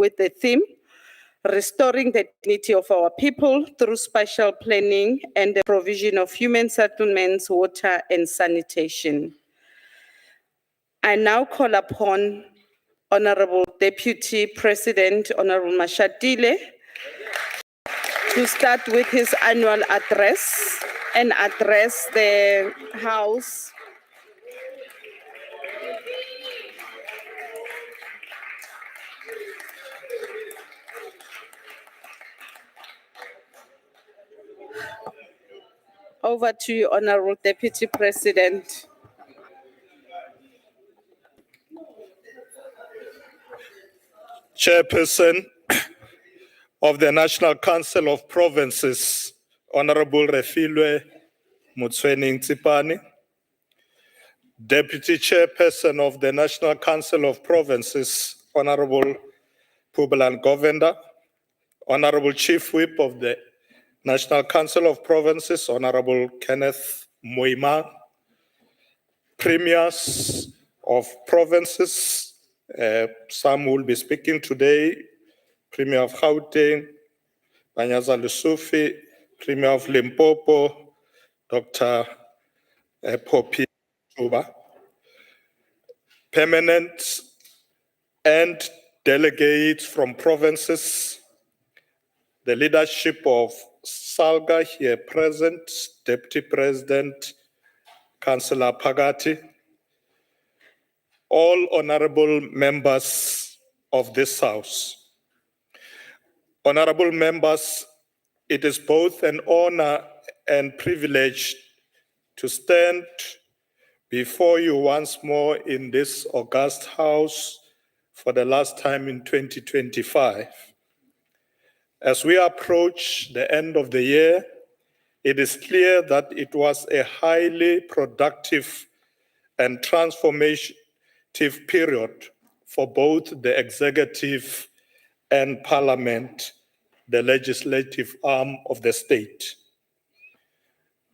with the theme, Restoring the Dignity of Our People through Spatial Planning and the Provision of Human Settlements, Water and Sanitation. I now call upon Honorable Deputy President, Honorable Mashatile, to start with his annual address and address the House. Over to you, Honorable Deputy President. Chairperson of the National Council of Provinces, Honorable Refilwe Mutsweni-Ntsipane, Deputy Chairperson of the National Council of Provinces, Honorable Pubelan Govender, Honorable Chief Whip of the National Council of Provinces, Honorable Kenneth Moima, Premiers of Provinces, some will be speaking today, Premier of Gauteng, Banyaza Lusufi, Premier of Limpopo, Dr. Poppy Tuba, permanent and delegates from provinces, the leadership of SALGA here present, Deputy President, Councillor Pagati, all honorable members of this House. Honorable members, it is both an honor and privilege to stand before you once more in this august House for the last time in 2025. As we approach the end of the year, it is clear that it was a highly productive and transformative period for both the executive and Parliament, the legislative arm of the state.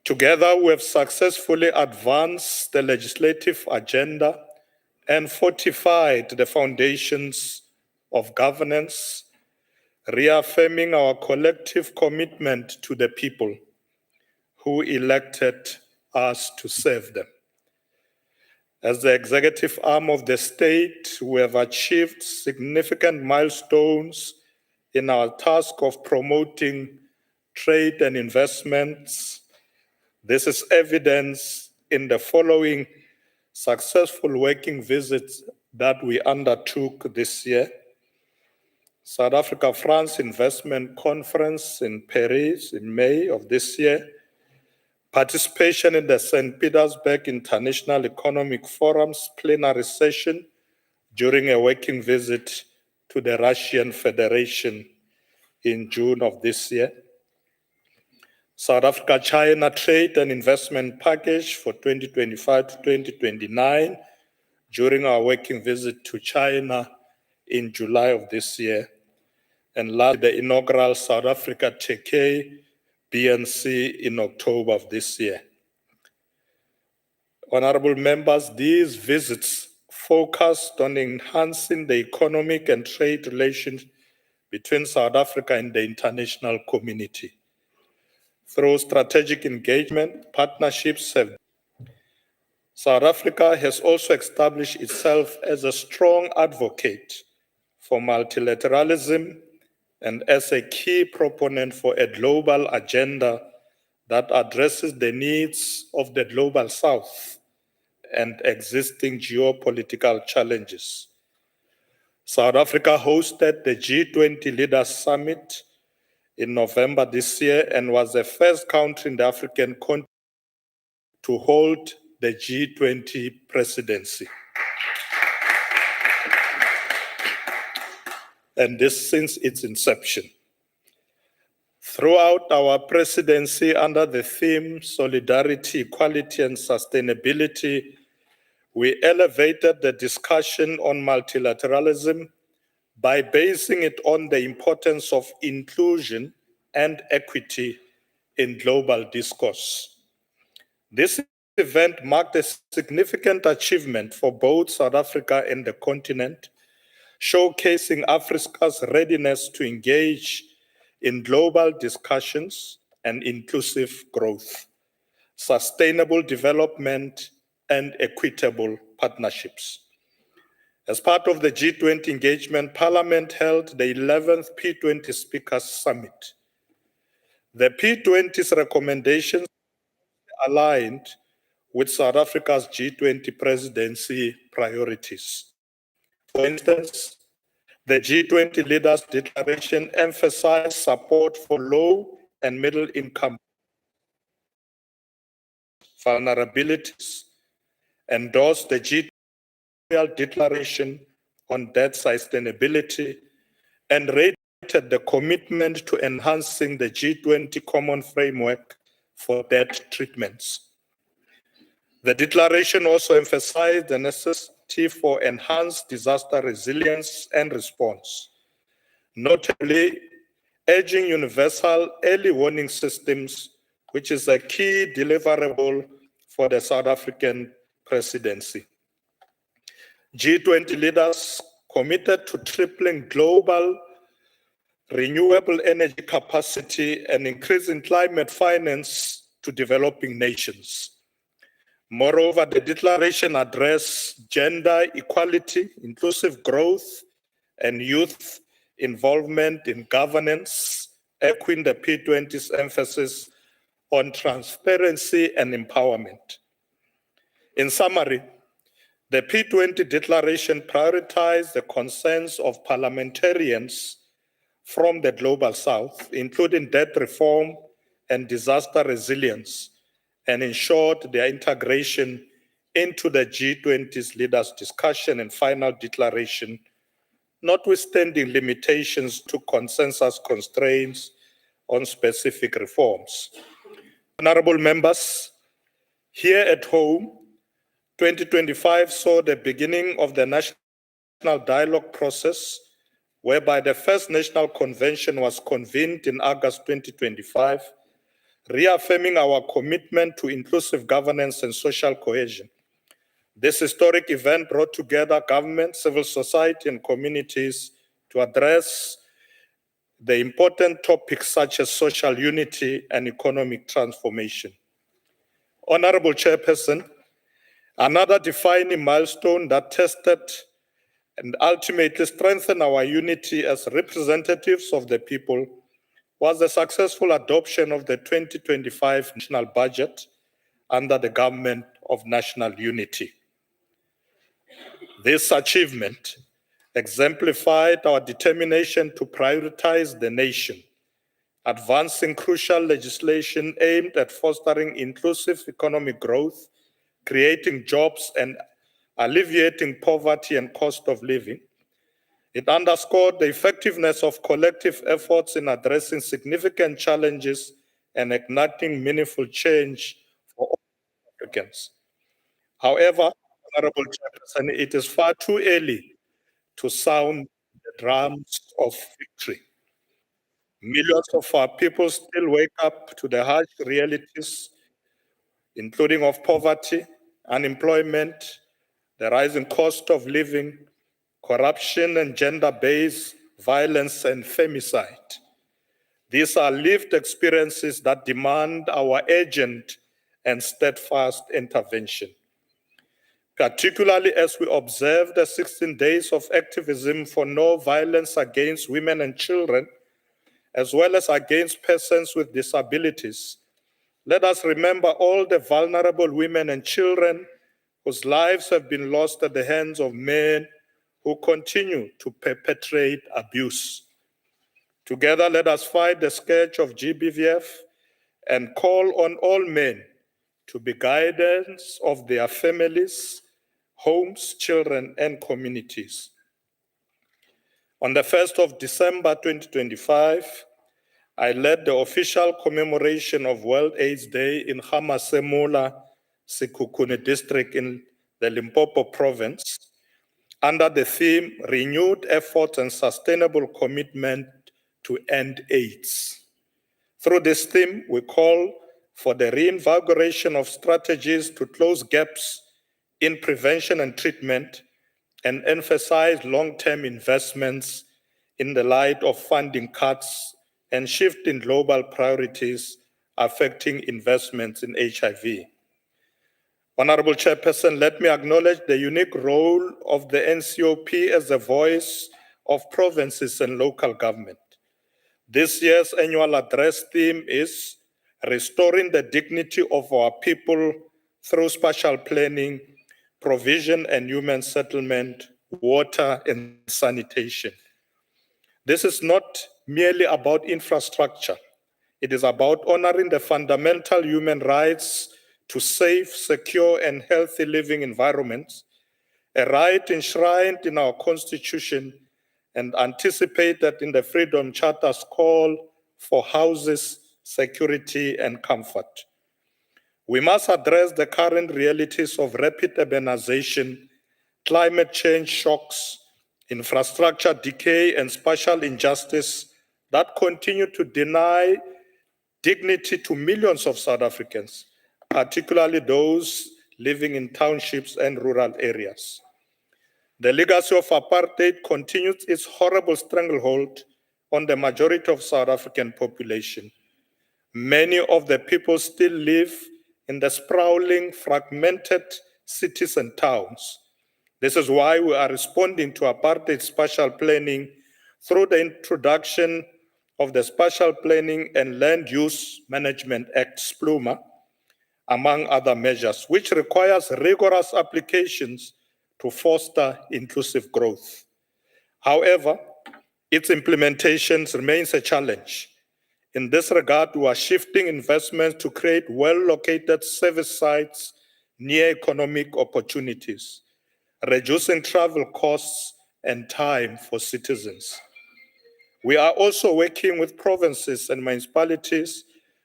Together, we have successfully advanced the legislative agenda and fortified the foundations of governance, reaffirming our collective commitment to the people who elected us to serve them. As the executive arm of the state, we have achieved significant milestones in our task of promoting trade and investments. This is evidenced in the following successful working visits that we undertook this year. South Africa-France Investment Conference in Paris in May of this year. Participation in the St. Petersburg International Economic Forum's plenary session during a working visit to the Russian Federation in June of this year. South Africa-China Trade and Investment Package for 2025 to 2029 during our working visit to China in July of this year. And lastly, the inaugural South Africa-Turkey BNC in October of this year. Honorable members, these visits focused on enhancing the economic and trade relations between South Africa and the international community. Through strategic engagement, partnerships have. South Africa has also established itself as a strong advocate for multilateralism and as a key proponent for a global agenda that addresses the needs of the global South and existing geopolitical challenges. South Africa hosted the G20 Leaders Summit in November this year and was the first country in the African continent to hold the G20 presidency. And this since its inception. Throughout our presidency under the theme Solidarity, Equality and Sustainability, we elevated the discussion on multilateralism by basing it on the importance of inclusion and equity in global discourse. This event marked a significant achievement for both South Africa and the continent, showcasing Africa's readiness to engage in global discussions and inclusive growth, sustainable development, and equitable partnerships. As part of the G20 engagement, Parliament held the 11th P20 Speakers Summit. The P20's recommendations aligned with South Africa's G20 presidency priorities. For instance, the G20 Leaders Declaration emphasized support for low and middle income vulnerabilities, endorsed the G20 Declaration on Debt Sustainability, and reiterated the commitment to enhancing the G20 Common Framework for Debt Treatments. The declaration also emphasized the necessity for enhanced disaster resilience and response, notably urging universal early warning systems, which is a key deliverable for the South African presidency. G20 leaders committed to tripling global renewable energy capacity and increasing climate finance to developing nations. Moreover, the declaration addressed gender equality, inclusive growth, and youth involvement in governance, echoing the P20's emphasis on transparency and empowerment. In summary, the P20 declaration prioritized the concerns of parliamentarians from the Global South, including debt reform and disaster resilience, and ensured their integration into the G20's leaders' discussion and final declaration, notwithstanding limitations to consensus constraints on specific reforms. Honorable members, here at home, 2025 saw the beginning of the national dialogue process, whereby the first national convention was convened in August 2025, reaffirming our commitment to inclusive governance and social cohesion. This historic event brought together government, civil society, and communities to address the important topics such as social unity and economic transformation. Honorable Chairperson, another defining milestone that tested and ultimately strengthened our unity as representatives of the people was the successful adoption of the 2025 national budget under the Government of National Unity. This achievement exemplified our determination to prioritize the nation, advancing crucial legislation aimed at fostering inclusive economic growth, creating jobs, and alleviating poverty and cost of living. It underscored the effectiveness of collective efforts in addressing significant challenges and enacting meaningful change for all Africans. However, Honorable Chairperson, it is far too early to sound the drums of victory. Millions of our people still wake up to the harsh realities, including of poverty, unemployment, the rising cost of living, corruption and gender-based violence and femicide. These are lived experiences that demand our urgent and steadfast intervention, particularly as we observe the 16 days of activism for no violence against women and children, as well as against persons with disabilities. Let us remember all the vulnerable women and children whose lives have been lost at the hands of men who continue to perpetrate abuse. Together, let us fight the scourge of GBVF and call on all men to be guidance of their families, homes, children, and communities. On the 1st of December 2025, I led the official commemoration of World AIDS Day in Hamasemula, Sekhukhune district in the Limpopo province, under the theme Renewed Efforts and Sustainable Commitment to End AIDS. Through this theme, we call for the reinvigoration of strategies to close gaps in prevention and treatment and emphasize long-term investments in the light of funding cuts and shift in global priorities affecting investments in HIV. Honorable Chairperson, let me acknowledge the unique role of the NCOP as a voice of provinces and local government. This year's annual address theme is Restoring the Dignity of Our People through Spatial Planning, Provision and Human Settlement, Water and Sanitation. This is not merely about infrastructure. It is about honoring the fundamental human rights to safe, secure, and healthy living environments, a right enshrined in our Constitution and anticipated in the Freedom Charter's call for houses, security, and comfort. We must address the current realities of rapid urbanization, climate change shocks, infrastructure decay, and spatial injustice that continue to deny dignity to millions of South Africans, particularly those living in townships and rural areas. The legacy of apartheid continues its horrible stranglehold on the majority of South African population. Many of the people still live in the sprawling, fragmented cities and towns. This is why we are responding to apartheid spatial planning through the introduction of the Spatial Planning and Land Use Management Act, SPLUMA, among other measures, which requires rigorous applications to foster inclusive growth. However, its implementation remains a challenge. In this regard, we are shifting investments to create well-located service sites near economic opportunities, reducing travel costs and time for citizens. We are also working with provinces and municipalities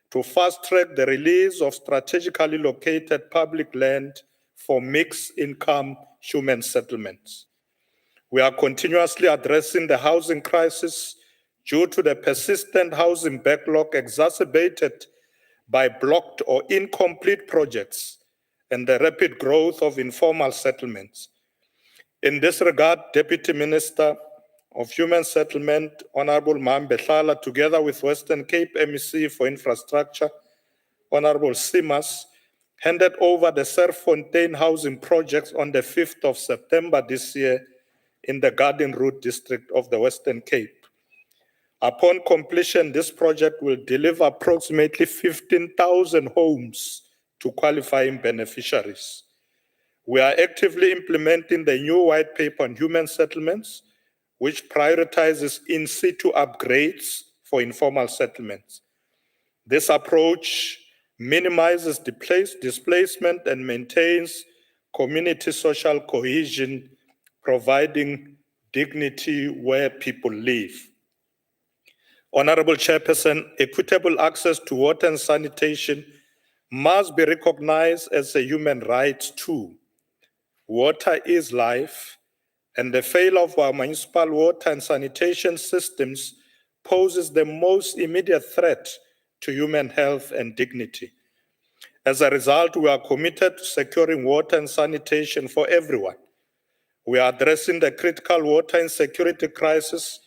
to fast-track the release of strategically located public land for mixed-income human settlements. We are continuously addressing the housing crisis due to the persistent housing backlog exacerbated by blocked or incomplete projects and the rapid growth of informal settlements. In this regard, Deputy Minister of Human Settlement, Honorable Mambe Hlala, together with Western Cape MEC for Infrastructure, Honorable Simas, handed over the Serfontein housing projects on the 5th of September this year in the Garden Route district of the Western Cape. Upon completion, this project will deliver approximately 15,000 homes to qualifying beneficiaries. We are actively implementing the new white paper on human settlements, which prioritizes in situ upgrades for informal settlements. This approach minimizes displacement and maintains community social cohesion, providing dignity where people live. Honorable Chairperson, equitable access to water and sanitation must be recognized as a human right too. Water is life, and the failure of our municipal water and sanitation systems poses the most immediate threat to human health and dignity. As a result, we are committed to securing water and sanitation for everyone. We are addressing the critical water insecurity crisis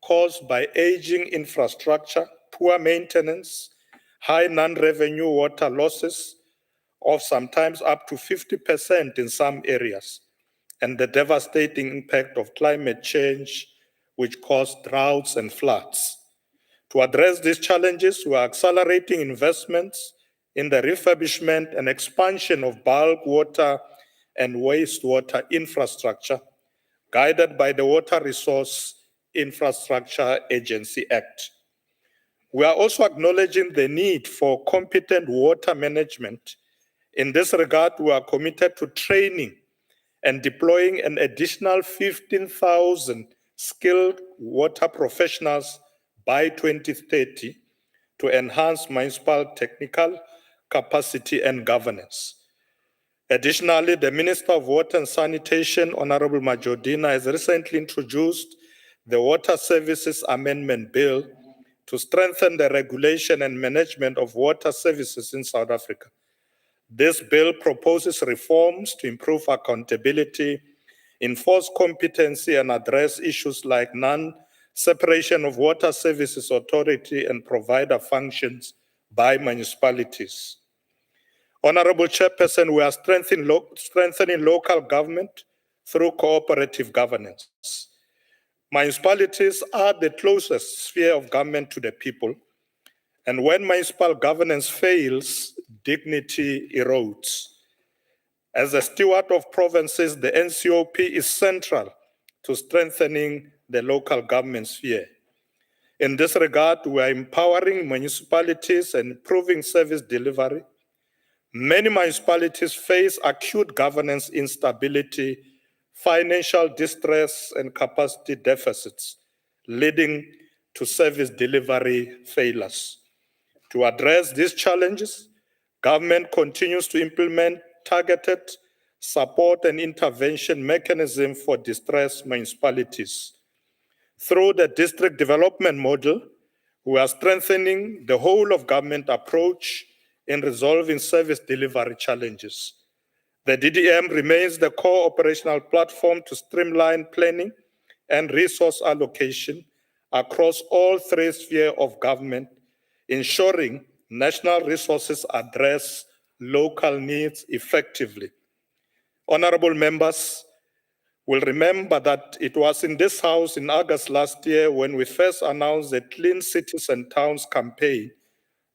caused by aging infrastructure, poor maintenance, high non-revenue water losses of sometimes up to 50% in some areas, and the devastating impact of climate change, which cause droughts and floods. To address these challenges, we are accelerating investments in the refurbishment and expansion of bulk water and wastewater infrastructure, guided by the Water Resource Infrastructure Agency Act. We are also acknowledging the need for competent water management. In this regard, we are committed to training and deploying an additional 15,000 skilled water professionals by 2030 to enhance municipal technical capacity and governance. Additionally, the Minister of Water and Sanitation, Honorable Majordina, has recently introduced the Water Services Amendment Bill to strengthen the regulation and management of water services in South Africa. This bill proposes reforms to improve accountability, enforce competency, and address issues like non-separation of water services authority and provider functions by municipalities. Honorable Chairperson, we are strengthening local government through cooperative governance. Municipalities are the closest sphere of government to the people, and when municipal governance fails, dignity erodes. As a steward of provinces, the NCOP is central to strengthening the local government sphere. In this regard, we are empowering municipalities and improving service delivery. Many municipalities face acute governance instability, financial distress, and capacity deficits, leading to service delivery failures. To address these challenges, government continues to implement targeted support and intervention mechanisms for distressed municipalities. Through the district development model, we are strengthening the whole of government approach in resolving service delivery challenges. The DDM remains the core operational platform to streamline planning and resource allocation across all three spheres of government, ensuring national resources address local needs effectively. Honorable members will remember that it was in this House in August last year when we first announced the Clean Cities and Towns campaign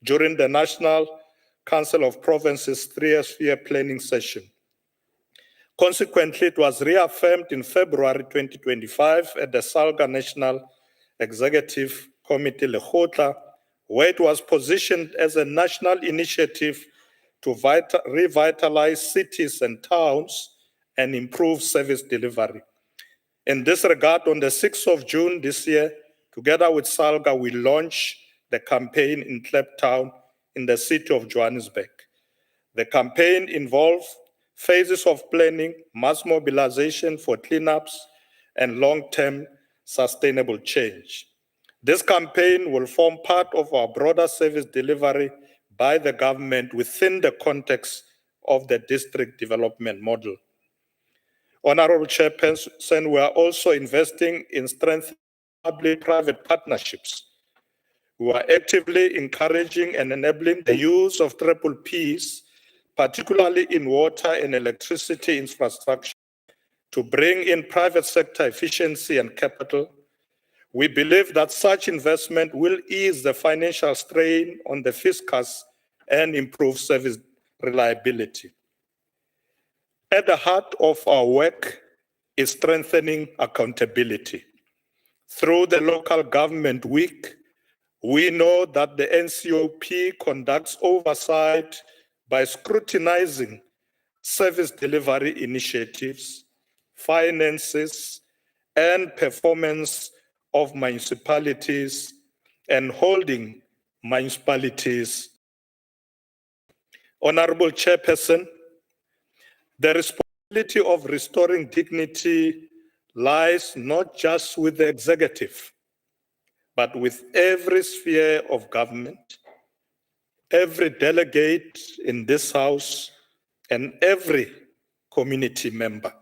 during the National Council of Provinces 3-year planning session. Consequently, it was reaffirmed in February 2025 at the SALGA National Executive Committee Lekgotla, where it was positioned as a national initiative to revitalize cities and towns and improve service delivery. In this regard, on the 6th of June this year, together with SALGA, we launched the campaign in Kliptown in the city of Johannesburg. The campaign involved phases of planning, mass mobilization for cleanups, and long-term sustainable change. This campaign will form part of our broader service delivery by the government within the context of the district development model. Honorable Chairperson, we are also investing in strengthening public-private partnerships. We are actively encouraging and enabling the use of triple Ps, particularly in water and electricity infrastructure, to bring in private sector efficiency and capital. We believe that such investment will ease the financial strain on the fiscus and improve service reliability. At the heart of our work is strengthening accountability. Through the Local Government Week, we know that the NCOP conducts oversight by scrutinizing service delivery initiatives, finances, and performance of municipalities and holding municipalities. Honorable Chairperson, the responsibility of restoring dignity lies not just with the executive, but with every sphere of government, every delegate in this House, and every community member.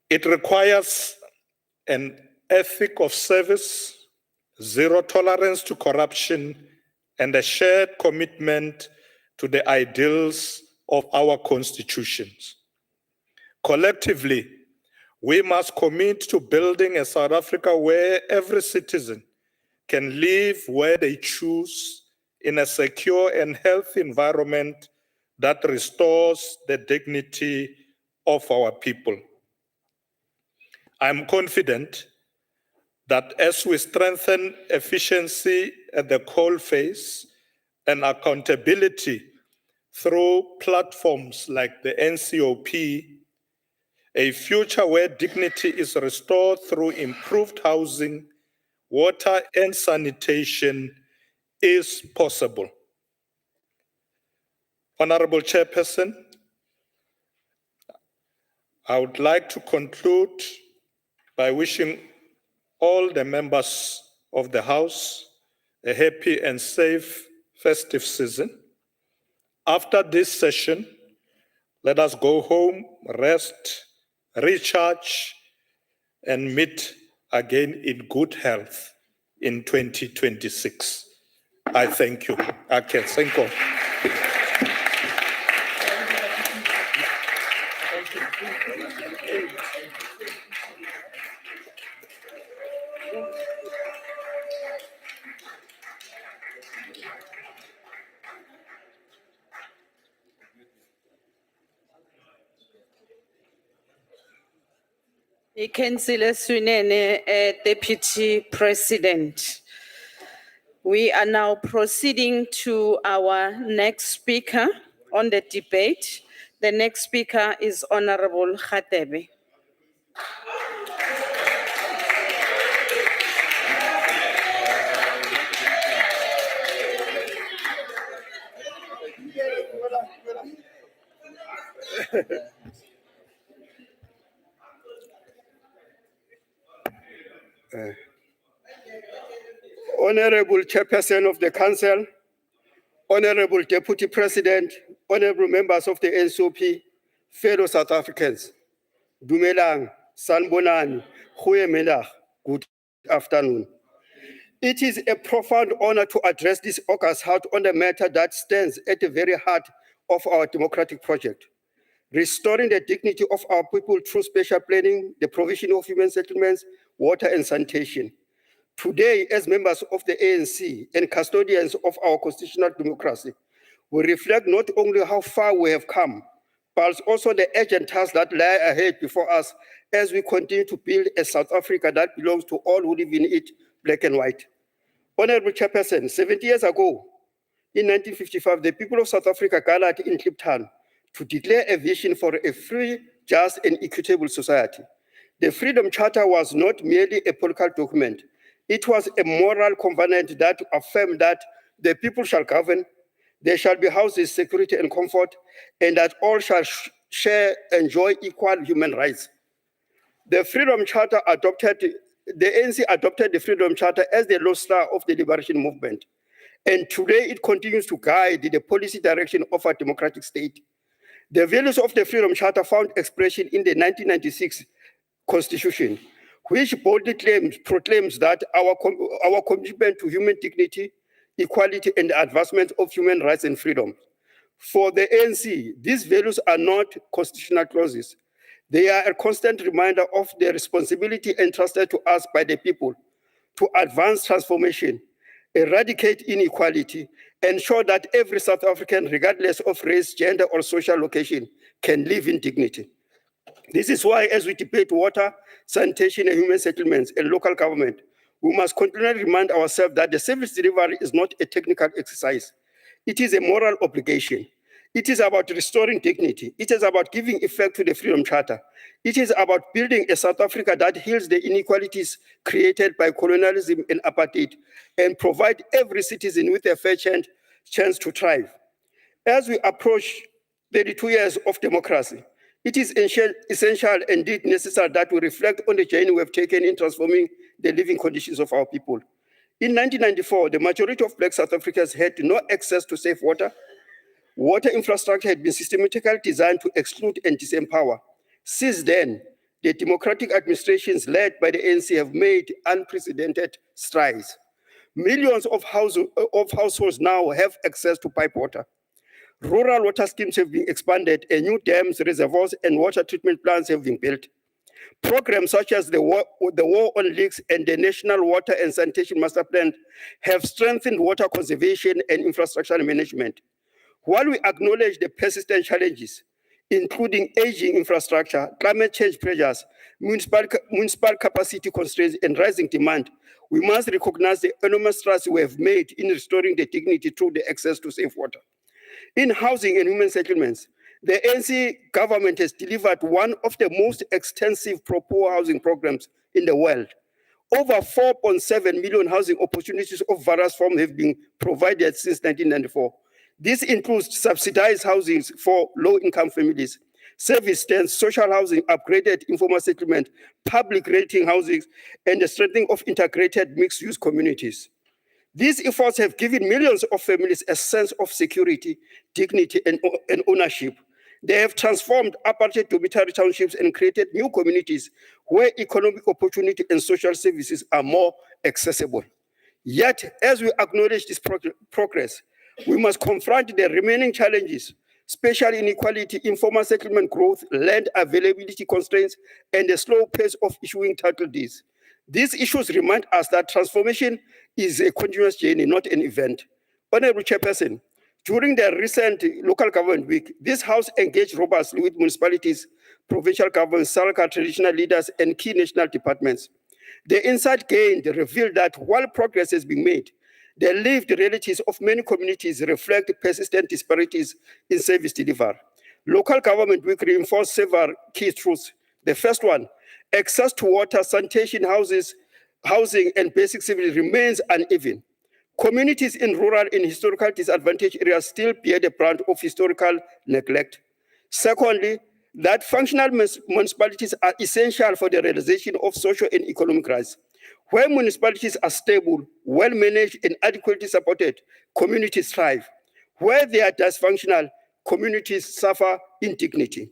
It requires an ethic of service, zero tolerance to corruption, and a shared commitment to the ideals of our constitutions. Collectively, we must commit to building a South Africa where every citizen can live where they choose in a secure and healthy environment that restores the dignity of our people. I'm confident that as we strengthen efficiency at the coalface and accountability through platforms like the NCOP, a future where dignity is restored through improved housing, water, and sanitation is possible. Honorable Chairperson, I would like to conclude by wishing all the members of the House a happy and safe festive season. After this session, let us go home rest, recharge, and meet again in good health in 2026. I thank you. Okay, thank you. Councillor Swinene, Deputy President. We are now proceeding to our next speaker on the debate. The next speaker is Honorable Khatebe. Honorable Chairperson of the Council, Honorable Deputy President, Honorable members of the NCOP, fellow South Africans, Dumelang, Sanbonani, Goeiemiddag, good afternoon. It is a profound honor to address this August heart on a matter that stands at the very heart of our democratic project. Restoring the dignity of our people through spatial planning, the provision of human settlements, water and sanitation. Today, as members of the ANC and custodians of our constitutional democracy, we reflect not only how far we have come, but also the urgent tasks that lie ahead before us as we continue to build a South Africa that belongs to all who live in it, black and white. Honorable Chairperson, 70 years ago, in 1955, the people of South Africa gathered in Kliptown to declare a vision for a free, just, and equitable society. The Freedom Charter was not merely a political document. It was a moral covenant that affirmed that the people shall govern, there shall be houses, security, and comfort, and that all shall enjoy equal human rights. The ANC adopted the Freedom Charter as the North Star of the liberation movement. And today it continues to guide the policy direction of our democratic state. The values of the Freedom Charter found expression in the 1996 Constitution, which boldly proclaims that our commitment to human dignity, equality, and the advancement of human rights and freedom. For the ANC, these values are not constitutional clauses. They are a constant reminder of the responsibility entrusted to us by the people to advance transformation, eradicate inequality, ensure that every South African, regardless of race, gender, or social location, can live in dignity. This is why, as we debate water, sanitation, and human settlements and local government, we must continually remind ourselves that the service delivery is not a technical exercise. It is a moral obligation. It is about restoring dignity. It is about giving effect to the Freedom Charter. It is about building a South Africa that heals the inequalities created by colonialism and apartheid and provide every citizen with a fair chance to thrive. As we approach 32 years of democracy, it is essential and indeed necessary that we reflect on the journey we have taken in transforming the living conditions of our people. In 1994, the majority of Black South Africans had no access to safe water. Water infrastructure had been systematically designed to exclude and disempower. Since then, the democratic administrations led by the ANC have made unprecedented strides. Millions of households now have access to pipe water. Rural water schemes have been expanded, and new dams, reservoirs, and water treatment plants have been built. Programs such as the War on Leaks and the National Water and Sanitation Master Plan have strengthened water conservation and infrastructure management. While we acknowledge the persistent challenges, including aging infrastructure, climate change pressures, municipal capacity constraints, and rising demand, we must recognize the enormous strides we have made in restoring the dignity through the access to safe water. In housing and human settlements, the ANC government has delivered one of the most extensive pro-poor housing programs in the world. Over 4.7 million housing opportunities of various forms have been provided since 1994. This includes subsidized housing for low-income families, service stands, social housing, upgraded informal settlement, public renting housing, and the strengthening of integrated mixed-use communities. These efforts have given millions of families a sense of security, dignity, and ownership. They have transformed apartheid dormitory townships and created new communities where economic opportunity and social services are more accessible. Yet, as we acknowledge this progress, we must confront the remaining challenges: spatial inequality, informal settlement growth, land availability constraints, and the slow pace of issuing title deeds. These issues remind us that transformation is a continuous journey, not an event. Honorable Chairperson, during the recent local government week, this House engaged robustly with municipalities, provincial governments, SALCA, traditional leaders, and key national departments. The insight gained revealed that while progress has been made, the lived realities of many communities reflect persistent disparities in service delivery. Local government week reinforced several key truths. The first one: access to water, sanitation, housing, and basic services remains uneven. Communities in rural and historical disadvantaged areas still bear the brunt of historical neglect. Secondly, that functional municipalities are essential for the realization of social and economic rights. Where municipalities are stable, well managed, and adequately supported, communities thrive. Where they are dysfunctional, communities suffer indignity.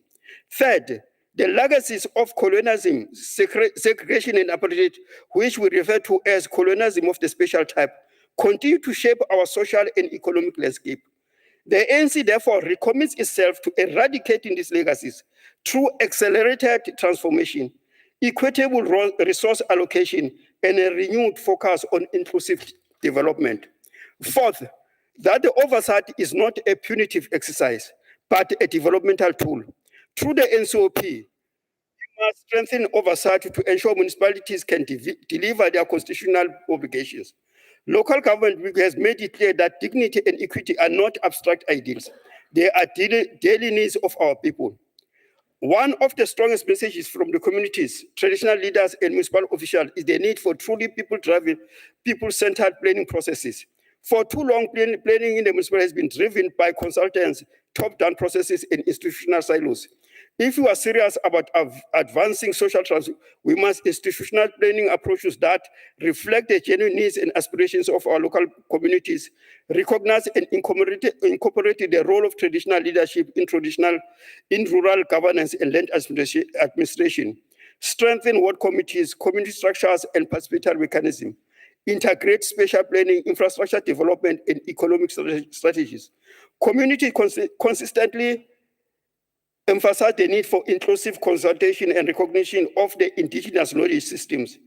Third, the legacies of colonialism, segregation, and apartheid, which we refer to as colonialism of the special type, continue to shape our social and economic landscape. The ANC therefore recommits itself to eradicating these legacies through accelerated transformation, equitable resource allocation, and a renewed focus on inclusive development. Fourth, that the oversight is not a punitive exercise, but a developmental tool. Through the NCOP, we must strengthen oversight to ensure municipalities can deliver their constitutional obligations. Local government has made it clear that dignity and equity are not abstract ideals. They are daily needs of our people. One of the strongest messages from the communities, traditional leaders, and municipal officials is the need for truly people-driven, people-centered planning processes. For too long, planning in the municipality has been driven by consultants, top-down processes, and institutional silos. If we are serious about advancing social transformation, we must institutional planning approaches that reflect the genuine needs and aspirations of our local communities, recognize and incorporate the role of traditional leadership in rural governance and land administration, strengthen ward committees, community structures, and participatory mechanisms, integrate spatial planning, infrastructure development, and economic strategies. Community consistently emphasize the need for inclusive consultation and recognition of the indigenous knowledge systems.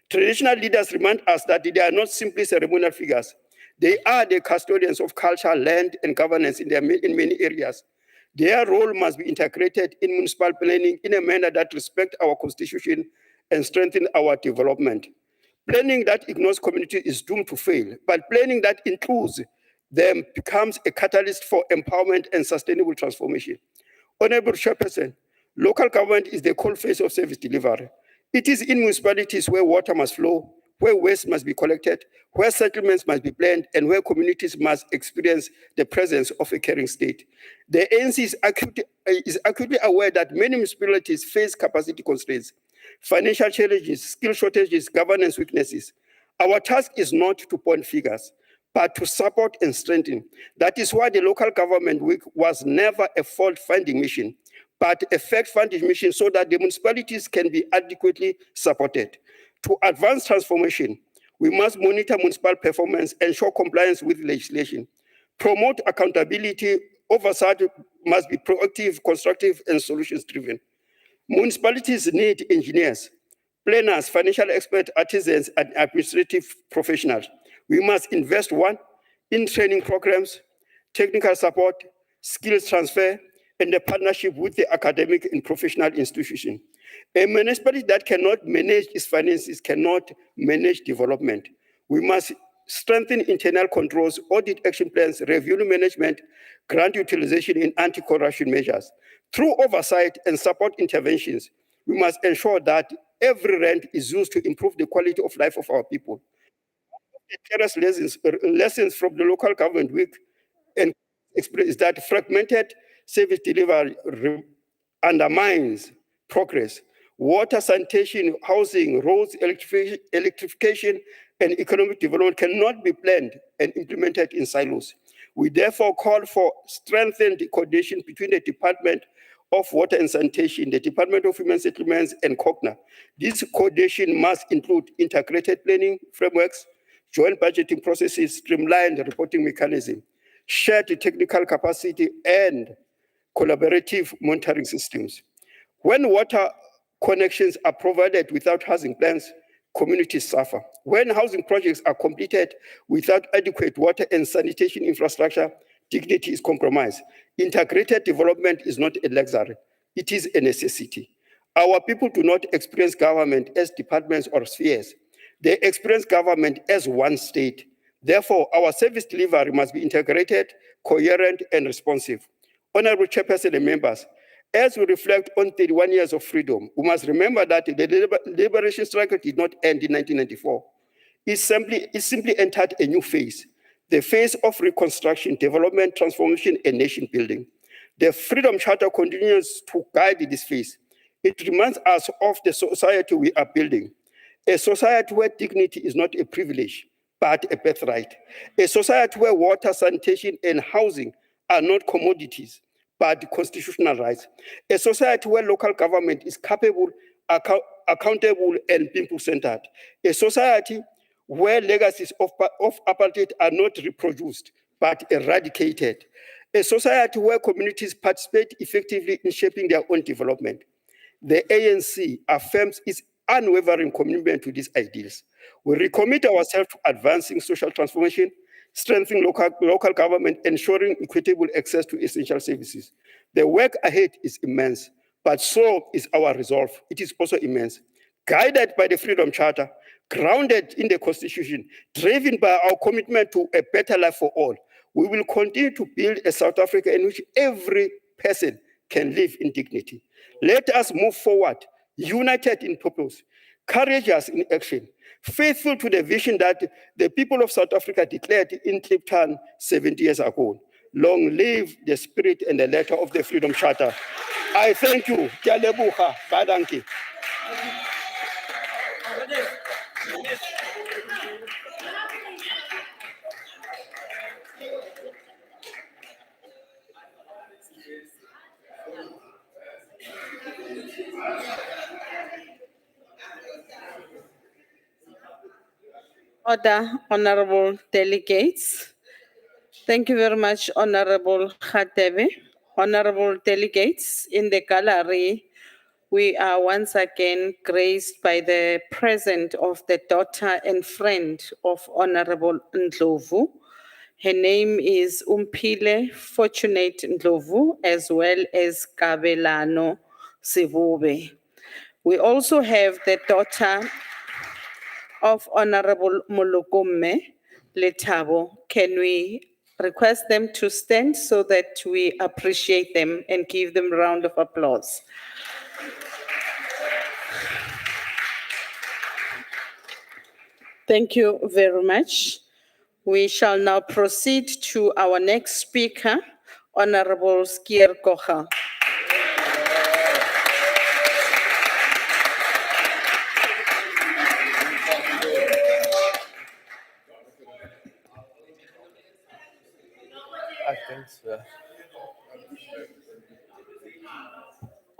Traditional leaders remind us that they are not simply ceremonial figures. They are the custodians of culture, land, and governance in many areas. Their role must be integrated in municipal planning in a manner that respects our constitution and strengthens our development. Planning that ignores community is doomed to fail, but planning that includes them becomes a catalyst for empowerment and sustainable transformation. Honorable Chairperson, local government is the coalface of service delivery. It is in municipalities where water must flow, where waste must be collected, where settlements must be planned, and where communities must experience the presence of a caring state. The ANC is acutely aware that many municipalities face capacity constraints, financial challenges, skill shortages, governance weaknesses. Our task is not to point figures, but to support and strengthen. That is why the local government week was never a fault-finding mission, but a fact-finding mission so that the municipalities can be adequately supported. To advance transformation, we must monitor municipal performance, ensure compliance with legislation, promote accountability. Oversight must be proactive, constructive, and solutions-driven. Municipalities need engineers, planners, financial experts, artisans, and administrative professionals. We must invest, one, in training programs, technical support, skills transfer, and a partnership with the academic and professional institution. A municipality that cannot manage its finances cannot manage development. We must strengthen internal controls, audit action plans, revenue management, grant utilization, and anti-corruption measures. Through oversight and support interventions, we must ensure that every rand is used to improve the quality of life of our people. The clearest lessons from the local government week and is that fragmented service delivery undermines progress. Water, sanitation, housing, roads, electrification, and economic development cannot be planned and implemented in silos. We therefore call for strengthened coordination between the department, of Water and Sanitation, the Department of Human Settlements, and COGNA. This coordination must include integrated planning frameworks, joint budgeting processes, streamlined reporting mechanism, shared technical capacity, and collaborative monitoring systems. When water connections are provided without housing plans, communities suffer. When housing projects are completed without adequate water and sanitation infrastructure, dignity is compromised. Integrated development is not a luxury, it is a necessity. Our people do not experience government as departments or spheres. They experience government as one state. Therefore, our service delivery must be integrated, coherent, and responsive. Honorable Chairperson and members, as we reflect on 31 years of freedom, we must remember that the liberation struggle did not end in 1994. It simply entered a new phase, the phase of reconstruction, development, transformation, and nation building. The Freedom Charter continues to guide this phase. It reminds us of the society we are building, a society where dignity is not a privilege, but a birthright, a society where water, sanitation, and housing are not commodities, but constitutional rights, a society where local government is capable, accountable, and people-centered, a society where legacies of apartheid are not reproduced, but eradicated, a society where communities participate effectively in shaping their own development. The ANC affirms its unwavering commitment to these ideals. We recommit ourselves to advancing social transformation, strengthening local government, ensuring equitable access to essential services. The work ahead is immense, but so is our resolve. It is also immense. Guided by the Freedom Charter, grounded in the Constitution, driven by our commitment to a better life for all, we will continue to build a South Africa in which every person can live in dignity. Let us move forward, united in purpose, courageous in action, faithful to the vision that the people of South Africa declared in Kliptown 70 years ago. Long live the spirit and the letter of the Freedom Charter. I thank you. Ke a leboga, ba dankie. Order, honorable delegates. Thank you very much, Honorable Khatebe. Honorable delegates in the gallery, we are once again graced by the presence of the daughter and friend of Honorable Ndlovu. Her name is Umpile Fortunate Ndlovu, as well as Kabelano Sibube. We also have the daughter of Honorable Molokumme Letabo. Can we request them to stand so that we appreciate them and give them a round of applause? Thank you very much. We shall now proceed to our next speaker, Honorable Skier Kocha.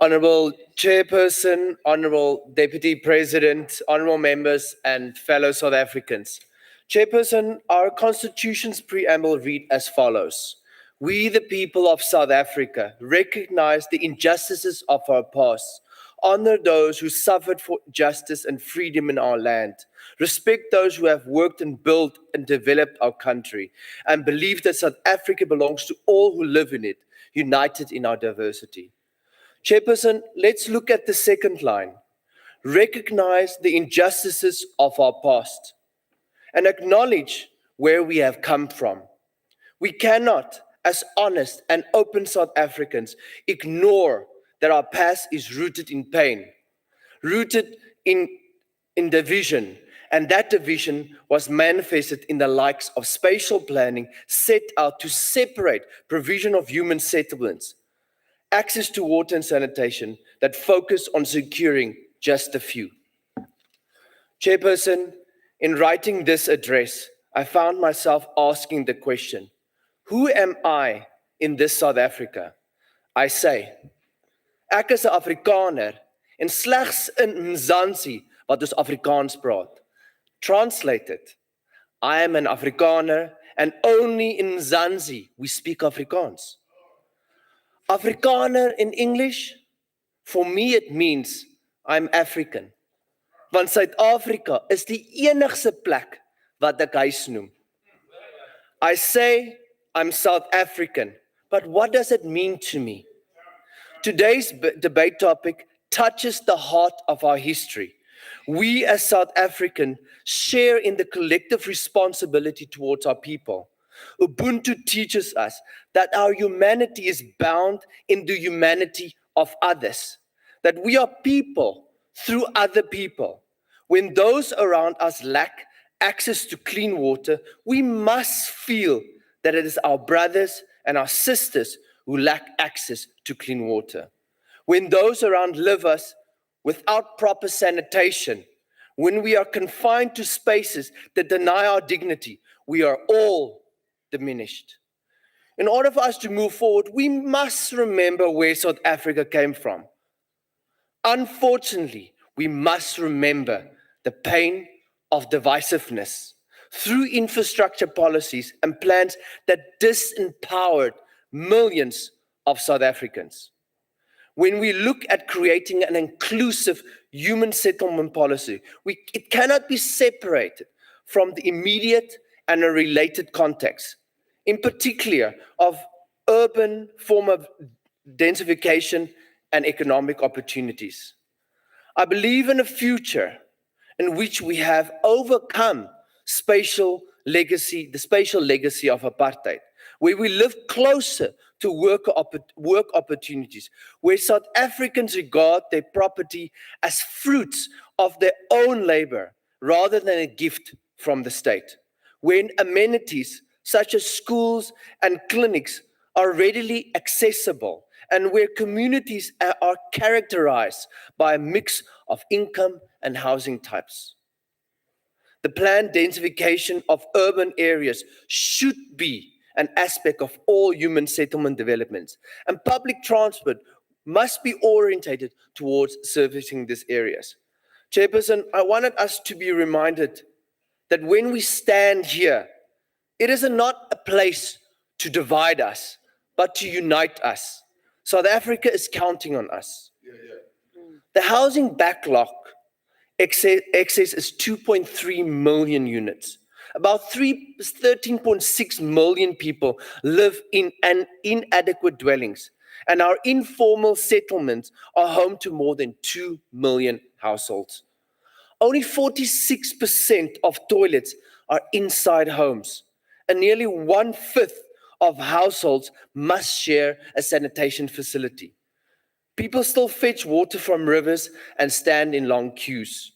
Honorable Chairperson, Honorable Deputy President, Honorable members, and fellow South Africans. Chairperson, our Constitution's preamble read as follows. We, the people of South Africa, recognize the injustices of our past, honor those who suffered for justice and freedom in our land, respect those who have worked and built and developed our country, and believe that South Africa belongs to all who live in it, united in our diversity. Chairperson, let's look at the second line. Recognize the injustices of our past and acknowledge where we have come from. We cannot, as honest and open South Africans, ignore that our past is rooted in pain, rooted in division, and that division was manifested in the likes of spatial planning set out to separate provision of human settlements, access to water and sanitation that focus on securing just a few. Chairperson, in writing this address, I found myself asking the question, who am I in this South Africa? I say, Ek is 'n Afrikaner en slegs in Mzansi wat ons Afrikaans praat. Translated, I am an Afrikaner and only in Mzansi we speak Afrikaans. Afrikaner in English, for me it means I'm African. Want Suid-Afrika is die enigste plek wat ek huis noem. I say I'm South African, but what does it mean to me? Today's debate topic touches the heart of our history. We as South Africans share in the collective responsibility towards our people. Ubuntu teaches us that our humanity is bound in the humanity of others, that we are people through other people. When those around us lack access to clean water, we must feel that it is our brothers and our sisters who lack access to clean water. When those around live us without proper sanitation, when we are confined to spaces that deny our dignity, we are all diminished. In order for us to move forward, we must remember where South Africa came from. Unfortunately, we must remember the pain of divisiveness through infrastructure policies and plans that disempowered millions of South Africans. When we look at creating an inclusive human settlement policy, it cannot be separated from the immediate and a related context, in particular of urban form of densification and economic opportunities. I believe in a future in which we have overcome the spatial legacy of apartheid, where we live closer to work opportunities, where South Africans regard their property as fruits of their own labor rather than a gift from the state, when amenities such as schools and clinics are readily accessible, and where communities are characterized by a mix of income and housing types. The planned densification of urban areas should be an aspect of all human settlement developments, and public transport must be orientated towards servicing these areas. Chairperson, I wanted us to be reminded that when we stand here, it is not a place to divide us, but to unite us. South Africa is counting on us. The housing backlog excess is 2.3 million units. About 13.6 million people live in inadequate dwellings, and our informal settlements are home to more than 2 million households. Only 46% of toilets are inside homes, and nearly 1/5 of households must share a sanitation facility. People still fetch water from rivers and stand in long queues.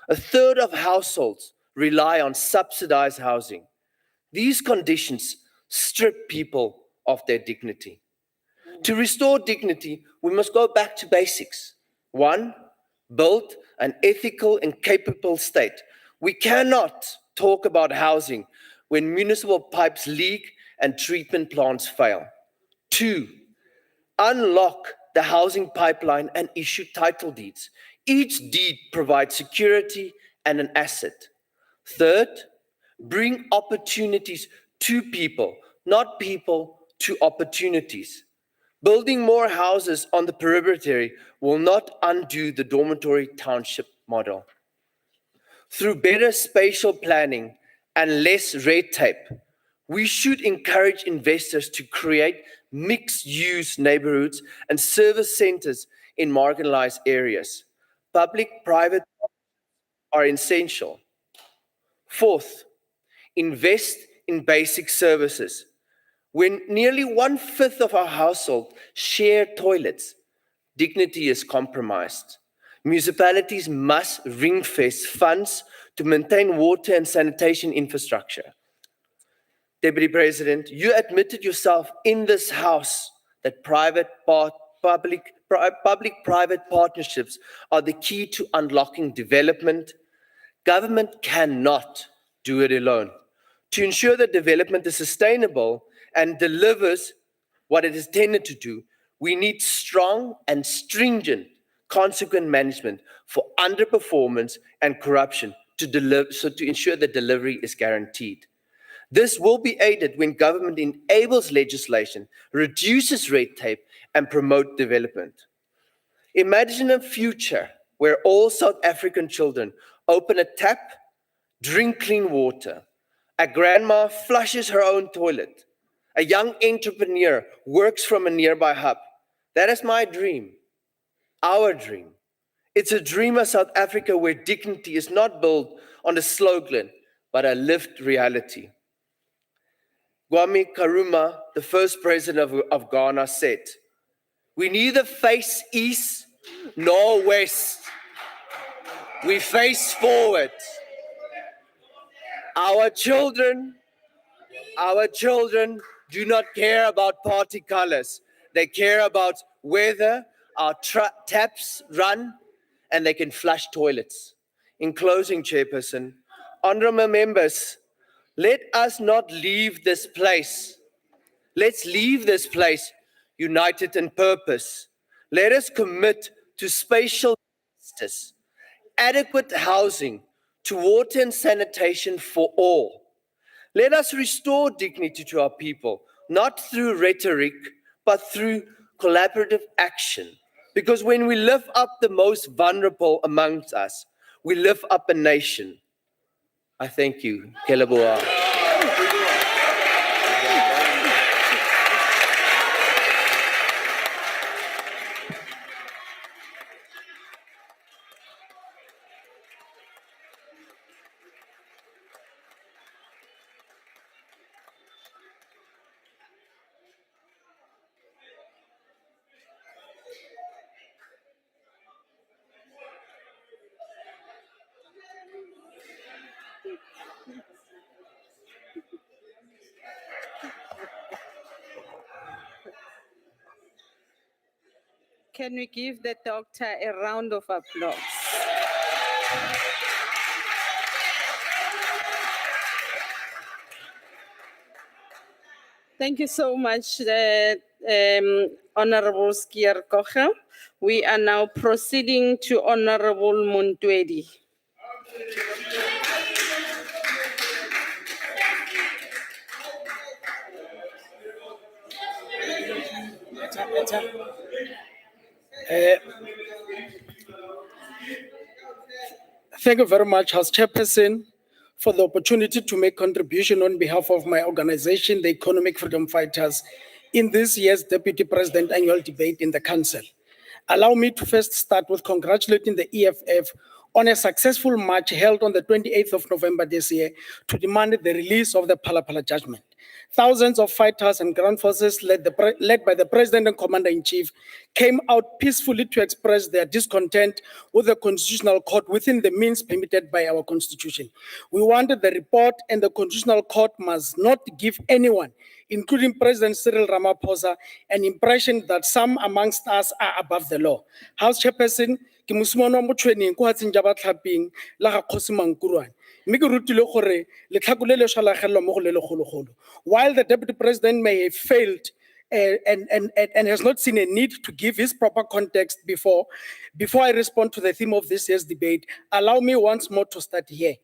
1/3 of households rely on subsidized housing. These conditions strip people of their dignity. To restore dignity, we must go back to basics. 1, build an ethical and capable state. We cannot talk about housing when municipal pipes leak and treatment plants fail. 2, unlock the housing pipeline and issue title deeds. Each deed provides security and an asset. 3rd, bring opportunities to people, not people to opportunities. Building more houses on the periphery will not undo the dormitory township model. Through better spatial planning and less red tape, we should encourage investors to create mixed-use neighborhoods and service centers in marginalized areas. Public-private are essential. 4th, invest in basic services. When nearly 1/5 of our household share toilets, dignity is compromised. Municipalities must ring-fence funds to maintain water and sanitation infrastructure. Deputy President, you admitted yourself in this House that public-private partnerships are the key to unlocking development. Government cannot do it alone. To ensure that development is sustainable and delivers what it is intended to do, We need strong and stringent consequent management for underperformance and corruption to ensure that delivery is guaranteed. This will be aided when government enables legislation, reduces red tape, and promote development. Imagine a future where all South African children open a tap, drink clean water, a grandma flushes her own toilet, a young entrepreneur works from a nearby hub. That is my dream, our dream. It's a dream of South Africa where dignity is not built on a slogan, but a lived reality. Kwame Nkrumah, the first president of Ghana, said, "We neither face east nor west. We face forward. Our children do not care about party colors. They care about whether our taps run and they can flush toilets." In closing, Chairperson, honorable members, let us not leave this place. Let's leave this place united in purpose. Let us commit to spatial justice, adequate housing, to water and sanitation for all. Let us restore dignity to our people, not through rhetoric, but through collaborative action. Because when we lift up the most vulnerable amongst us, we lift up a nation. I thank you. Ke leboha. Can we give the doctor a round of applause? Thank you so much, Honorable Skier Kocher. We are now proceeding to Honorable Montwedi. Thank you very much, House Chairperson, for the opportunity to make contribution on behalf of my organization, the Economic Freedom Fighters, in this year's Deputy President Annual Debate in the Council. Allow me to first start with congratulating the EFF on a successful march held on the 28th of November this year to demand the release of the Phala judgment. Thousands of fighters and ground forces led by the President and Commander-in-Chief came out peacefully to express their discontent with the Constitutional Court within the means permitted by our Constitution. We wanted the report, and the Constitutional Court must not give anyone, including President Cyril Ramaphosa, an impression that some amongst us are above the law. House Chairperson, ke mosimane wa mo training ko hatseng ja batlhaping la ga Kgosi Mankuruane. Mme ke rutile gore letlhako le le shwalagelwa mo go le legologolo. While the Deputy President may have failed and has not seen a need to give his proper context before I respond to the theme of this year's debate, allow me once more to start here.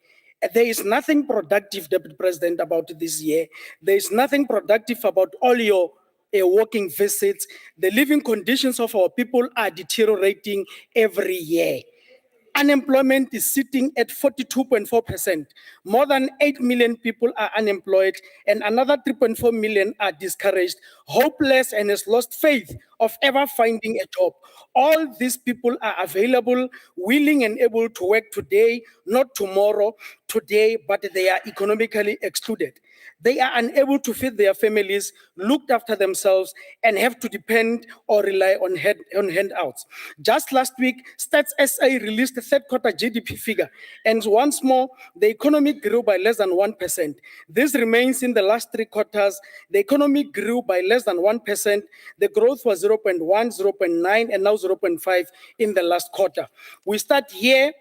There is nothing productive, Deputy President, about this year. There is nothing productive about all your working visits. The living conditions of our people are deteriorating every year. Unemployment is sitting at 42.4%. More than 8 million people are unemployed, and another 3.4 million are discouraged, hopeless, and has lost faith of ever finding a job. All these people are available, willing and able to work today, not tomorrow, today, but they are economically excluded. They are unable to feed their families, look after themselves, and have to depend or rely on handouts. Just last week, Stats SA released the third quarter GDP figure, and once more, the economy grew by less than 1%. This remains in the last 3 quarters. The economy grew by less than 1%. The growth was 0.1, 0.9, and now 0.5 in the last quarter. We start here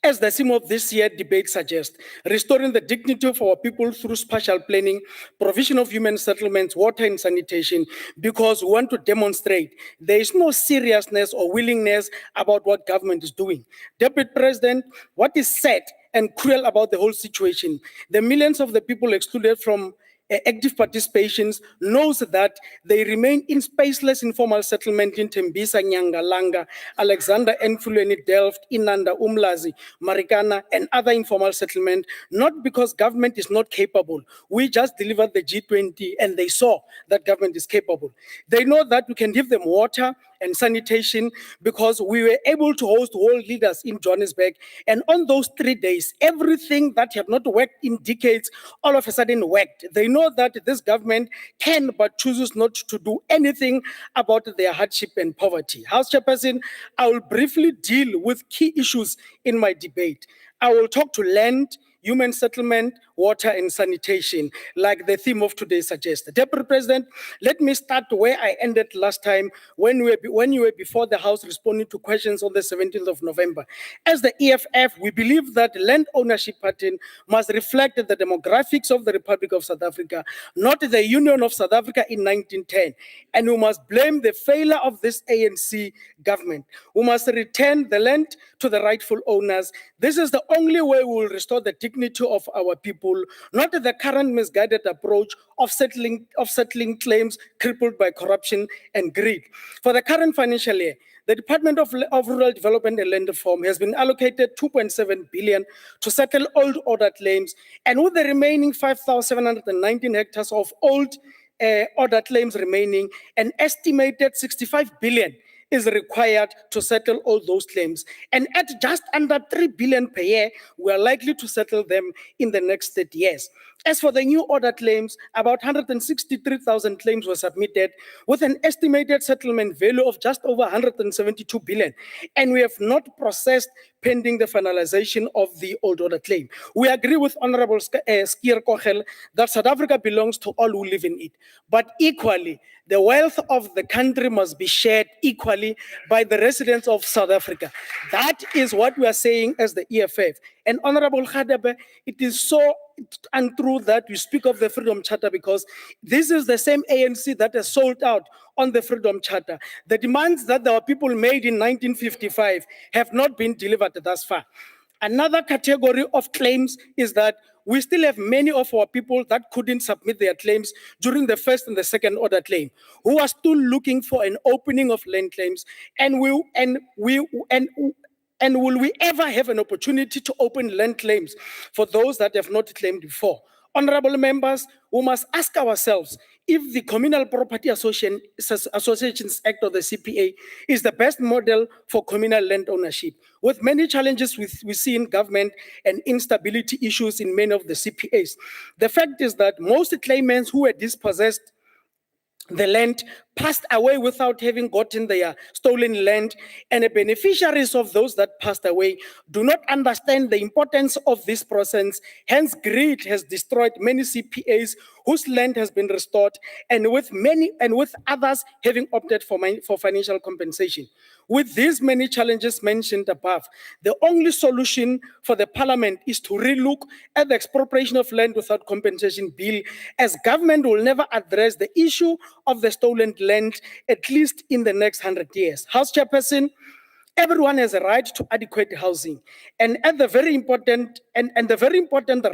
As the theme of this year's debate suggests, restoring the dignity of our people through spatial planning, provision of human settlements, water and sanitation, because we want to demonstrate there is no seriousness or willingness about what government is doing. Deputy President, what is sad and cruel about the whole situation, the millions of the people excluded from active participations knows that they remain in spaceless informal settlement in Tembisa, Nyangalanga, Alexander Enfuleni, Delft, Inanda, Umlazi, Marikana, and other informal settlement, not because government is not capable. We just delivered the G20 and they saw that government is capable. They know that we can give them water and sanitation because we were able to host world leaders in Johannesburg. And on those 3 days, everything that had not worked in decades, all of a sudden worked. They know that this government can but chooses not to do anything about their hardship and poverty. House Chairperson, I will briefly deal with key issues in my debate. I will talk to land, human settlement, water, and sanitation, like the theme of today suggests. Deputy President, let me start where I ended last time when you were before the House responding to questions on the 17th of November. As the EFF, we believe that land ownership pattern must reflect the demographics of the Republic of South Africa, not the Union of South Africa in 1910. And we must blame the failure of this ANC government. We must return the land to the rightful owners. This is the only way we will restore the dignity of our people, not the current misguided approach of settling claims crippled by corruption and greed. For the current financial year, the Department of Rural Development and Land Reform has been allocated 2.7 billion to settle old order claims, and with the remaining 5,719 hectares of old order claims remaining, an estimated 65 billion is required to settle all those claims. And at just under 3 billion per year, we are likely to settle them in the next 30 years. As for the new order claims, about 163,000 claims were submitted with an estimated settlement value of just over 172 billion. And we have not processed pending the finalization of the old order claim. We agree with Honorable Skier Kochel that South Africa belongs to all who live in it. But equally, the wealth of the country must be shared equally by the residents of South Africa. That is what we are saying as the EFF. And Honorable Khadebe, it is so untrue that we speak of the Freedom Charter because this is the same ANC that has sold out on the Freedom Charter. The demands that our people made in 1955 have not been delivered thus far. Another category of claims is that we still have many of our people that couldn't submit their claims during the first and the second order claim, who are still looking for an opening of land claims, and will we ever have an opportunity to open land claims for those that have not claimed before? Honorable members, we must ask ourselves if the Communal Property Associations Act of the CPA is the best model for communal land ownership. With many challenges we see in government and instability issues in many of the CPAs, the fact is that most claimants who were dispossessed the land passed away without having gotten their stolen land, and the beneficiaries of those that passed away do not understand the importance of this process. Hence, greed has destroyed many CPAs whose land has been restored, and with others having opted for financial compensation. With these many challenges mentioned above, the only solution for the parliament is to relook at the expropriation of land without compensation bill, as government will never address the issue of the stolen land, at least in the next 100 years. House Chairperson, everyone has a right to adequate housing, and the very important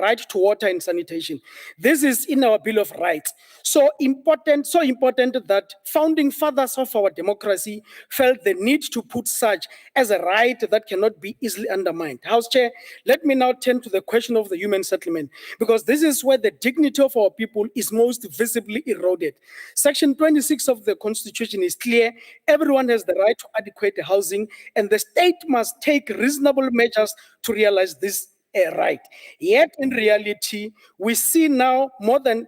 right to water and sanitation. This is in our Bill of Rights. So important that founding fathers of our democracy felt the need to put such as a right that cannot be easily undermined. House Chair, let me now turn to the question of the human settlement, because this is where the dignity of our people is most visibly eroded. Section 26 of the Constitution is clear. Everyone has the right to adequate housing, and the state must take reasonable measures to realize this right. Yet in reality, we are now more than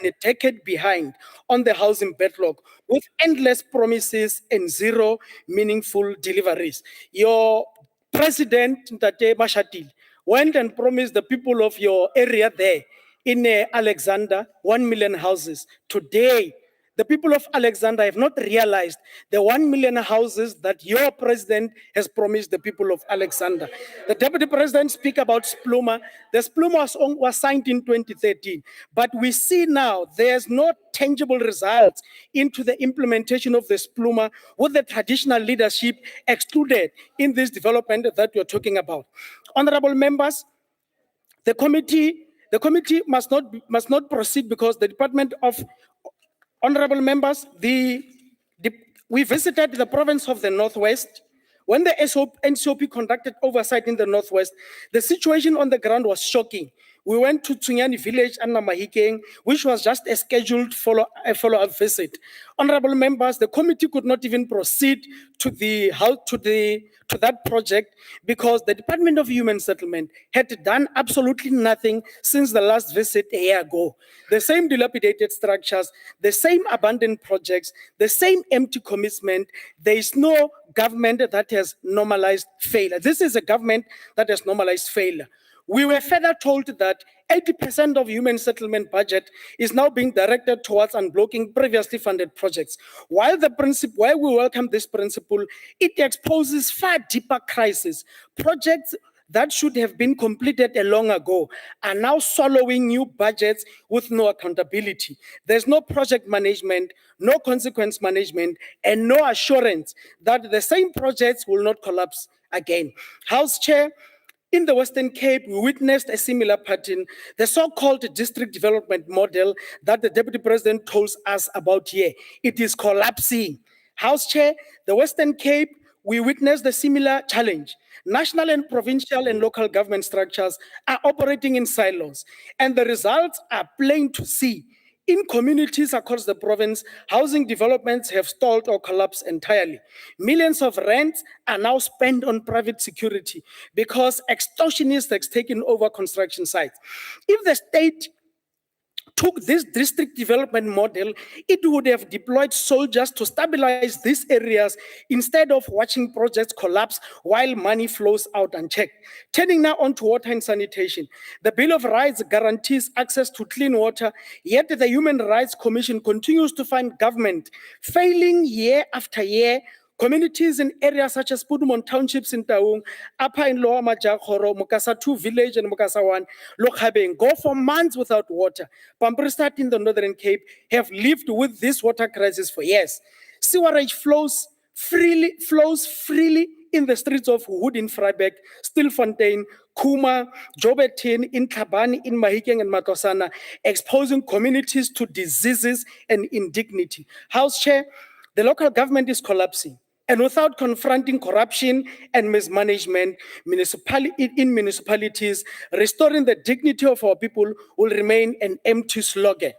a decade behind on the housing backlog, with endless promises and zero meaningful deliveries. Your president, Ntate Mashatile, went and promised the people of your area there in Alexander 1 million houses. Today, the people of Alexander have not realized the 1 million houses that your president has promised the people of Alexander. The deputy president speak about Spluma. The Spluma was signed in 2013, but we see now there's no tangible results into the implementation of the Spluma with the traditional leadership excluded in this development that we're talking about. Honorable members, the committee must not proceed because the Department of Honorable members, we visited the province of the Northwest. When the NCOP conducted oversight in the Northwest, the situation on the ground was shocking. We went to Tsunyani village and Namahikeng, which was just a scheduled follow-up visit. Honorable members, the committee could not even proceed to that project because the Department of Human Settlement had done absolutely nothing since the last visit a year ago. The same dilapidated structures, the same abandoned projects, the same empty commitment. There is no government that has normalized failure. This is a government that has normalized failure. We were further told that 80% of human settlement budget is now being directed towards unblocking previously funded projects. While we welcome this principle, it exposes far deeper crises. Projects that should have been completed long ago are now swallowing new budgets with no accountability. There's no project management, no consequence management, and no assurance that the same projects will not collapse again. House Chair, in the Western Cape, we witnessed a similar pattern, the so-called district development model that the Deputy President told us about here. It is collapsing. House Chair, the Western Cape, we witnessed a similar challenge. National and provincial and local government structures are operating in silos, and the results are plain to see. In communities across the province, housing developments have stalled or collapsed entirely. Millions of rents are now spent on private security because extortionists have taken over construction sites. If the state took this district development model, it would have deployed soldiers to stabilize these areas instead of watching projects collapse while money flows out unchecked. Turning now on to water and sanitation. The Bill of Rights guarantees access to clean water, yet the Human Rights Commission continues to find government failing year after year. Communities in areas such as Pudumon townships in Taung, Upper and Lower Majakoro, Mukasa 2 village and Mukasa 1, Lokhabeng, go for months without water. Pampiristat in the Northern Cape have lived with this water crisis for years. Sewerage flows freely in the streets of Hood in Vryburg, Stilfontein, Kuma, Jobetin, in Tlhabane, in Mahikeng and Matosana, exposing communities to diseases and indignity. House Chair, the local government is collapsing. And without confronting corruption and mismanagement in municipalities, restoring the dignity of our people will remain an empty slogan.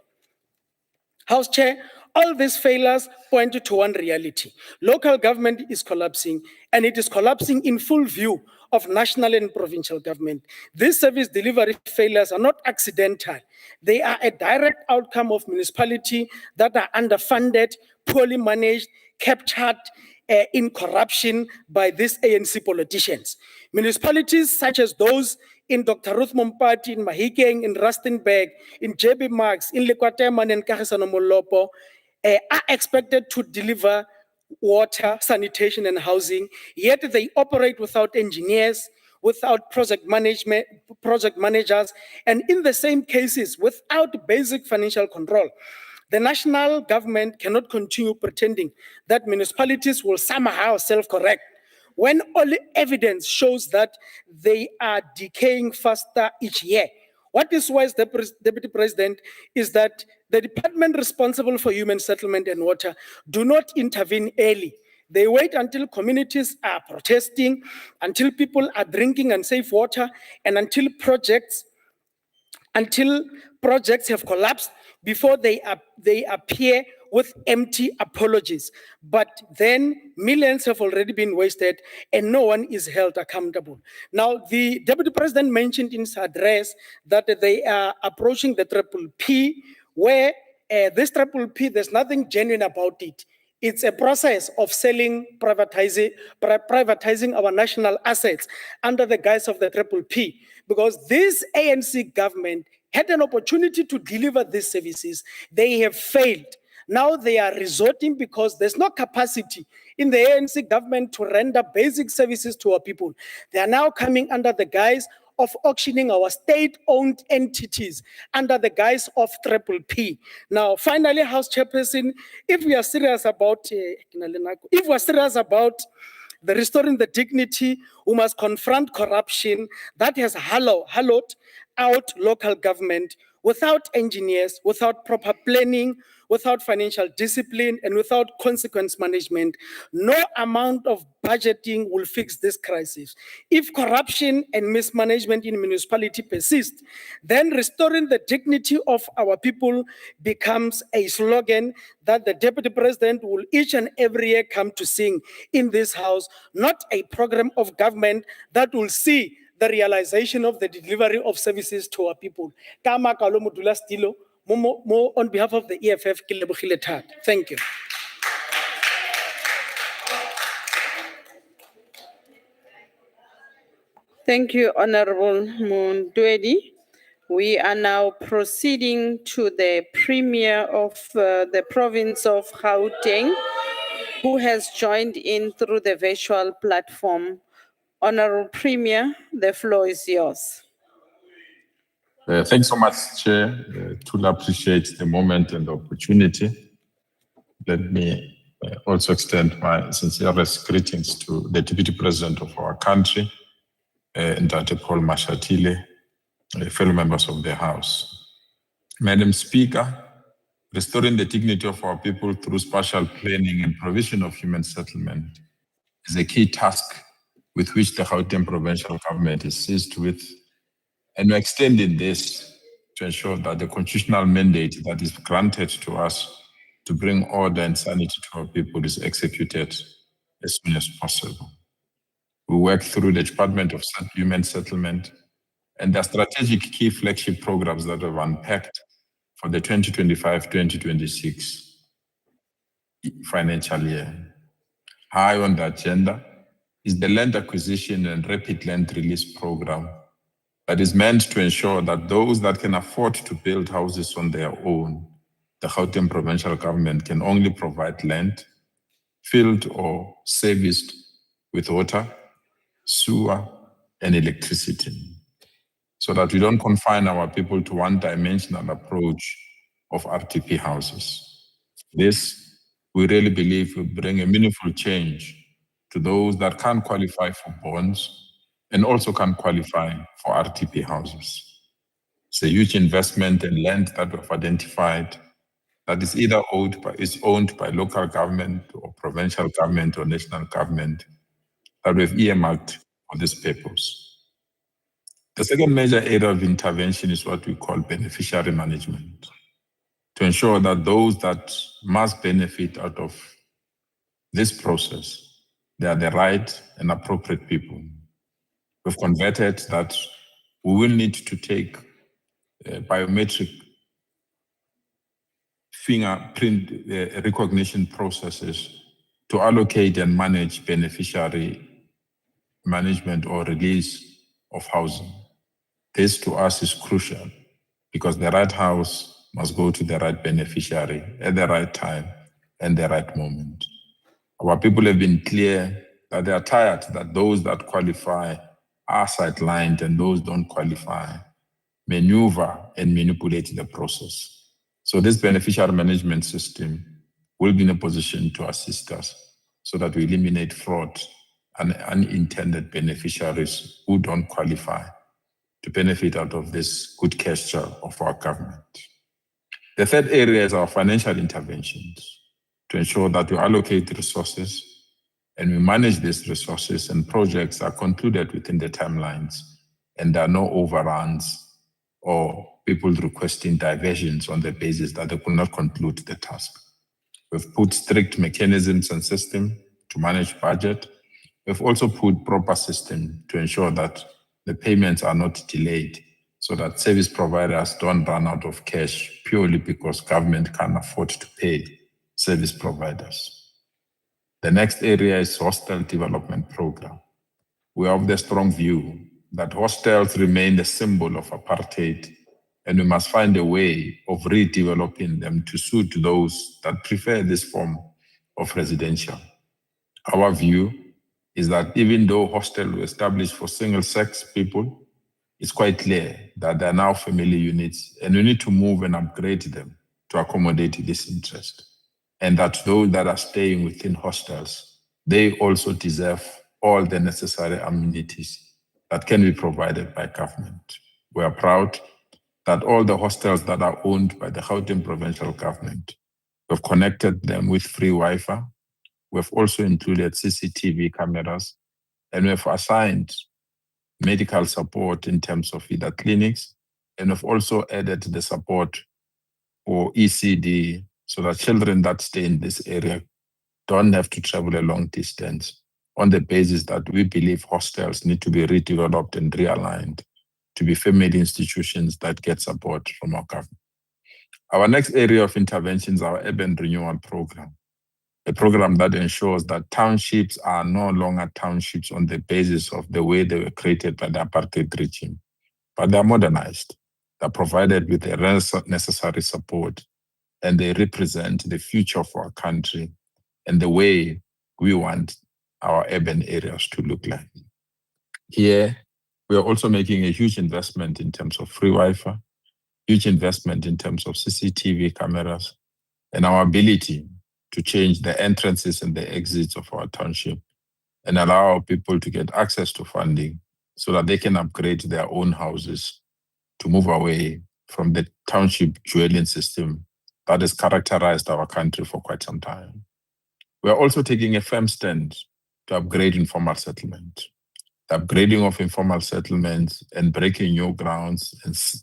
House Chair, all these failures point to one reality. Local government is collapsing, and it is collapsing in full view of national and provincial government. These service delivery failures are not accidental. They are a direct outcome of municipalities that are underfunded, poorly managed, captured in corruption by these ANC politicians. Municipalities such as those in Dr. Ruth Mompati, in Mahikeng, in Rustenburg, in JB Marks, in Lekwateman and Kagisano Molopo are expected to deliver water, sanitation, and housing, yet they operate without engineers, without project managers, and in the same cases, without basic financial control. The national government cannot continue pretending that municipalities will somehow self-correct when all evidence shows that they are decaying faster each year. What is wise, Deputy President, is that the department responsible for human settlement and water do not intervene early. They wait until communities are protesting, until people are drinking unsafe water, and until projects have collapsed before they appear with empty apologies. But then millions have already been wasted and no one is held accountable. Now, the Deputy President mentioned in his address that they are approaching the Triple P, where this Triple P, there's nothing genuine about it. It's a process of privatizing our national assets under the guise of the Triple P, because this ANC government had an opportunity to deliver these services. They have failed. Now they are resorting because there's no capacity in the ANC government to render basic services to our people. They are now coming under the guise of auctioning our state-owned entities under the guise of Triple P. Now, finally, House Chairperson, if we are serious about the restoring the dignity, we must confront corruption that has hollowed out local government without engineers, without proper planning, without financial discipline, and without consequence management. No amount of budgeting will fix this crisis. If corruption and mismanagement in municipality persist, then restoring the dignity of our people becomes a slogan that the Deputy President will each and every year come to sing in this house, not a program of government that will see the realization of the delivery of services to our people. Ka makalo modulasetulo, on behalf of the EFF, ke lebogile thata. Thank you. Thank you, Honorable Mundwedi. We are now proceeding to the Premier of the province of Gauteng, who has joined in through the virtual platform. Honorable Premier, the floor is yours. Thanks so much, Chair. Truly appreciate the moment and the opportunity. Let me also extend my sincerest greetings to the Deputy President of our country, Dr. Paul Mashatile, fellow members of the House. Madam Speaker, restoring the dignity of our people through spatial planning and provision of human settlement is a key task with which the Gauteng provincial government is seized with. And we're extending this to ensure that the constitutional mandate that is granted to us to bring order and sanity to our people is executed as soon as possible. We work through the Department of Human Settlement and the strategic key flagship programs that have unpacked for the 2025-2026 financial year. High on the agenda is the land acquisition and rapid land release program that is meant to ensure that those that can afford to build houses on their own, the Gauteng provincial government can only provide land, filled or serviced with water, sewer, and electricity, so that we don't confine our people to one-dimensional approach of RTP houses. This, we really believe, will bring a meaningful change to those that can qualify for bonds and also can qualify for RTP houses. It's a huge investment in land that we've identified that is either owned by local government or provincial government or national government that we've earmarked for this purpose. The second major area of intervention is what we call beneficiary management, to ensure that those that must benefit out of this process, they are the right and appropriate people. We've converted that we will need to take biometric fingerprint recognition processes to allocate and manage beneficiary management or release of housing. This to us is crucial because the right house must go to the right beneficiary at the right time and the right moment. Our people have been clear that they are tired that those that qualify are sidelined and those don't qualify maneuver and manipulate the process. So this beneficiary management system will be in a position to assist us so that we eliminate fraud and unintended beneficiaries who don't qualify to benefit out of this good gesture of our government. The third area is our financial interventions to ensure that we allocate resources and we manage these resources and projects are concluded within the timelines and there are no overruns or people requesting diversions on the basis that they could not conclude the task. We've put strict mechanisms and systems to manage budget. We've also put proper system to ensure that the payments are not delayed so that service providers don't run out of cash purely because government can't afford to pay service providers. The next area is hostel development program. We have the strong view that hostels remain the symbol of apartheid and we must find a way of redeveloping them to suit those that prefer this form of residential. Our view is that even though hostels were established for single-sex people, it's quite clear that they are now family units, and we need to move and upgrade them to accommodate this interest. And that those that are staying within hostels, they also deserve all the necessary amenities that can be provided by government. We are proud that all the hostels that are owned by the Gauteng provincial government, we've connected them with free Wi-Fi. We've also included CCTV cameras, and we've assigned medical support in terms of either clinics, and we've also added the support for ECD so that children that stay in this area don't have to travel a long distance, on the basis that we believe hostels need to be redeveloped and realigned to be family institutions that get support from our government. Our next area of intervention is our urban renewal program, a program that ensures that townships are no longer townships on the basis of the way they were created by the apartheid regime, but they're modernized, they're provided with the necessary support, and they represent the future of our country and the way we want our urban areas to look like. Here, we are also making a huge investment in terms of free Wi-Fi, huge investment in terms of CCTV cameras, and our ability to change the entrances and the exits of our township and allow people to get access to funding so that they can upgrade their own houses to move away from the township dwelling system that has characterized our country for quite some time. We are also taking a firm stand to upgrade informal settlement. The upgrading of informal settlements and breaking new grounds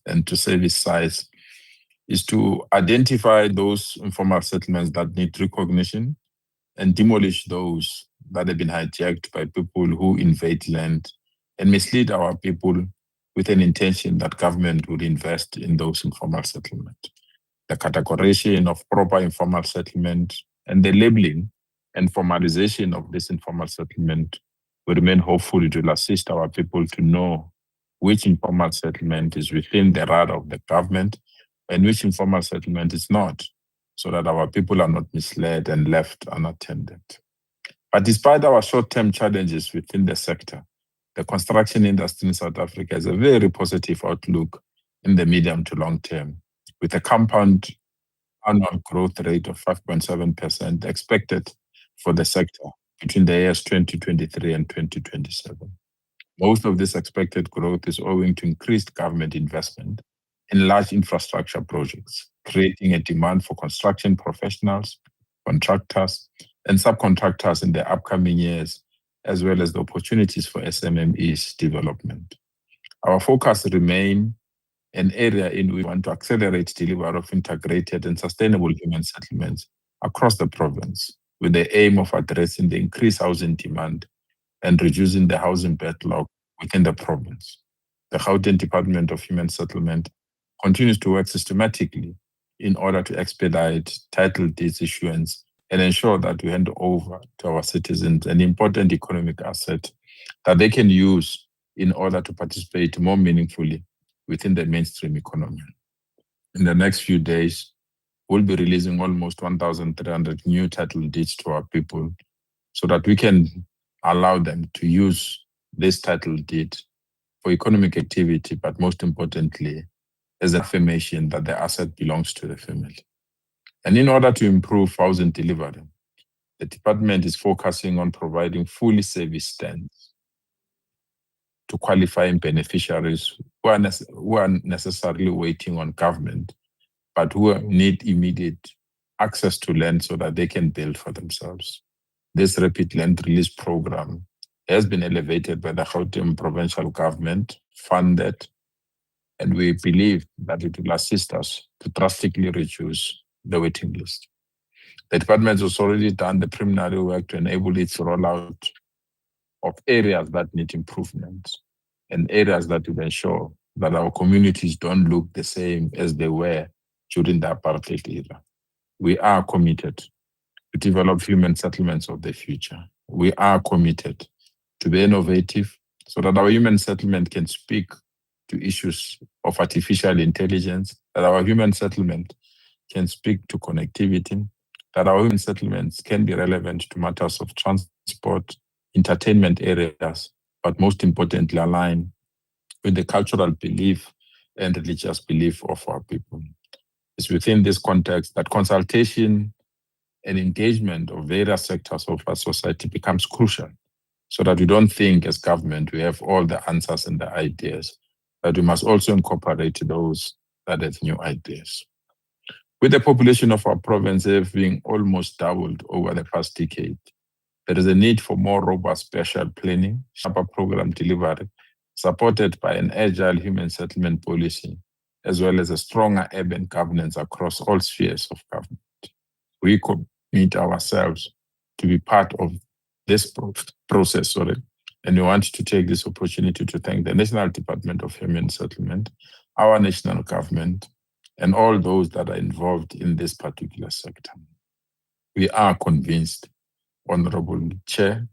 and to service sites is to identify those informal settlements that need recognition and demolish those that have been hijacked by people who invade land and mislead our people with an intention that government would invest in those informal settlements. The categorization of proper informal settlement and the labeling and formalization of this informal settlement will remain hopeful. It will assist our people to know which informal settlement is within the radar of the government and which informal settlement is not, so that our people are not misled and left unattended. But despite our short-term challenges within the sector, the construction industry in South Africa has a very positive outlook in the medium to long term, with a compound annual growth rate of 5.7% expected for the sector between the years 2023 and 2027. Most of this expected growth is owing to increased government investment in large infrastructure projects, creating a demand for construction professionals, contractors, and subcontractors in the upcoming years, as well as the opportunities for SMMEs development. Our focus remains an area in which we want to accelerate delivery of integrated and sustainable human settlements across the province, with the aim of addressing the increased housing demand and reducing the housing backlog within the province. The Gauteng Department of Human Settlement continues to work systematically in order to expedite title deeds issuance and ensure that we hand over to our citizens an important economic asset that they can use in order to participate more meaningfully within the mainstream economy. In the next few days, we'll be releasing almost 1,300 new title deeds to our people so that we can allow them to use this title deed for economic activity, but most importantly, as an affirmation that the asset belongs to the family. And in order to improve housing delivery, the department is focusing on providing fully serviced stands to qualifying beneficiaries who are necessarily waiting on government, but who need immediate access to land so that they can build for themselves. This rapid land release program has been elevated by the Gauteng provincial government, funded, and we believe that it will assist us to drastically reduce the waiting list. The department has already done the preliminary work to enable its rollout of areas that need improvement and areas that will ensure that our communities don't look the same as they were during the apartheid era. We are committed to develop human settlements of the future. We are committed to be innovative so that our human settlement can speak to issues of artificial intelligence, that our human settlement can speak to connectivity, that our human settlements can be relevant to matters of transport, entertainment areas, but most importantly, align with the cultural belief and religious belief of our people. It's within this context that consultation and engagement of various sectors of our society becomes crucial, so that we don't think as government we have all the answers and the ideas, but we must also incorporate those that have new ideas. With the population of our province having almost doubled over the past decade, there is a need for more robust spatial planning, sharper program delivery, supported by an agile human settlement policy, as well as a stronger urban governance across all spheres of government. We commit ourselves to be part of this process, and we want to take this opportunity to thank the National Department of Human Settlement, our national government, and all those that are involved in this particular sector. We are convinced, Honorable Chair,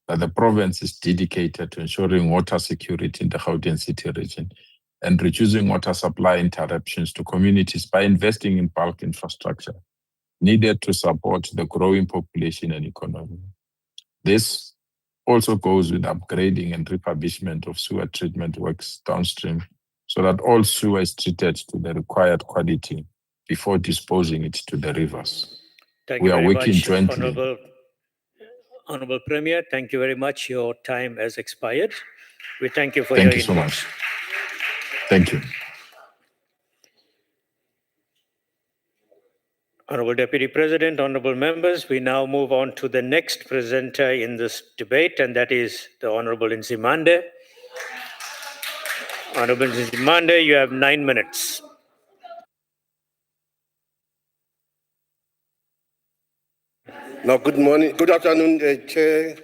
that the province is dedicated to ensuring water security in the Gauteng City region and reducing water supply interruptions to communities by investing in bulk infrastructure needed to support the growing population and economy. This also goes with upgrading and refurbishment of sewer treatment works downstream, so that all sewer is treated to the required quality before disposing it to the rivers. Thank We you are very working much, jointly. Honorable Premier. Thank you very much. Your time has expired. We thank you for Thank your you so input. much. Thank you. Honorable Deputy President, honorable members, we now move on to the next presenter in this debate, and that is the Honorable Nzimande. Honorable Nzimande, you have 9 minutes. Now, good morning, good afternoon, Chair,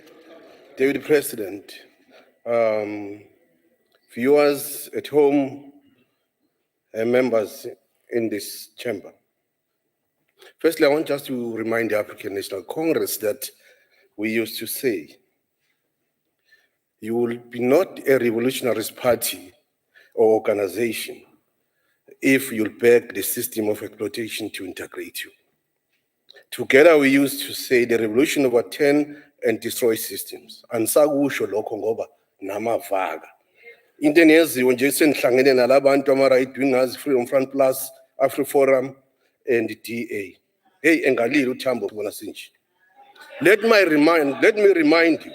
Deputy President, viewers at home, and members in this chamber. Firstly, I want just to remind the African National Congress that we used to say, you will be not a revolutionary party or organization if you'll beg the system of exploitation to integrate you. Together, we used to say the revolution overturn and destroy systems. Ansakusho lokho ngoba namavaga. Into enyeziwe nje senihlangene nalabantu ama-right wingers, Freedom Front Plus, AfriForum, and DA. Hey, engalile uthambo bona sinje. Let me remind you,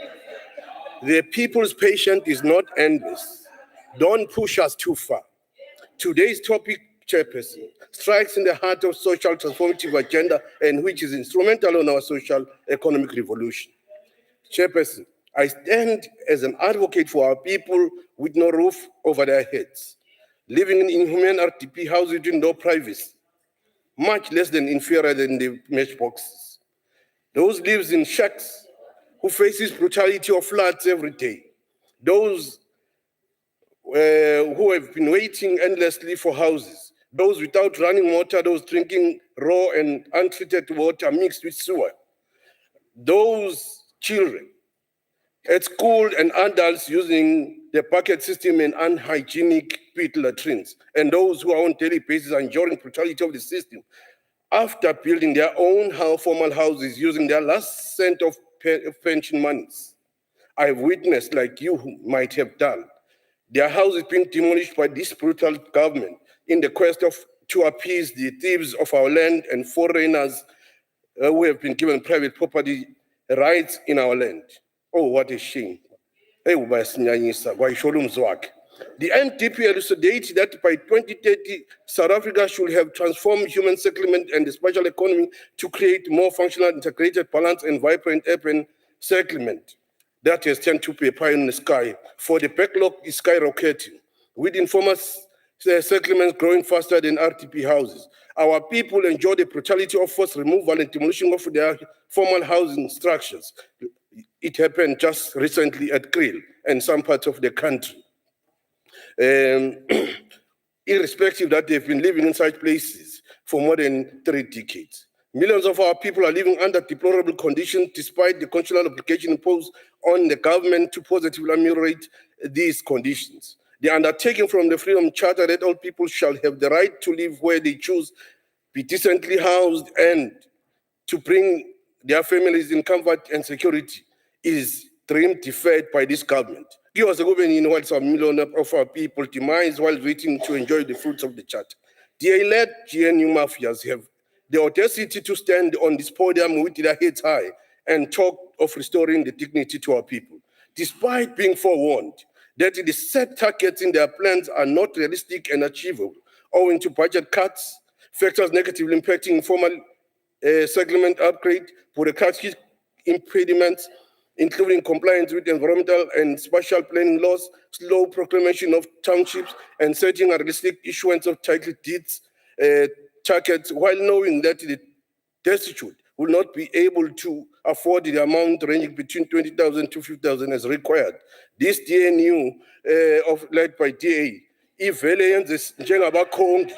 the people's patience is not endless. Don't push us too far. Today's topic, Chairperson, strikes in the heart of social transformative agenda and which is instrumental in our social economic revolution. Chairperson, I stand as an advocate for our people with no roof over their heads, living in inhuman RTP houses with no privacy, much less than inferior than the mesh boxes. Those lives in shacks who faces brutality of floods every day. Those who have been waiting endlessly for houses, those without running water, those drinking raw and untreated water mixed with sewer, those children at school and adults using the bucket system and unhygienic pit latrines, and those who are on daily basis enduring brutality of the system after building their own formal houses using their last cent of pension monies. I've witnessed, like you might have done, their houses being demolished by this brutal government in the quest to appease the thieves of our land and foreigners who have been given private property rights in our land. Oh, what a shame. The NDP elucidates that by 2030, South Africa should have transformed human settlement and the spatial economy to create more functional, integrated, balanced, and vibrant urban settlement. That has turned to be a pie in the sky, for the backlog is skyrocketing, with informal settlements growing faster than RTP houses. Our people enjoy the brutality of forced removal and demolition of their formal housing structures. It happened just recently at Kriel and some parts of the country. Irrespective that they've been living in such places for more than 3 decades. Millions of our people are living under deplorable conditions despite the constitutional obligation imposed on the government to positively ameliorate these conditions. The undertaking from the Freedom Charter that all people shall have the right to live where they choose, be decently housed, and to bring their families in comfort and security is dream deferred by this government. Give us a government in while some million of our people demise while waiting to enjoy the fruits of the charter. The elect GNU mafias have the audacity to stand on this podium with their heads high and talk of restoring the dignity to our people, despite being forewarned that the set targets in their plans are not realistic and achievable, owing to budget cuts, factors negatively impacting informal settlement upgrade, bureaucratic impediments, including compliance with environmental and spatial planning laws, slow proclamation of townships, and setting a realistic issuance of title deeds targets, while knowing that the destitute will not be able to afford the amount ranging between 20,000 to 50,000 as required. This DNU led by DA, ivele yenze njengabakhongi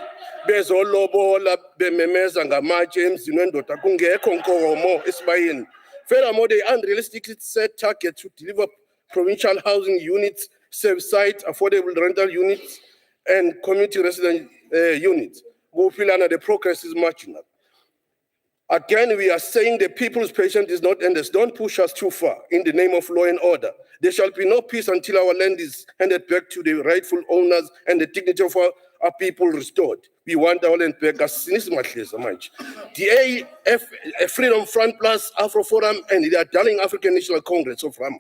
bezolobola bememeza ngamatshe emzini wendoda kungekho nkomo esibayeni. Furthermore, they unrealistically set targets to deliver provincial housing units, save sites, affordable rental units, and community resident units. The progress is marginal. Again, we are saying the people's patience is not endless. Don't push us too far in the name of law and order. There shall be no peace until our land is handed back to the rightful owners and the dignity of our people restored. We want our land back as the AF, Freedom Front Plus, Afro Forum, and the darling African National Congress of Rama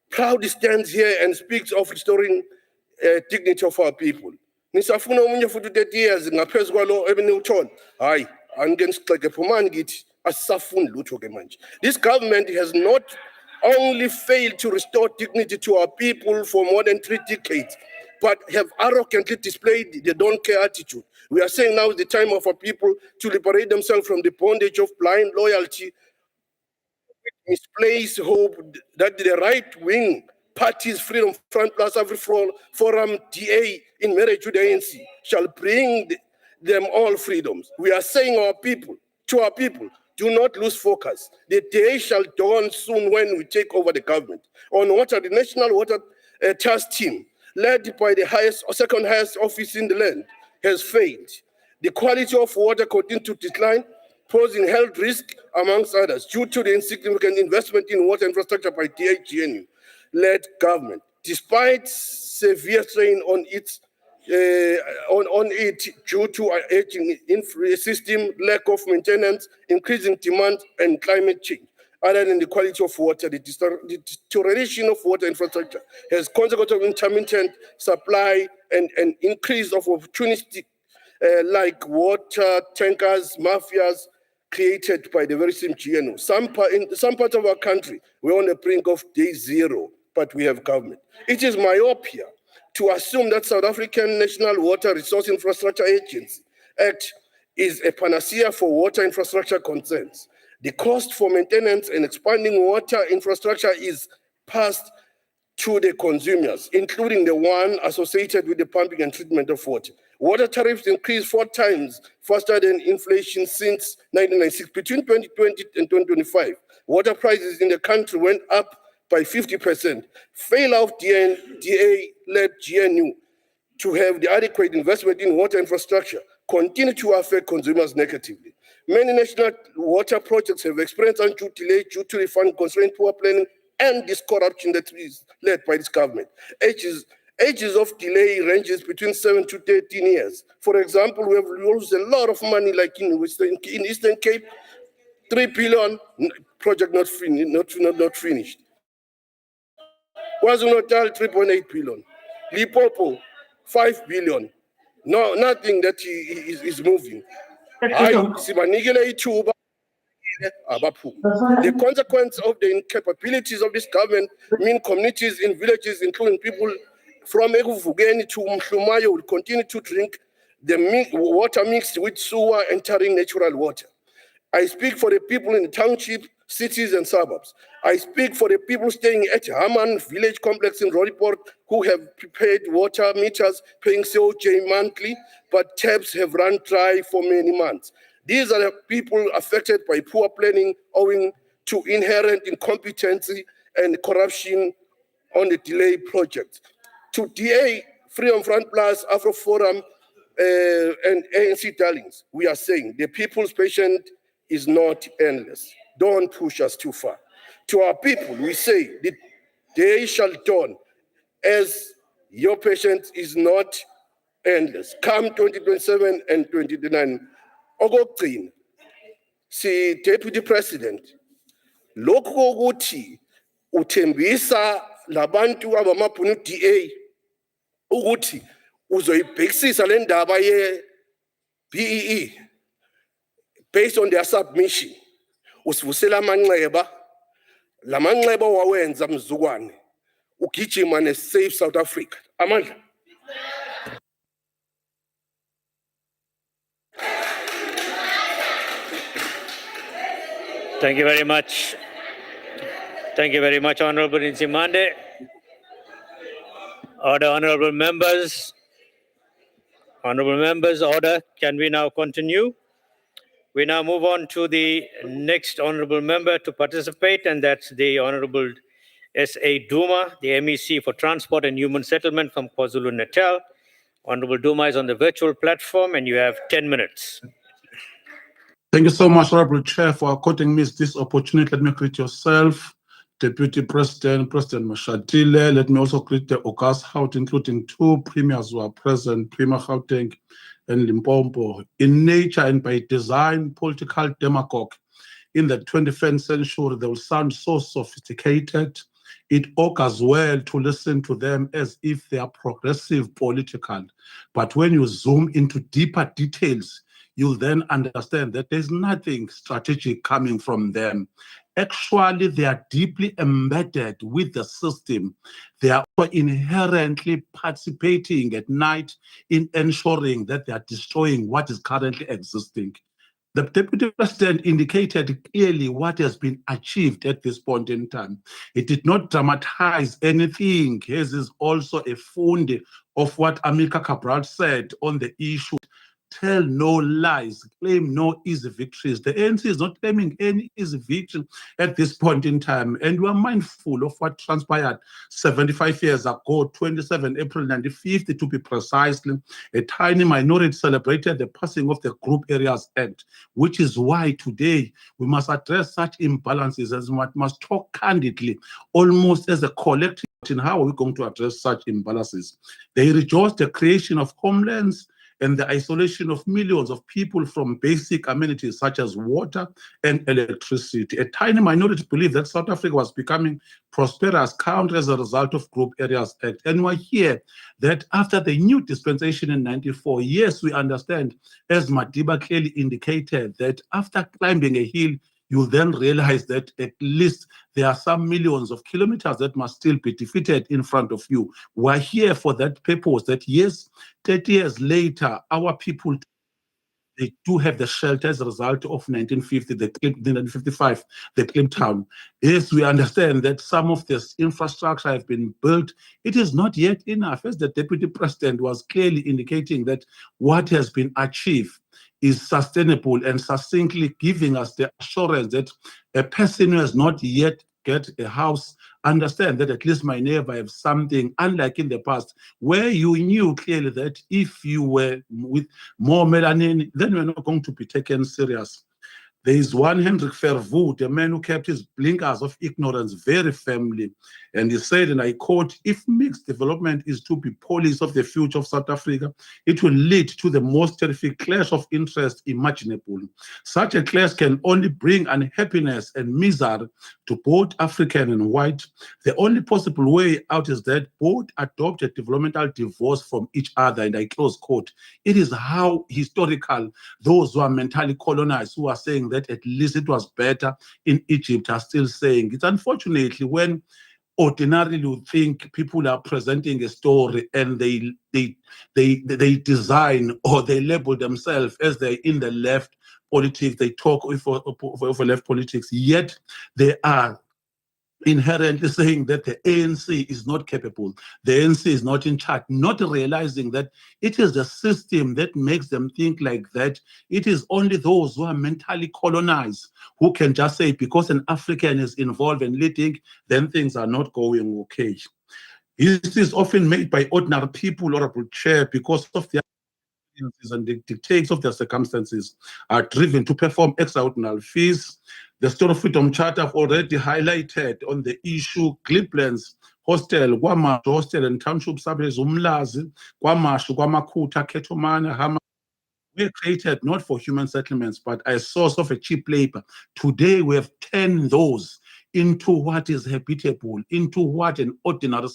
proudly stands here and speaks of restoring dignity of our people. Nisafuna omunye futhi 30 years ngaphezu kwalo ebeniwuthola. Hayi, angensigxeke phumani kithi asisafuni lutho ke manje. This government has not only failed to restore dignity to our people for more than 3 decades, but have arrogantly displayed the don't care attitude. We are saying now is the time of our people to liberate themselves from the bondage of blind loyalty, misplaced hope that the right-wing parties, Freedom Front Plus, Afro Forum, DA, in marriage with the ANC, shall bring them all freedoms. We are saying to our people, do not lose focus. The day shall dawn soon when we take over the government. On water, the National Water Task Team, led by the highest or second highest office in the land, has failed. The quality of water continues to decline, posing health risk, amongst others, due to the insignificant investment in water infrastructure by DHGNU-led government. Despite severe strain on it due to an aging system, lack of maintenance, increasing demand, and climate change. Other than the quality of water, the deterioration of water infrastructure has consequences of intermittent supply and an increase of opportunistic like water tankers, mafias, created by the very same GNO. In some parts of our country, we're on the brink of day zero, but we have government. It is myopia to assume that South African National Water Resource Infrastructure Agency Act is a panacea for water infrastructure concerns. The cost for maintenance and expanding water infrastructure is passed to the consumers, including the one associated with the pumping and treatment of water. Water tariffs increased 4 times faster than inflation since 1996. Between 2020 and 2025, water prices in the country went up by 50%. Fail of DA-led GNU to have the adequate investment in water infrastructure continue to affect consumers negatively. Many national water projects have experienced undue delay due to the fund constraint, poor planning, and this corruption that is led by this government. Ages of delay ranges between 7 to 13 years. For example, we have lost a lot of money, like in Eastern Cape, 3 billion project not finished. KwaZulu-Natal, 3.8 billion. Limpopo, 5 billion. No, nothing that is moving. Sibanikele ithuba, abaphume. The consequence of the incapabilities of this government mean communities in villages, including people from Ekuvukeni to Mhlumayo, will continue to drink the water mixed with sewer entering natural water. I speak for the people in the township, cities, and suburbs. I speak for the people staying at Haman village complex in Roodepoort who have prepaid water meters paying COJ monthly, but taps have run dry for many months. These are the people affected by poor planning owing to inherent incompetency and corruption on the delayed project. To DA Freedom Front Plus, Afro Forum, and ANC darlings, we are saying the people's patience is not endless. Don't push us too far. To our people, we say the day shall dawn as your patience is not endless. Come 2027 and 2029. Okokugcina, si Deputy President, lokhu kokuthi uthembisa labantu abamabhunu DA ukuthi uzoyibhekisisa le ndaba ye-BEE based on their submission, usivusela amanxeba, la manxeba wawenza mzukwane, ugijima ne-Save South Africa. Amandla. Thank you very much. Thank you very much, Honorable Nzimande. Order, honorable members. Honorable members, order. Can we now continue? We now move on to the next honorable member to participate, and that's the Honorable S.A. Duma, the MEC for Transport and Human Settlement from KwaZulu-Natal. Honorable Duma is on the virtual platform, and you have 10 minutes. Thank you so much, Honorable Chair, for according me this opportunity. Let me greet yourself, Deputy President, President Mashatile. Let me also greet the August House, including two premiers who are present, Premier Gauteng and Limpopo. In nature and by design, political demagogue in the 21st century, they will sound so sophisticated. It augurs well to listen to them as if they are progressive political. But when you zoom into deeper details, you'll then understand that there's nothing strategic coming from them. Actually, they are deeply embedded with the system. They are inherently participating at night in ensuring that they are destroying what is currently existing. The Deputy President indicated clearly what has been achieved at this point in time. It did not dramatize anything. His is also a fund of what Amilcar Cabral said on the issue. Tell no lies, claim no easy victories. The ANC is not claiming any easy victory at this point in time. And we are mindful of what transpired 75 years ago, 27 April 1950 to be precisely. A tiny minority celebrated the passing of the Group Areas Act, which is why today we must address such imbalances as we must talk candidly, almost as a collective in how are we going to address such imbalances. They rejoice the creation of homelands and the isolation of millions of people from basic amenities such as water and electricity. A tiny minority believed that South Africa was becoming prosperous country as a result of Group Areas Act. And we're here that after the new dispensation in 94, yes, we understand, as Madiba clearly indicated, that after climbing a hill, you then realize that at least there are some millions of kilometers that must still be defeated in front of you. We're here for that purpose, that yes, 30 years later, our people, they do have the shelter as a result of 1950, the 1955, the Kliptown. Yes, we understand that some of this infrastructure have been built. It is not yet enough, as the Deputy President was clearly indicating that what has been achieved is sustainable and succinctly giving us the assurance that a person who has not yet get a house understand that at least my neighbor have something, unlike in the past, where you knew clearly that if you were with more melanin, then you're not going to be taken serious. There is one Hendrik Verwoerd, a man who kept his blinkers of ignorance very firmly. And he said, and I quote, if mixed development is to be policy of the future of South Africa, it will lead to the most terrific clash of interest imaginable. Such a clash can only bring unhappiness and misery to both African and white. The only possible way out is that both adopt a developmental divorce from each other, and I close quote. It is how historical those who are mentally colonized, who are saying that at least it was better in Egypt, are still saying. It's unfortunately when ordinarily you think people are presenting a story and they design or they label themselves as they're in the left politics, they talk for left politics, yet they are inherently saying that the ANC is not capable, the ANC is not in charge, not realizing that it is the system that makes them think like that. It is only those who are mentally colonized who can just say because an African is involved in leading, then things are not going okay. History is often made by ordinary people, Honorable Chair, because of their experiences and the dictates of their circumstances are driven to perform extraordinary feats. The Story of Freedom Charter have already highlighted on the issue Gliplands Hostel, KwaMashu Hostel and Township Suburbs, Umlazi, KwaMashu, KwaMakhuta, Ketomana, Hama, were created not for human settlements, but as a source of a cheap labor. Today, we have turned those into what is habitable, into what an ordinary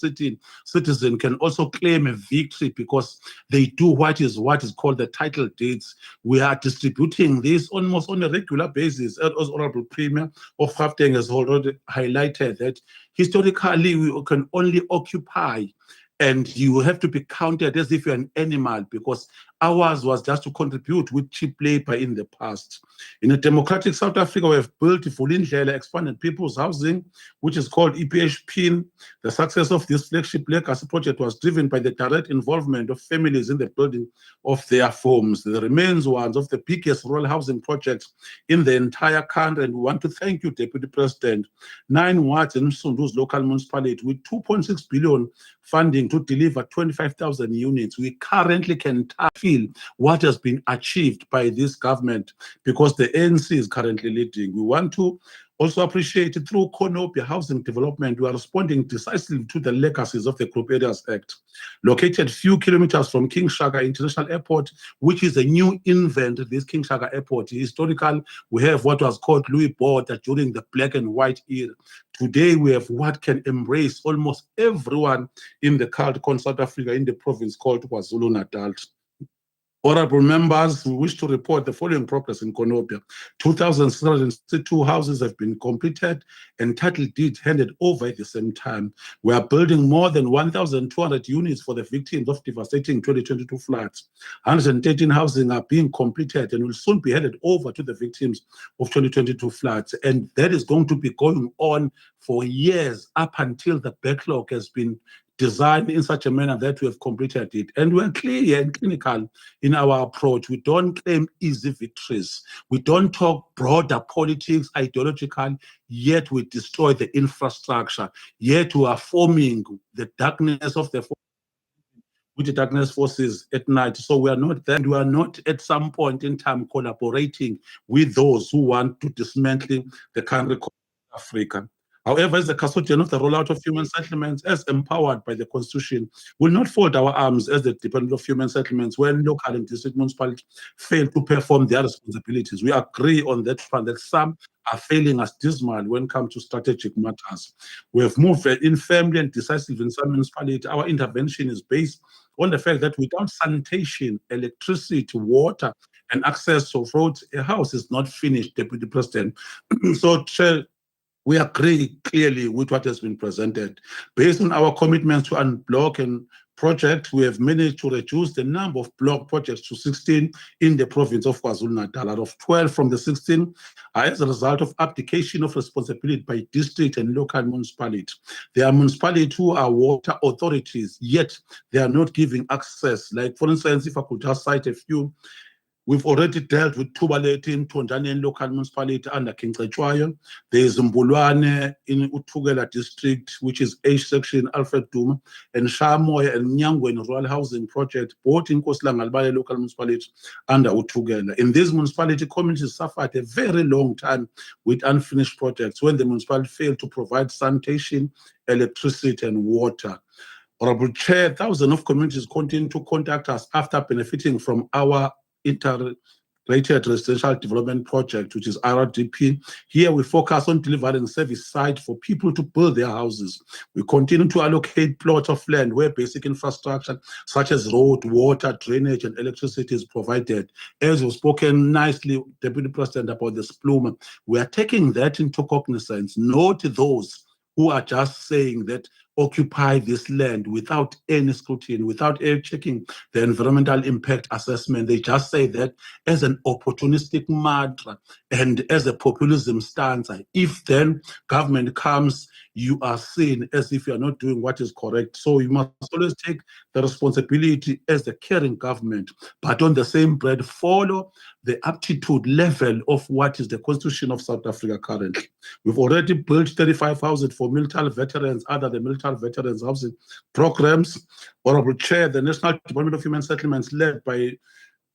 citizen can also claim a victory because they do what is called the title deeds. We are distributing this almost on a regular basis. As Honorable Premier of Gauteng has already highlighted that historically we can only occupy and you have to be counted as if you're an animal because ours was just to contribute with cheap labor in the past. In a democratic South Africa, we have built Vulindlela expanded people's housing, which is called EPHP. The success of this flagship legacy project was driven by the direct involvement of families in the building of their homes. The remains one of the biggest rural housing projects in the entire country, and we want to thank you, Deputy President. 9 wards in Msundu's local municipality with 2.6 billion funding to deliver 25,000 units. We currently can feel what has been achieved by this government because the ANC is currently leading. We want to also appreciate it through Konopia Housing Development. We are responding decisively to the legacies of the Group Areas Act. Located few kilometers from King Shaka International Airport, which is a new invent, this King Shaka Airport. Historical, we have what was called Louis Border during the black and white era. Today, we have what can embrace almost everyone in the South Africa in the province called KwaZulu-Natal. Honorable members, we wish to report the following progress in Konopia. 2,662 houses have been completed and title deeds handed over at the same time. We are building more than 1,200 units for the victims of devastating 2022 floods. 113 housing are being completed and will soon be handed over to the victims of 2022 floods. And that is going to be going on for years up until the backlog has been designed in such a manner that we have completed it. And we're clear and clinical in our approach. We don't claim easy victories. We don't talk broader politics, ideological, yet we destroy the infrastructure. Yet we are forming the darkness of the with the darkness forces at night. So we are not there. And we are not at some point in time collaborating with those who want to dismantle the country called Africa. However, as the custodian of the rollout of human settlements, as empowered by the Constitution, will not fold our arms as the dependent of human settlements when local and district municipalities fail to perform their responsibilities. We agree on that front that some are failing us dismal when it comes to strategic matters. We have moved in firmly and decisively in some municipalities. Our intervention is based on the fact that without sanitation, electricity, water, and access to roads, a house is not finished, Deputy President. So, Chair, we agree clearly with what has been presented. Based on our commitments to unblock and project, we have managed to reduce the number of block projects to 16 in the province of KwaZulu-Natal. Out of 12 from the 16 are as a result of abdication of responsibility by district and local municipalities. There are municipalities who are water authorities, yet they are not giving access. Like, for instance, if I could just cite a few, we've already dealt with Tubaleti in Tonjani local municipality under King Cetshwayo. There is Mbulwane in Uthugela district, which is H section, Alfred Duma, and Shamoya and Nyangweni rural housing project, both in Koslangalbale local municipality under Uthugela. In this municipality, communities suffered a very long time with unfinished projects when the municipality failed to provide sanitation, electricity, and water. Honorable Chair, thousands of communities continue to contact us after benefiting from our integrated residential development project, which is RDP. Here we focus on delivering service site for people to build their houses. We continue to allocate plots of land where basic infrastructure such as road, water, drainage, and electricity is provided. As was spoken nicely, Deputy President, about the Splume, we are taking that into cognizance, not those who are just saying that occupy this land without any scrutiny, without checking the environmental impact assessment. They just say that as an opportunistic mantra and as a populism stance. If then government comes, you are seen as if you are not doing what is correct. So you must always take the responsibility as the caring government, but on the same breath, follow the aptitude level of what is the Constitution of South Africa currently. We've already built 35,000 for military veterans under the military environmental veterans housing programs. Honorable Chair, the National Department of Human Settlements, led by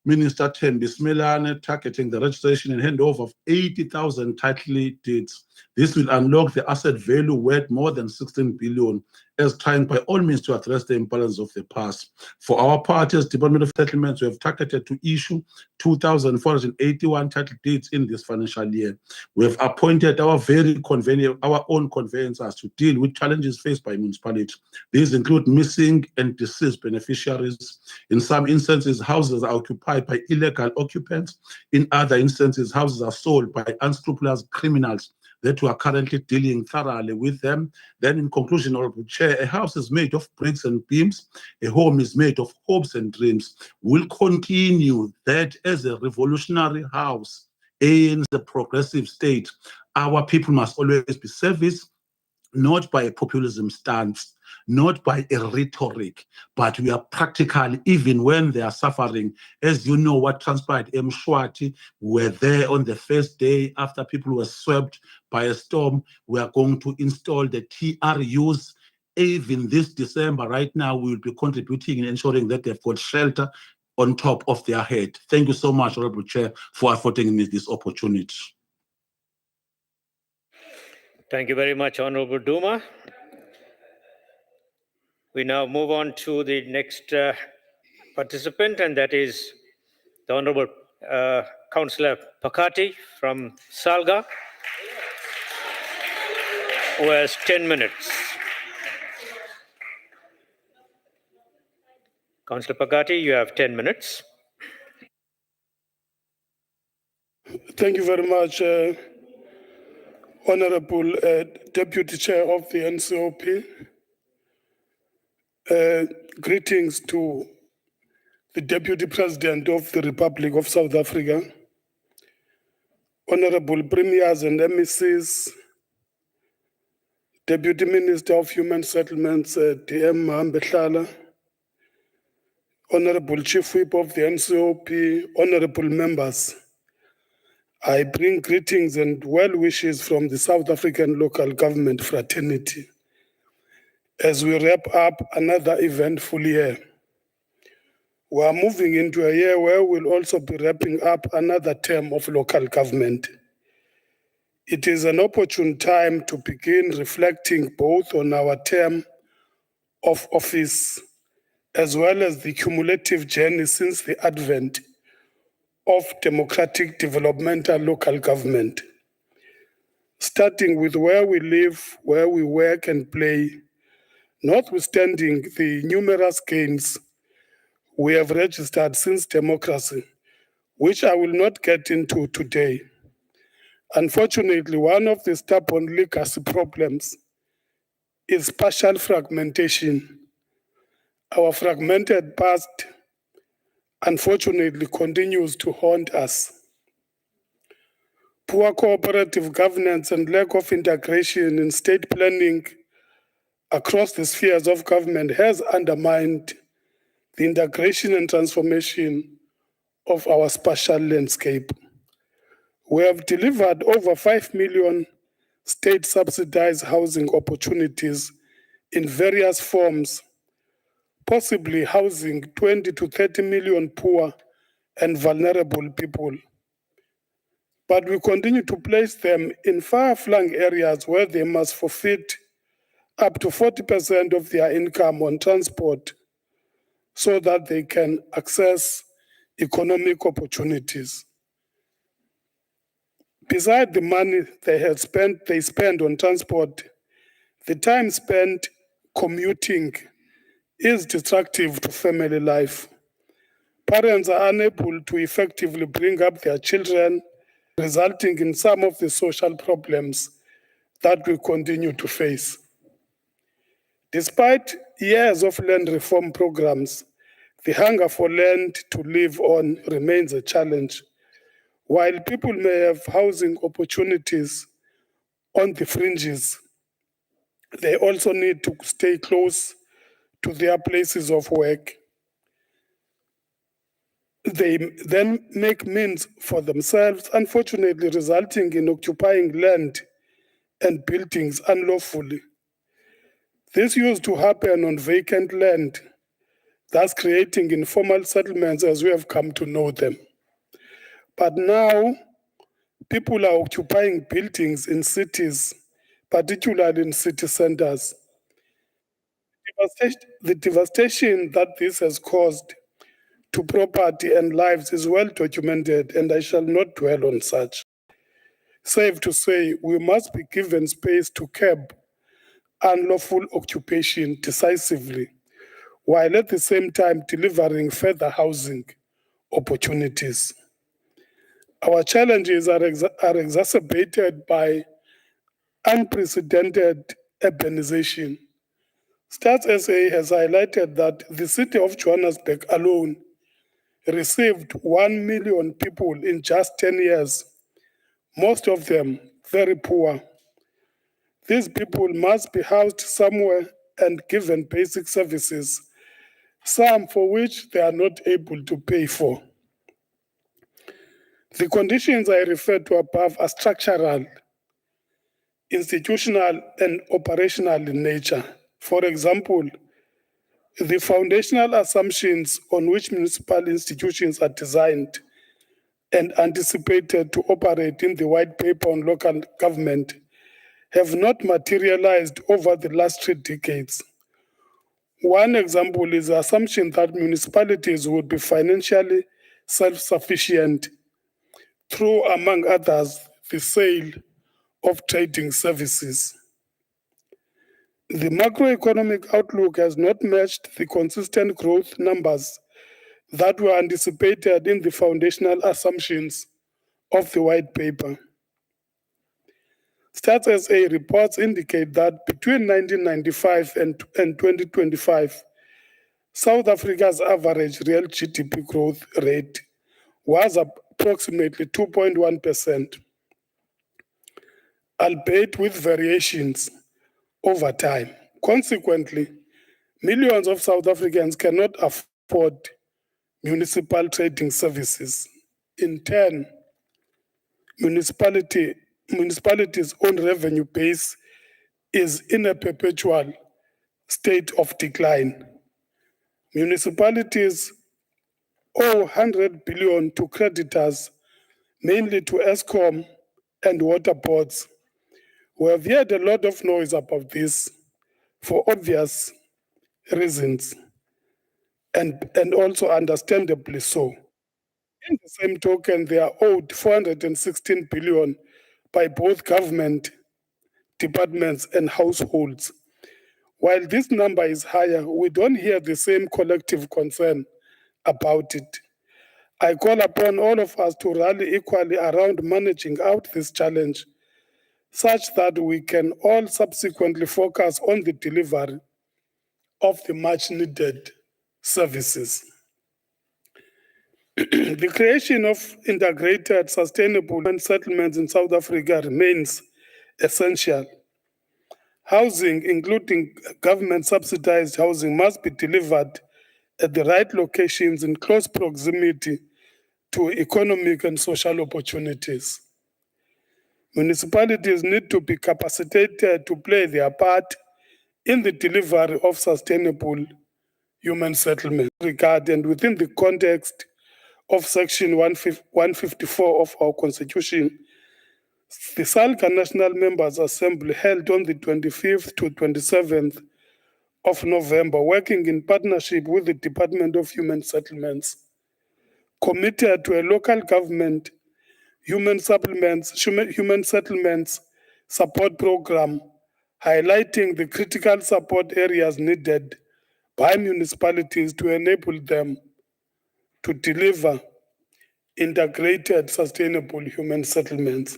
Minister Thembi Smelane, targeting the registration and handover of 80,000 title deeds. This will unlock the asset value worth more than 16 billion, as trying by all means to address the imbalance of the past. For our part, as Department of Settlements, we have targeted to issue 2,481 title deeds in this financial year. We have appointed our own conveyancers to deal with challenges faced by municipalities. These include missing and deceased beneficiaries. In some instances, houses are occupied by illegal occupants. In other instances, houses are sold by unscrupulous criminals that we are currently dealing thoroughly with them. Then in conclusion, Honorable Chair, a house is made of bricks and beams. A home is made of hopes and dreams. We'll continue that as a revolutionary house in the progressive state. Our people must always be serviced, not by a populism stance, not by a rhetoric, but we are practical even when they are suffering. As you know, what transpired in Mshwati, we're there on the first day after people were swept by a storm. We are going to install the TRUs. Even this December, right now, we will be contributing and ensuring that they've got shelter on top of their head. Thank you so much, Honorable Chair, for affording me this opportunity. Thank you very much, Honorable Duma. We now move on to the next participant, and that is the Honorable Councillor Pakati from Salga, who has 10 minutes. Councillor Pakati, you have 10 minutes. Thank you very much, Honorable Deputy Chair of the NCOP. Greetings to the Deputy President of the Republic of South Africa, Honorable Premiers and MECs, Deputy Minister of Human Settlements, DM Mahambetala, Honorable Chief Whip of the NCOP, Honorable members. I bring greetings and well wishes from the South African local government fraternity as we wrap up another eventful year. We are moving into a year where we'll also be wrapping up another term of local government. It is an opportune time to begin reflecting both on our term of office as well as the cumulative journey since the advent of democratic developmental local government, starting with where we live, where we work and play, notwithstanding the numerous gains we have registered since democracy, which I will not get into today. Unfortunately, one of the stubborn legacy problems is spatial fragmentation. Our fragmented past, unfortunately, continues to haunt us. Poor cooperative governance and lack of integration in state planning across the spheres of government has undermined the integration and transformation of our spatial landscape. We have delivered over 5 million state-subsidized housing opportunities in various forms, possibly housing 20 to 30 million poor and vulnerable people. But we continue to place them in far-flung areas where they must forfeit up to 40% of their income on transport so that they can access economic opportunities. Beside the money they spend on transport, the time spent commuting is destructive to family life. Parents are unable to effectively bring up their children, resulting in some of the social problems that we continue to face. Despite years of land reform programs, the hunger for land to live on remains a challenge. While people may have housing opportunities on the fringes, they also need to stay close to their places of work. They then make means for themselves, unfortunately resulting in occupying land and buildings unlawfully. This used to happen on vacant land, thus creating informal settlements as we have come to know them. But now, people are occupying buildings in cities, particularly in city centers. The devastation that this has caused to property and lives is well documented, and I shall not dwell on such. Safe to say, we must be given space to curb unlawful occupation decisively, while at the same time delivering further housing opportunities. Our challenges are exacerbated by unprecedented urbanization. Stats SA has highlighted that the city of Johannesburg alone received 1 million people in just 10 years, most of them very poor. These people must be housed somewhere and given basic services, some for which they are not able to pay for. The conditions I referred to above are structural, institutional, and operational in nature. For example, the foundational assumptions on which municipal institutions are designed and anticipated to operate in the white paper on local government have not materialized over the last 3 decades. One example is the assumption that municipalities would be financially self-sufficient through, among others, the sale of trading services. The macroeconomic outlook has not matched the consistent growth numbers that were anticipated in the foundational assumptions of the white paper. Stats SA reports indicate that between 1995 and 2025, South Africa's average real GDP growth rate was approximately 2.1%, albeit with variations over time. Consequently, millions of South Africans cannot afford municipal trading services. In turn, municipalities' own revenue base is in a perpetual state of decline. Municipalities owe 100 billion to creditors, mainly to Eskom and water boards. We have heard a lot of noise about this for obvious reasons, and also understandably so. In the same token, they are owed 416 billion by both government departments and households. While this number is higher, we don't hear the same collective concern about it. I call upon all of us to rally equally around managing out this challenge, such that we can all subsequently focus on the delivery of the much needed services. The creation of integrated, sustainable settlements in South Africa remains essential. Housing, including government subsidized housing, must be delivered at the right locations in close proximity to economic and social opportunities. Municipalities need to be capacitated to play their part in the delivery of sustainable human settlement. And within the context of Section 154 of our Constitution, the SALCA National Members Assembly held on the 25th to 27th of November, working in partnership with the Department of Human Settlements, committed to a local government human settlements support program, highlighting the critical support areas needed by municipalities to enable them to deliver integrated, sustainable human settlements.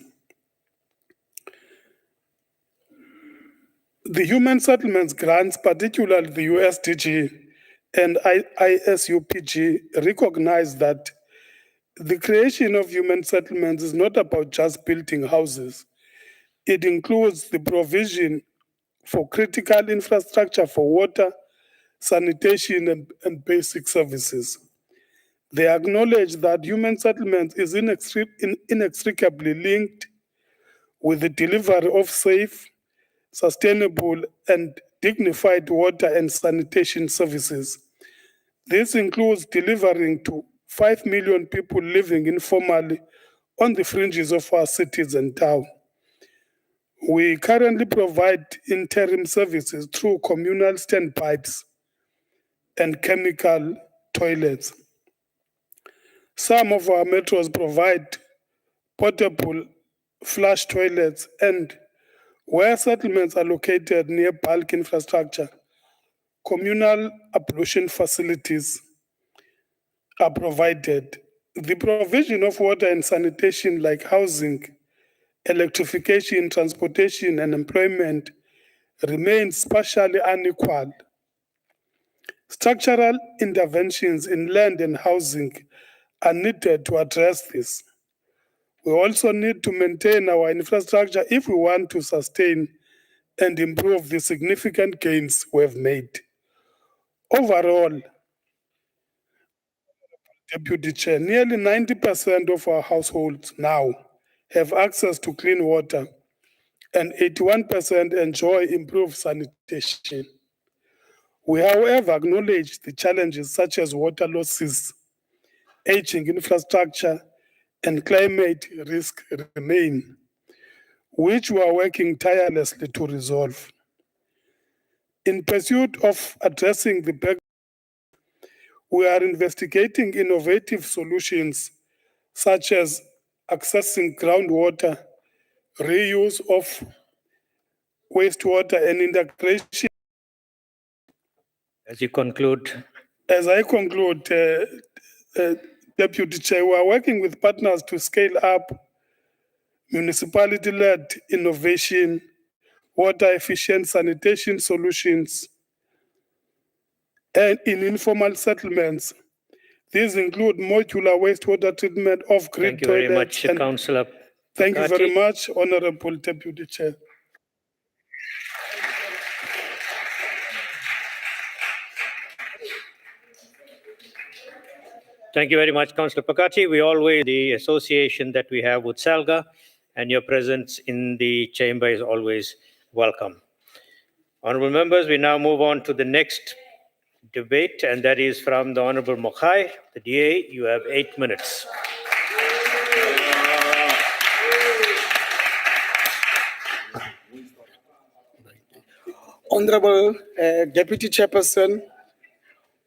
The human settlements grants, particularly the USDG and ISUPG, recognize that the creation of human settlements is not about just building houses. It includes the provision for critical infrastructure for water, sanitation, and basic services. They acknowledge that human settlements is inextricably linked with the delivery of safe, sustainable, and dignified water and sanitation services. This includes delivering to 5 million people living informally on the fringes of our cities and towns. We currently provide interim services through communal standpipes and chemical toilets. Some of our metros provide portable flush toilets, and where settlements are located near bulk infrastructure, communal ablution facilities are provided. The provision of water and sanitation, like housing, electrification, transportation, and employment, remains spatially unequal. Structural interventions in land and housing are needed to address this. We also need to maintain our infrastructure if we want to sustain and improve the significant gains we have made. Overall, Deputy Chair, nearly 90% of our households now have access to clean water, and 81% enjoy improved sanitation. We, however, acknowledge the challenges such as water losses, aging infrastructure, and climate risk remain, which we are working tirelessly to resolve. In pursuit of addressing the back, we are investigating innovative solutions such as accessing groundwater, reuse of wastewater, and integration. As you conclude, As I conclude, Deputy Chair, we are working with partners to scale up municipality-led innovation, water-efficient sanitation solutions, and in informal settlements. These include modular wastewater treatment, off-grid thank you very toilets. much, Councillor. Thank you very Pakati. much, Honorable Deputy Chair. Thank you very much, Councillor Pakati. We always, the association that we have with Salga, and your presence in the chamber is always welcome. Honorable members, we now move on to the next debate, and that is from the Honorable Mokhai, the DA. You have 8 minutes. Honorable Deputy Chairperson,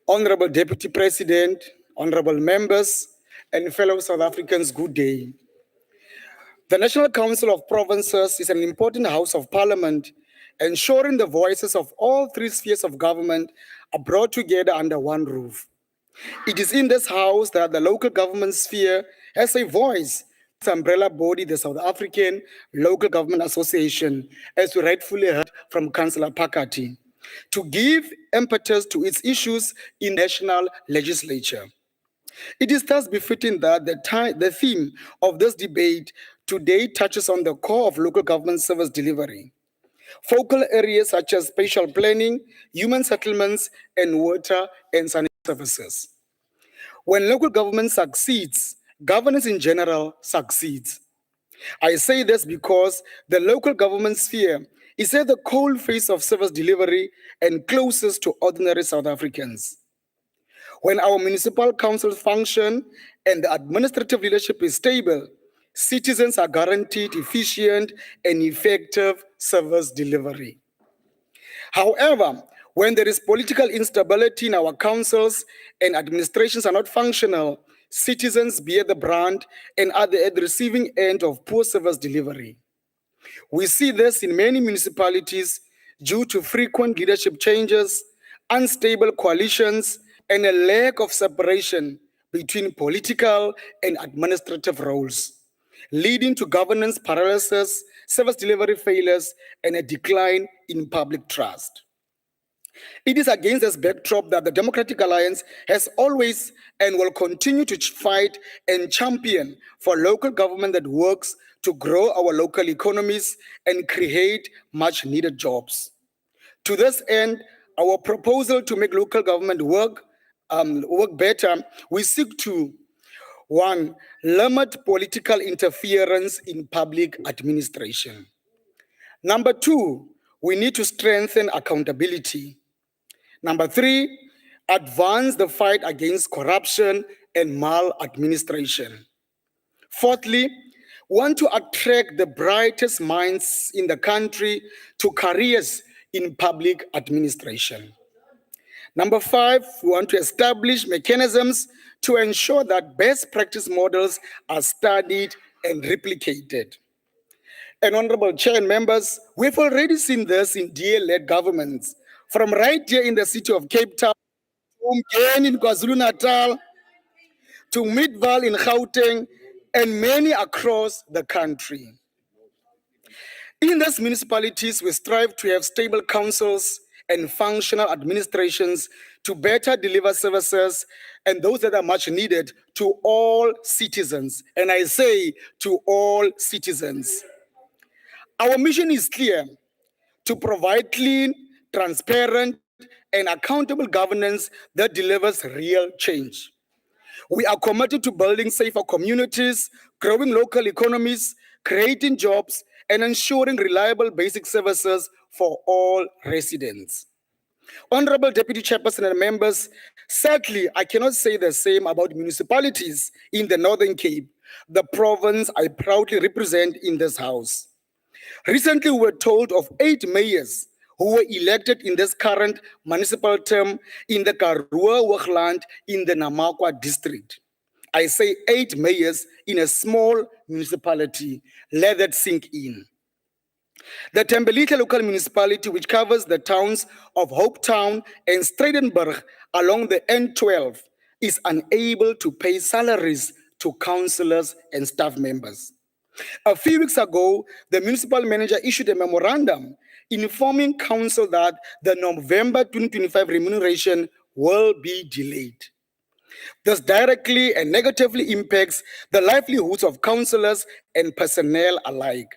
Honorable Deputy President, honorable members, and fellow South Africans, good day. The National Council of Provinces is an important house of parliament, ensuring the voices of all three spheres of government are brought together under one roof. It is in this house that the local government sphere has a voice. Its umbrella body, the South African Local Government Association, as we rightfully heard from Councillor Pakati, to give impetus to its issues in national legislature. It is thus befitting that the theme of this debate today touches on the core of local government service delivery. Focal areas such as spatial planning, human settlements, and water and sanitation services. When local government succeeds, governance in general succeeds. I say this because the local government sphere is at the cold face of service delivery and closest to ordinary South Africans. When our municipal councils function and the administrative leadership is stable, citizens are guaranteed efficient and effective service delivery. However, when there is political instability in our councils and administrations are not functional, citizens bear the brunt and are at the receiving end of poor service delivery. We see this in many municipalities due to frequent leadership changes, unstable coalitions, and a lack of separation between political and administrative roles, leading to governance paralysis, service delivery failures, and a decline in public trust. It is against this backdrop that the Democratic Alliance has always and will continue to fight and champion for local government that works to grow our local economies and create much needed jobs. To this end, our proposal to make local government work better, we seek to, 1, limit political interference in public administration. Number 2, we need to strengthen accountability. Number 3, advance the fight against corruption and maladministration. Fourthly, want to attract the brightest minds in the country to careers in public administration. Number 5, we want to establish mechanisms to ensure that best practice models are studied and replicated. And Honorable Chair and members, we've already seen this in DA-led governments, from right here in the city of Cape Town, to Umgeni in KwaZulu-Natal, to Midval in Gauteng, and many across the country. In these municipalities, we strive to have stable councils and functional administrations to better deliver services and those that are much needed to all citizens. And I say to all citizens. Our mission is clear: to provide clean, transparent, and accountable governance that delivers real change. We are committed to building safer communities, growing local economies, creating jobs, and ensuring reliable basic services for all residents. Honorable Deputy Chairperson and members, sadly, I cannot say the same about municipalities in the Northern Cape, the province I proudly represent in this House. Recently, we were told of 8 mayors who were elected in this current municipal term in the Karoo Hoogland in the Namakwa district. I say 8 mayors in a small municipality. Let that sink in. The Tembelite local municipality, which covers the towns of Hopetown and Stradenburg along the N12, is unable to pay salaries to councillors and staff members. A few weeks ago, the municipal manager issued a memorandum informing council that the November 2025 remuneration will be delayed. This directly and negatively impacts the livelihoods of councillors and personnel alike.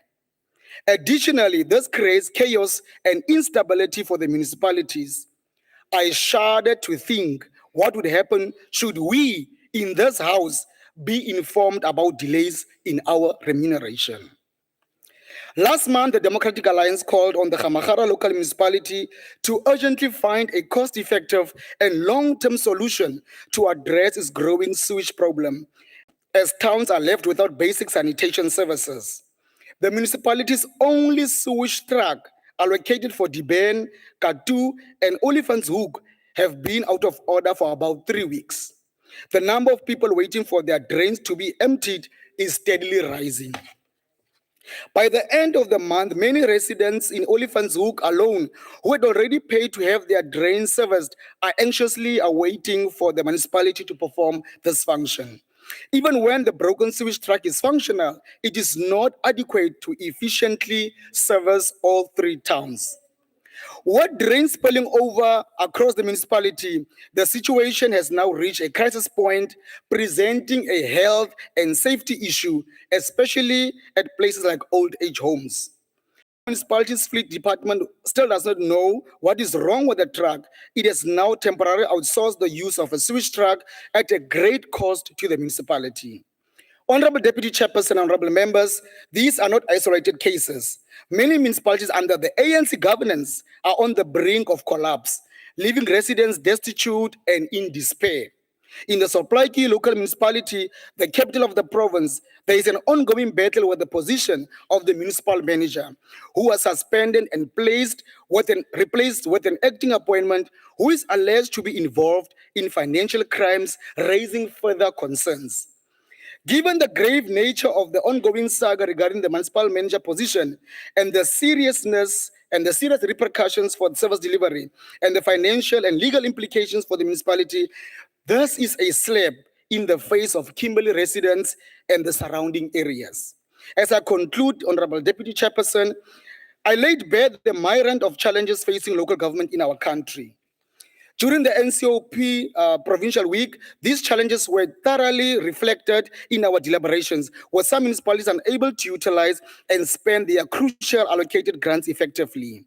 Additionally, this creates chaos and instability for the municipalities. I shudder to think what would happen should we in this House be informed about delays in our remuneration. Last month, the Democratic Alliance called on the Gamagara local municipality to urgently find a cost-effective and long-term solution to address its growing sewage problem, as towns are left without basic sanitation services. The municipality's only sewage truck allocated for Deben, Katu, and Olifantshoek have been out of order for about 3 weeks. The number of people waiting for their drains to be emptied is steadily rising. By the end of the month, many residents in Olifantshoek alone who had already paid to have their drains serviced are anxiously awaiting for the municipality to perform this function. Even when the broken sewage truck is functional, it is not adequate to efficiently service all 3 towns. What drains spilling over across the municipality, the situation has now reached a crisis point, presenting a health and safety issue, especially at places like old age homes. The municipality's fleet department still does not know what is wrong with the truck. It has now temporarily outsourced the use of a sewage truck at a great cost to the municipality. Honorable Deputy Chairperson, honorable members, these are not isolated cases. Many municipalities under the ANC governance are on the brink of collapse, leaving residents destitute and in despair. In the Soplaki local municipality, the capital of the province, there is an ongoing battle with the position of the municipal manager, who was suspended and replaced with an acting appointment who is alleged to be involved in financial crimes, raising further concerns. Given the grave nature of the ongoing saga regarding the municipal manager position and the seriousness and the serious repercussions for the service delivery and the financial and legal implications for the municipality, this is a slap in the face of Kimberley residents and the surrounding areas. As I conclude, Honorable Deputy Chairperson, I laid bare the myriad of challenges facing local government in our country. During the NCOP Provincial Week, these challenges were thoroughly reflected in our deliberations, where some municipalities are unable to utilize and spend their crucial allocated grants effectively.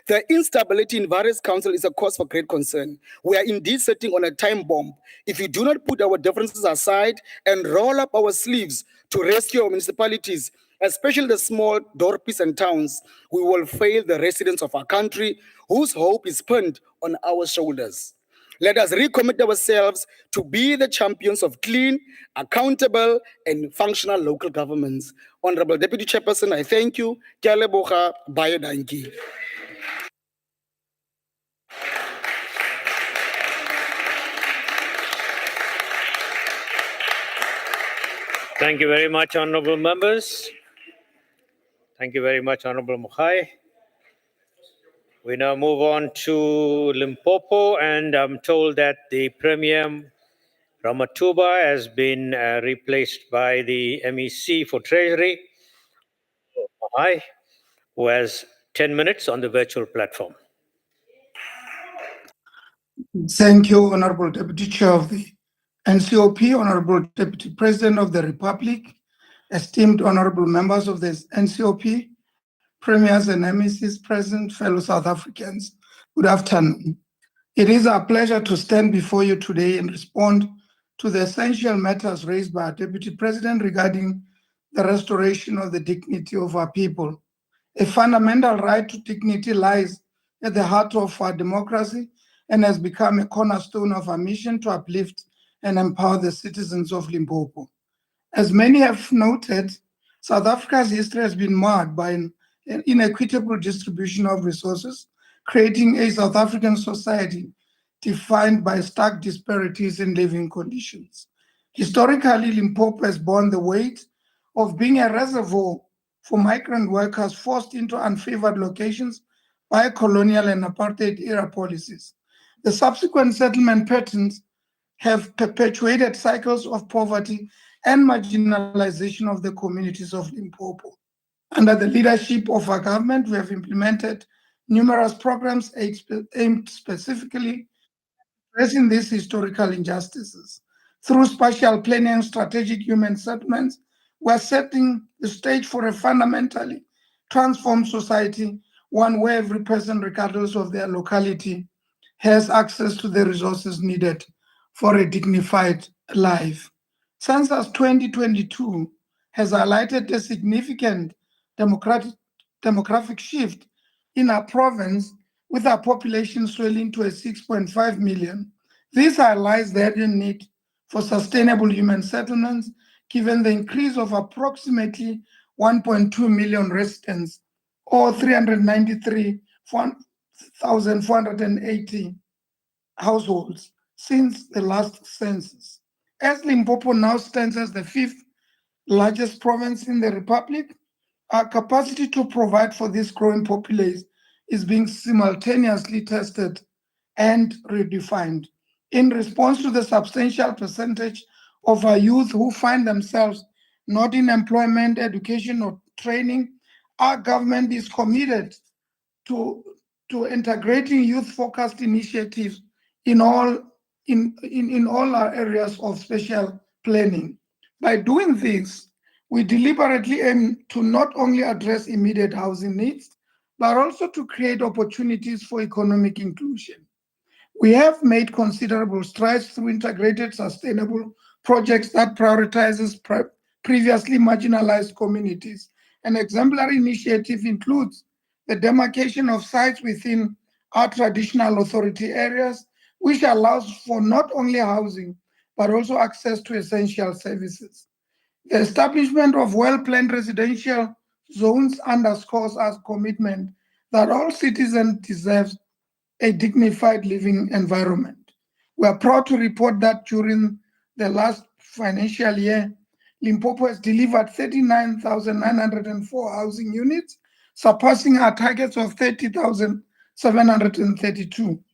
The instability in various councils is a cause for great concern. We are indeed sitting on a time bomb. If we do not put our differences aside and roll up our sleeves to rescue our municipalities, especially the small dorpies and towns, we will fail the residents of our country whose hope is pinned on our shoulders. Let us recommit ourselves to be the champions of clean, accountable, and functional local governments. Honorable Deputy Chairperson, I thank you. Ke a leboga, baie dankie. Thank you very much, honorable members. Thank you very much, Honorable Mukhai. We now move on to Limpopo, and I'm told that the Premier Ramatuba has been replaced by the MEC for Treasury, Mukhai, who has 10 minutes on the virtual platform. Thank you, Honorable Deputy Chair of the NCOP, Honorable Deputy President of the Republic, esteemed honorable members of the NCOP, premiers and MECs present, fellow South Africans, good afternoon. It is our pleasure to stand before you today and respond to the essential matters raised by our Deputy President regarding the restoration of the dignity of our people. A fundamental right to dignity lies at the heart of our democracy and has become a cornerstone of our mission to uplift and empower the citizens of Limpopo. As many have noted, South Africa's history has been marked by an inequitable distribution of resources, creating a South African society defined by stark disparities in living conditions. Historically, Limpopo has borne the weight of being a reservoir for migrant workers forced into unfavored locations by colonial and apartheid era policies. The subsequent settlement patterns have perpetuated cycles of poverty and marginalization of the communities of Limpopo. Under the leadership of our government, we have implemented numerous programs aimed specifically addressing these historical injustices. Through spatial planning and strategic human settlements, we're setting the stage for a fundamentally transformed society, one where every person, regardless of their locality, has access to the resources needed for a dignified life. Census 2022 has highlighted a significant demographic shift in our province, with our population swelling to a 6.5 million. This highlights the urgent need for sustainable human settlements, given the increase of approximately 1.2 million residents, or 393,480 households since the last census. As Limpopo now stands as the fifth largest province in the Republic, our capacity to provide for this growing populace is being simultaneously tested and redefined. In response to the substantial percentage of our youth who find themselves not in employment, education, or training, our government is committed to integrating youth-focused initiatives in all our areas of special planning. By doing this, we deliberately aim to not only address immediate housing needs, but also to create opportunities for economic inclusion. We have made considerable strides through integrated sustainable projects that prioritizes previously marginalized communities. An exemplary initiative includes the demarcation of sites within our traditional authority areas, which allows for not only housing, but also access to essential services. The establishment of well-planned residential zones underscores our commitment that all citizens deserve a dignified living environment. We are proud to report that during the last financial year, Limpopo has delivered 39,904 housing units, surpassing our targets of 30,732.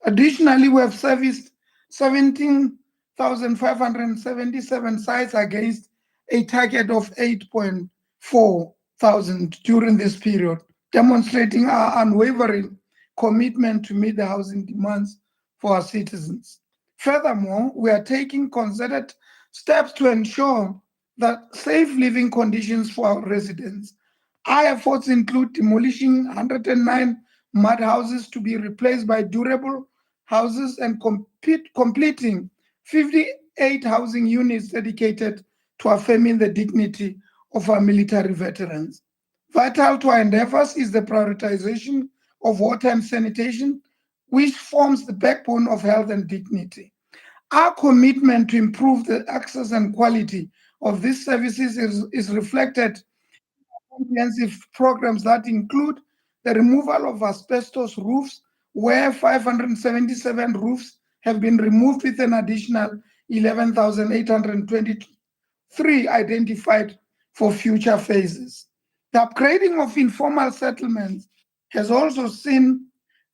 Additionally, we have serviced 17,577 sites against a target of 8.4 thousand during this period, demonstrating our unwavering commitment to meet the housing demands for our citizens. Furthermore, we are taking concerted steps to ensure that safe living conditions for our residents. Our efforts include demolishing 109 mud houses to be replaced by durable houses and completing 58 housing units dedicated to affirming the dignity of our military veterans. Vital to our endeavors is the prioritization of water and sanitation, which forms the backbone of health and dignity. Our commitment to improve the access and quality of these services is reflected in comprehensive programs that include the removal of asbestos roofs, where 577 roofs have been removed with an additional 11,823 identified for future phases. The upgrading of informal settlements has also seen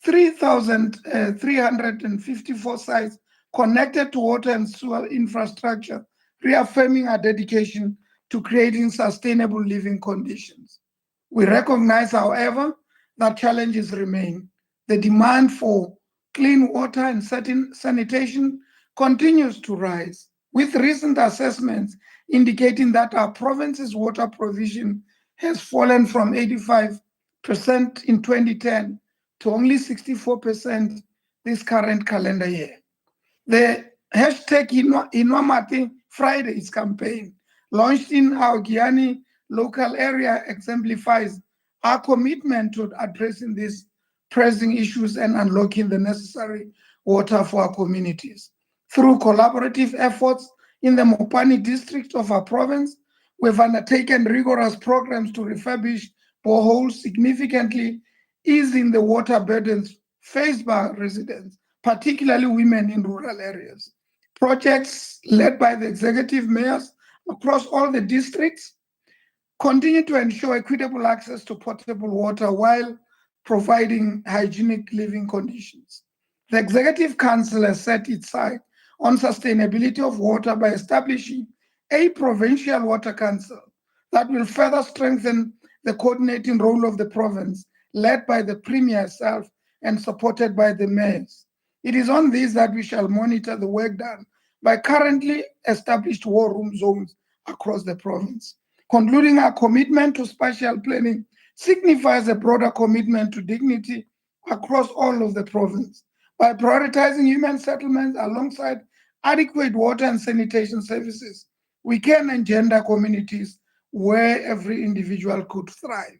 3,354 sites connected to water and sewer infrastructure, reaffirming our dedication to creating sustainable living conditions. We recognize, however, that challenges remain. The demand for clean water and sanitation continues to rise, with recent assessments indicating that our province's water provision has fallen from 85% in 2010 to only 64% this current calendar year. The hashtag Inwamati Fridays campaign, launched in our Giani local area, exemplifies our commitment to addressing these pressing issues and unlocking the necessary water for our communities. Through collaborative efforts in the Mopani district of our province, we've undertaken rigorous programs to refurbish boreholes, significantly easing the water burdens faced by residents, particularly women in rural areas. Projects led by the executive mayors across all the districts continue to ensure equitable access to potable water while providing hygienic living conditions. The Executive Council has set its sight on sustainability of water by establishing a provincial water council that will further strengthen the coordinating role of the province, led by the Premier herself and supported by the mayors. It is on this that we shall monitor the work done by currently established war room zones across the province. Concluding, our commitment to spatial planning signifies a broader commitment to dignity across all of the province. By prioritizing human settlements alongside adequate water and sanitation services, we can engender communities where every individual could thrive.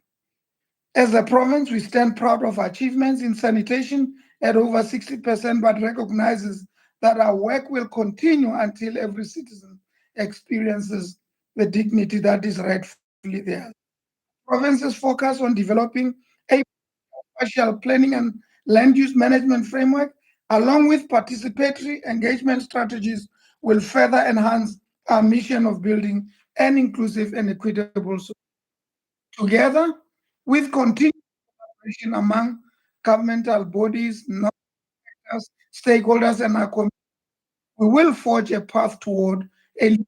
As a province, we stand proud of achievements in sanitation at over 60%, but recognizes that our work will continue until every citizen experiences the dignity that is rightfully theirs. Provinces focus on developing a spatial planning and land use management framework, along with participatory engagement strategies, will further enhance our mission of building an inclusive and equitable society. Together, with continued collaboration among governmental bodies, non-actors, stakeholders, and our community, we will forge a path toward a life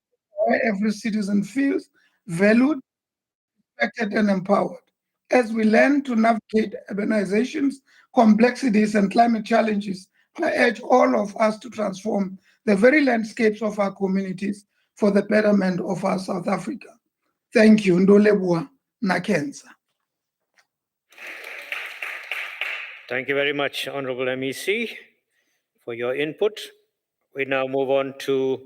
where every citizen feels valued, respected, and empowered. As we learn to navigate urbanization's complexities and climate challenges, I urge all of us to transform the very landscapes of our communities for the betterment of our South Africa. Thank you. Ndolebua Nakenza. Thank you very much, Honorable MEC, for your input. We now move on to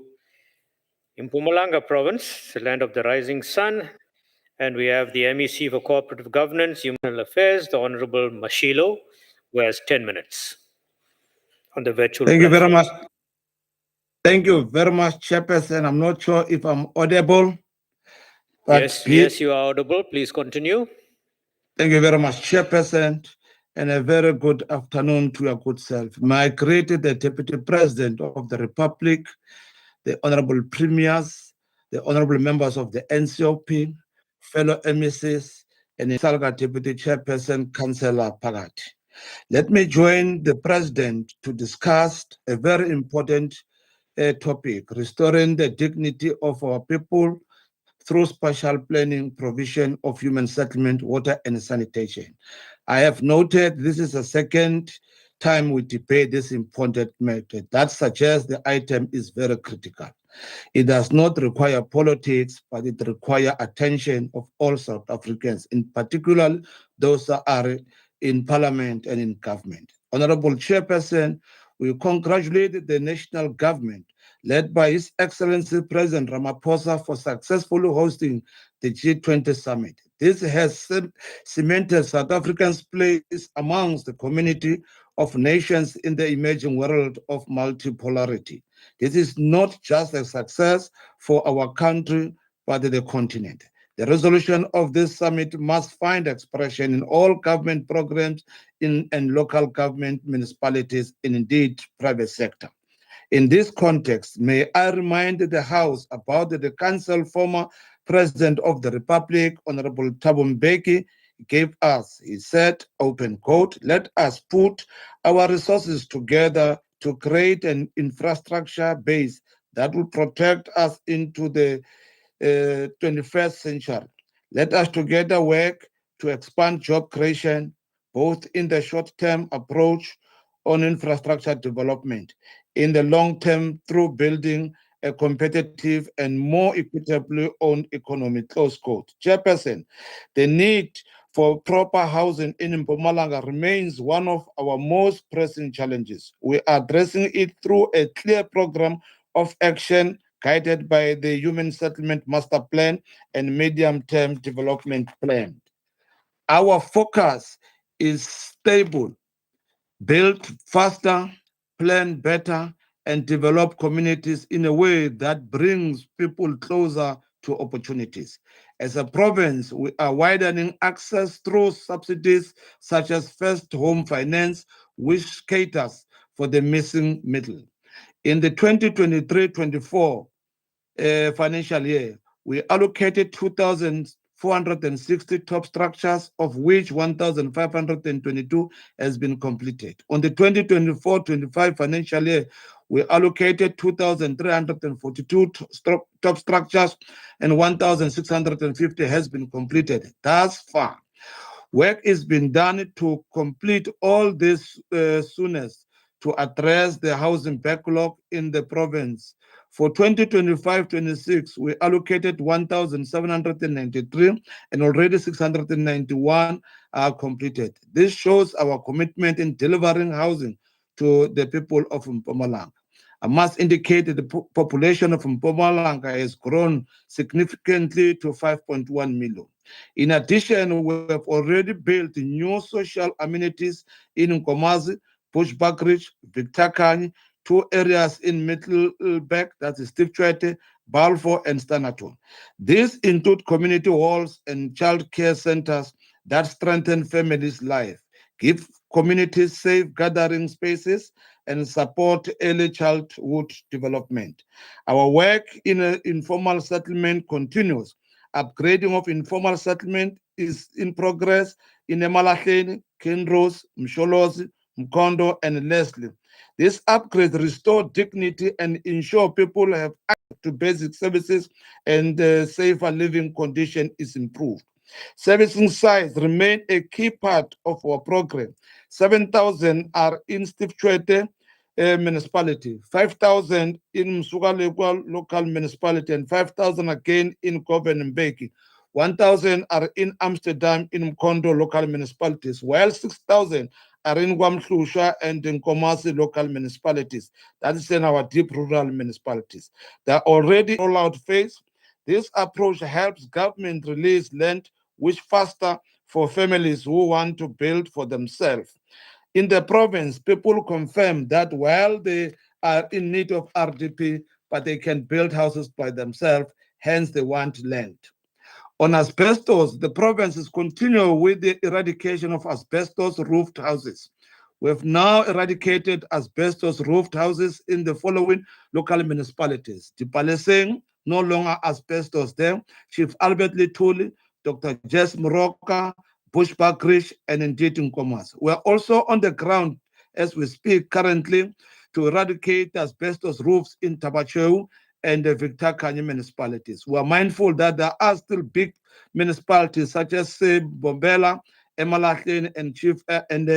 Mpumalanga Province, the land of the rising sun, and we have the MEC for Cooperative Governance, Human Affairs, the Honorable Mashilo, who has 10 minutes on the virtual Thank you very platform. much. Thank you very much, Chairperson. I'm not sure if I'm audible. But Yes, you are audible. Please continue. Thank you very much, Chairperson, and a very good afternoon to your good self. May I greet the Deputy President of the Republic, the Honorable Premiers, the Honorable Members of the NCOP, fellow MECs, and the Salga Deputy Chairperson, Councillor Pagat. Let me join the President to discuss a very important topic, restoring the dignity of our people through spatial planning, provision of human settlement, water, and sanitation. I have noted this is the second time we debate this important matter. That suggests the item is very critical. It does not require politics, but it requires attention of all South Africans, in particular those that are in parliament and in government. Honorable Chairperson, we congratulate the national government led by His Excellency President Ramaphosa for successfully hosting the G20 summit. This has cemented South Africa's place amongst the community of nations in the emerging world of multipolarity. This is not just a success for our country, but the continent. The resolution of this summit must find expression in all government programs and local government municipalities and indeed private sector. In this context, may I remind the House about the Council former President of the Republic, Honorable Thabo Mbeki, gave us. He said, open quote, let us put our resources together to create an infrastructure base that will protect us into the 21st century. Let us together work to expand job creation, both in the short-term approach on infrastructure development, in the long term through building a competitive and more equitably owned economy, close quote. Chairperson, the need for proper housing in Mpumalanga remains one of our most pressing challenges. We are addressing it through a clear program of action guided by the Human Settlement Master Plan and Medium-Term Development Plan. Our focus is stable, build faster, plan better, and develop communities in a way that brings people closer to opportunities. As a province, we are widening access through subsidies such as First Home Finance, which caters for the missing middle. In the 2023-24 financial year, we allocated 2,460 top structures, of which 1,522 has been completed. On the 2024-25 financial year, we allocated 2,342 top structures and 1,650 has been completed. Thus far, work is being done to complete all this soonest to address the housing backlog in the province. For 2025-26, we allocated 1,793 and already 691 are completed. This shows our commitment in delivering housing to the people of Mpumalanga. I must indicate that the population of Mpumalanga has grown significantly to 5.1 million. In addition, we have already built new social amenities in Nkomazi, Bushbuckridge, Victor Kany, two areas in Middelburg, that is Steve Tshwete, Balfour, and Standerton. These include community halls and child care centers that strengthen families' life, give communities safe gathering spaces, and support early childhood development. Our work in informal settlement continues. Upgrading of informal settlement is in progress in Emalahleni, Kinross, Msholozi, Mkondo, and Leslie. This upgrade restore dignity and ensure people have access to basic services and safer living condition is improved. Servicing sites remain a key part of our program. 7,000 are in Steve Tshwete municipality, 5,000 in Msugalekwa local municipality, and 5,000 again in Goben and Mbeki. 1,000 are in Amsterdam in Mkondo local municipalities, while 6,000 are in Gwamhlusha and in Nkomazi local municipalities. That is in our deep rural municipalities. They are already rollout phase. This approach helps government release land which faster for families who want to build for themselves. In the province, people confirm that while they are in need of RDP, but they can build houses by themselves, hence they want land. On asbestos, the province is continuing with the eradication of asbestos roofed houses. We have now eradicated asbestos roofed houses in the following local municipalities: Dipaleseng, no longer asbestos there, Chief Albert Lituli, Dr. Jess Moroka, Bushbuckridge, and indeed Nkomazi. We are also on the ground as we speak currently to eradicate asbestos roofs in Tabacheu and the Victor Kany municipalities. We are mindful that there are still big municipalities such as Bombela, Emalahleni, and Chief and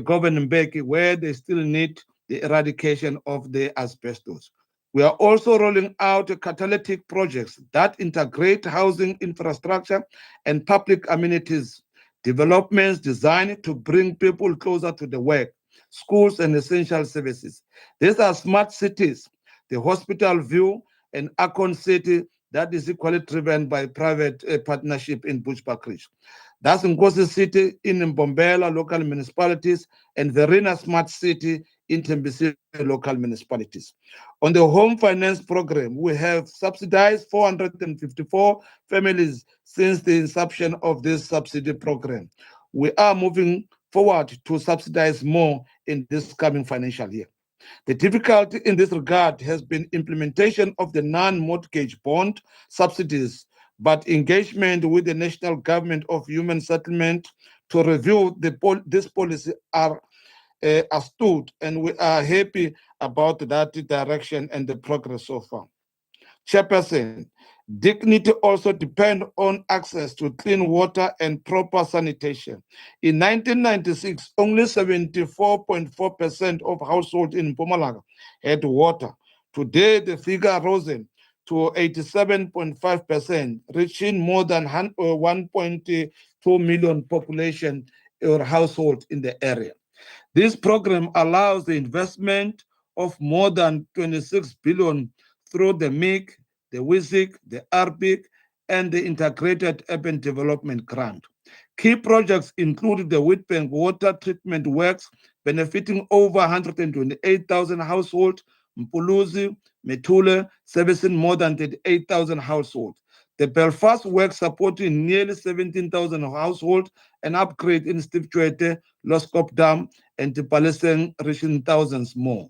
Govan Mbeki, where they still need the eradication of the asbestos. We are also rolling out catalytic projects that integrate housing infrastructure and public amenities developments designed to bring people closer to the work, schools, and essential services. These are smart cities the Hospital View, and Akon City that is equally driven by private partnership in Bushbuckridge. That's Nkosi City in Mbombela local municipalities and Verena Smart City in Tembisile local municipalities. On the home finance program, we have subsidized 454 families since the inception of this subsidy program. We are moving forward to subsidize more in this coming financial year. The difficulty in this regard has been implementation of the non-mortgage bond subsidies, but engagement with the national government of human settlement to review this policy are astute, and we are happy about that direction and the progress so far. Chairperson, dignity also depends on access to clean water and proper sanitation. In 1996, only 74.4% of households in Mpumalanga had water. Today, the figure risen to 87.5%, reaching more than 1.2 million population or households in the area. This program allows the investment of more than 26 billion through the MIC, the WISIC, the RBIC, and the Integrated Urban Development Grant. Key projects include the Witbank Water Treatment Works, benefiting over 128,000 households, Mpuluzi, Metule, servicing more than 38,000 households. The Belfast Works supporting nearly 17,000 households, an upgrade in Steve Tshwete, Loskop Dam, and the Palestine reaching thousands more.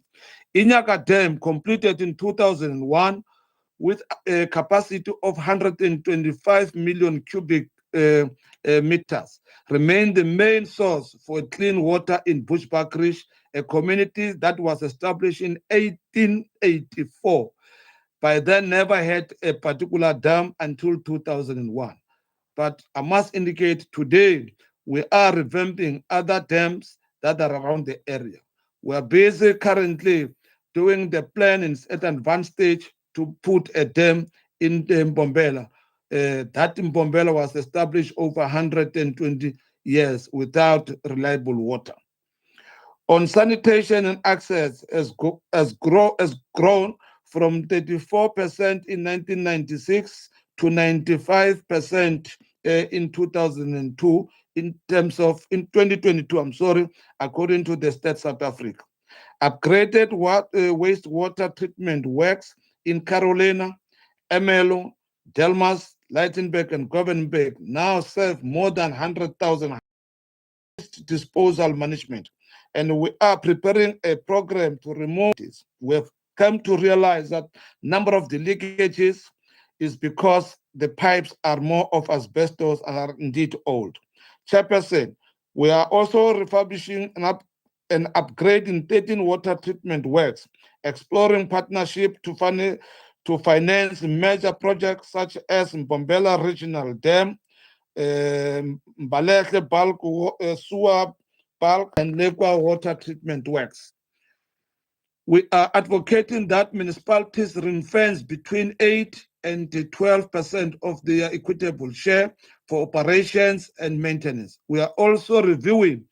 Inyaka Dam, completed in 2001 with a capacity of 125 million cubic meters, remain the main source for clean water in Bushbuckridge, a community that was established in 1884. By then, never had a particular dam until 2001. But I must indicate today, we are revamping other dams that are around the area. We are busy currently doing the plannings at an advanced stage to put a dam in the Mbombela. That Mbombela was established over 120 years without reliable water. On sanitation and access has grown from 34% in 1996 to 95% in 2002 in 2022, according to the State South Africa. Upgraded wastewater treatment works in Carolina, Emelo, Delmas, Lightenberg, and Govenberg now serve more than 100,000 disposal management. And we are preparing a program to remove this. We have come to realize that number of the leakages is because the pipes are more of asbestos and are indeed old. Chairperson, we are also refurbishing and upgrading 13 water treatment works, exploring partnership to finance major projects such as Mbombela Regional Dam, Mbalehle Bulk Sewer Bulk, and Lekwa Water Treatment Works. We are advocating that municipalities ring-fence between 8 and 12% of their equitable share for operations and maintenance. We are also reviewing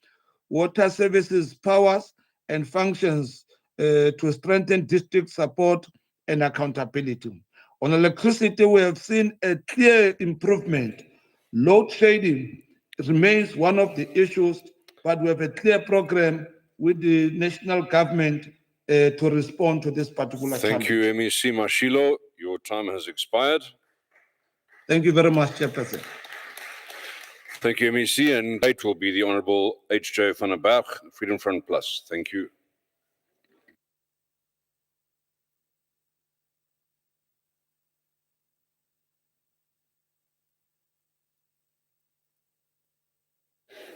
water services powers and functions to strengthen district support and accountability. On electricity, we have seen a clear improvement. Load shedding remains one of the issues, but we have a clear program with the national government to respond to this particular challenge. Thank you, MEC Mashilo. Your time has expired. Thank you very much, Chairperson. Thank you, MEC, and date will be the Honourable H.J. van der Berg, Freedom Front Plus. Thank you.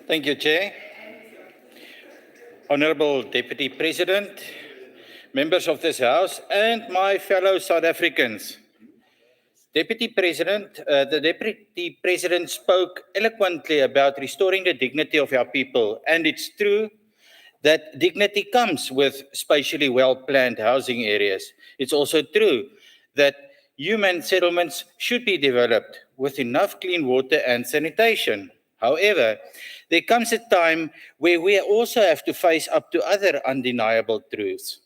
Thank you, Chair. Honourable Deputy President, members of this House, and my fellow South Africans. The Deputy President spoke eloquently about restoring the dignity of our people, and it's true that dignity comes with spatially well-planned housing areas. It's also true that human settlements should be developed with enough clean water and sanitation. However, there comes a time where we also have to face up to other undeniable truths.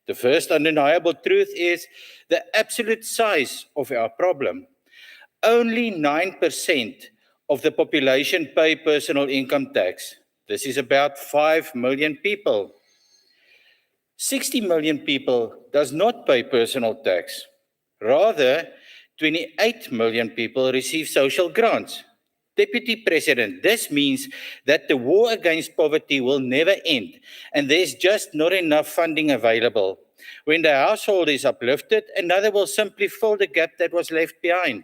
The first undeniable truth is the absolute size of our problem. Only 9% of the population pay personal income tax. This is about 5 million people. 60 million people does not pay personal tax. Rather, 28 million people receive social grants. Deputy President, this means that the war against poverty will never end, and there's just not enough funding available. When the household is uplifted, another will simply fill the gap that was left behind.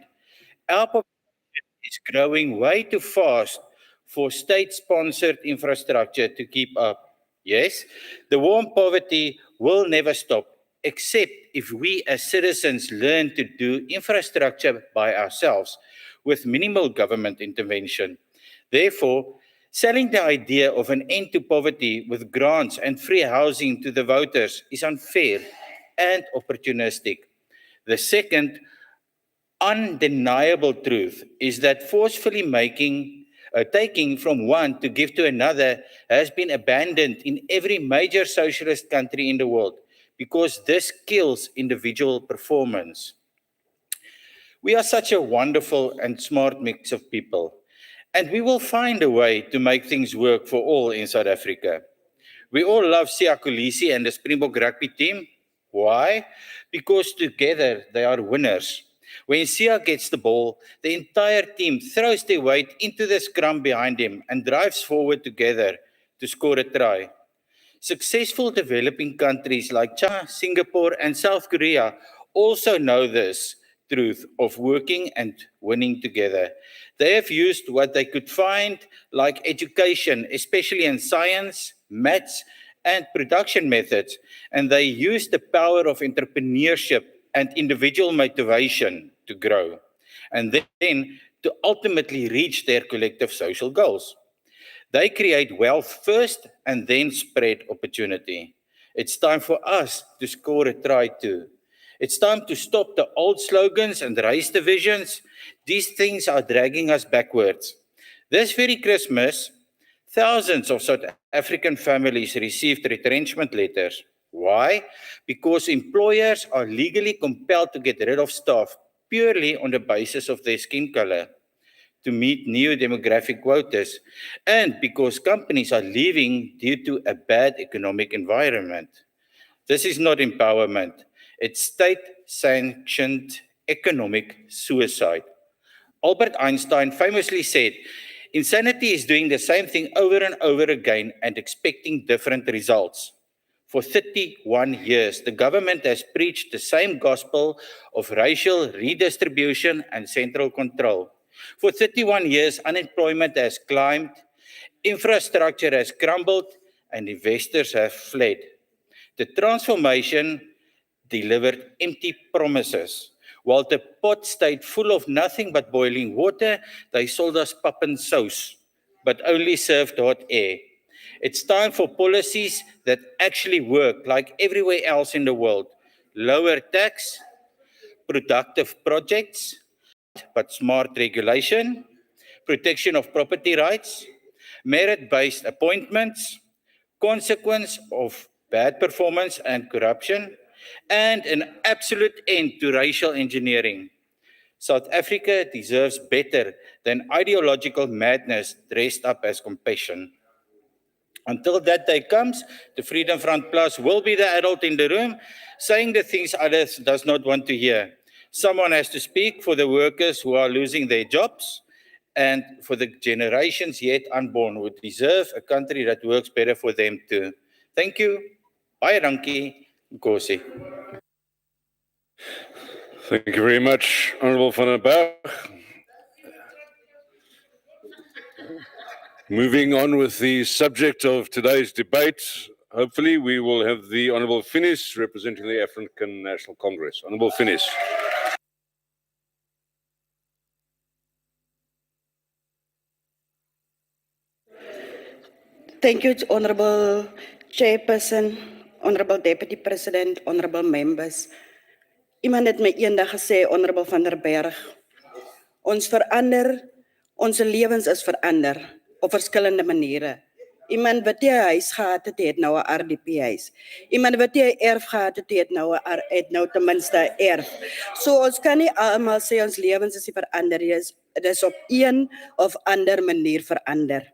Our population is growing way too fast for state-sponsored infrastructure to keep up. Yes, the war on poverty will never stop, except if we as citizens learn to do infrastructure by ourselves with minimal government intervention. Therefore, selling the idea of an end to poverty with grants and free housing to the voters is unfair and opportunistic. The second undeniable truth is that forcefully taking from one to give to another has been abandoned in every major socialist country in the world because this kills individual performance. We are such a wonderful and smart mix of people, and we will find a way to make things work for all in South Africa. We all love Siya Kolisi and the Springbok rugby team. Why? Because together they are winners. When Siya gets the ball, the entire team throws their weight into the scrum behind him and drives forward together to score a try. Successful developing countries like China, Singapore, and South Korea also know this truth of working and winning together. They have used what they could find, like education, especially in science, maths, and production methods, and they use the power of entrepreneurship and individual motivation to grow, and then to ultimately reach their collective social goals. They create wealth first and then spread opportunity. It's time for us to score a try too. It's time to stop the old slogans and raise divisions. These things are dragging us backwards. This very Christmas, thousands of South African families received retrenchment letters. Why? Because employers are legally compelled to get rid of staff purely on the basis of their skin color to meet new demographic quotas, and because companies are leaving due to a bad economic environment. This is not empowerment. It's state-sanctioned economic suicide. Albert Einstein famously said, "Insanity is doing the same thing over and over again and expecting different results." For 31 years, the government has preached the same gospel of racial redistribution and central control. For 31 years, unemployment has climbed, infrastructure has crumbled, and investors have fled. The transformation delivered empty promises. While the pot stayed full of nothing but boiling water, they sold us pap and sauce, but only served hot air. It's time for policies that actually work like everywhere else in the world. Lower tax, productive projects, but smart regulation, protection of property rights, merit-based appointments, consequence of bad performance and corruption, and an absolute end to racial engineering. South Africa deserves better than ideological madness dressed up as compassion. Until that day comes, the Freedom Front Plus will be the adult in the room, saying the things others does not want to hear. Someone has to speak for the workers who are losing their jobs and for the generations yet unborn who deserve a country that works better for them too. Thank you. Baie dankie. Nkosi. Thank you very much, Honourable van der Berg. Moving on with the subject of today's debate, hopefully we will have the Honourable Finis representing the African National Congress. Honourable Finis. Thank you, Honourable Chairperson, Honourable Deputy President, Honourable Members. Iemand het my eendag gesê, Honourable van der Berg, ons verander, onze lewens is verander op verskillende maniere. Iemand wat jy 'n huis gehad het, het nou 'n RDP huis. Iemand wat jy 'n erf gehad het, het nou ten minste 'n erf. So ons kan nie almal sê ons lewens is nie verander nie. Dit is op een of ander manier verander.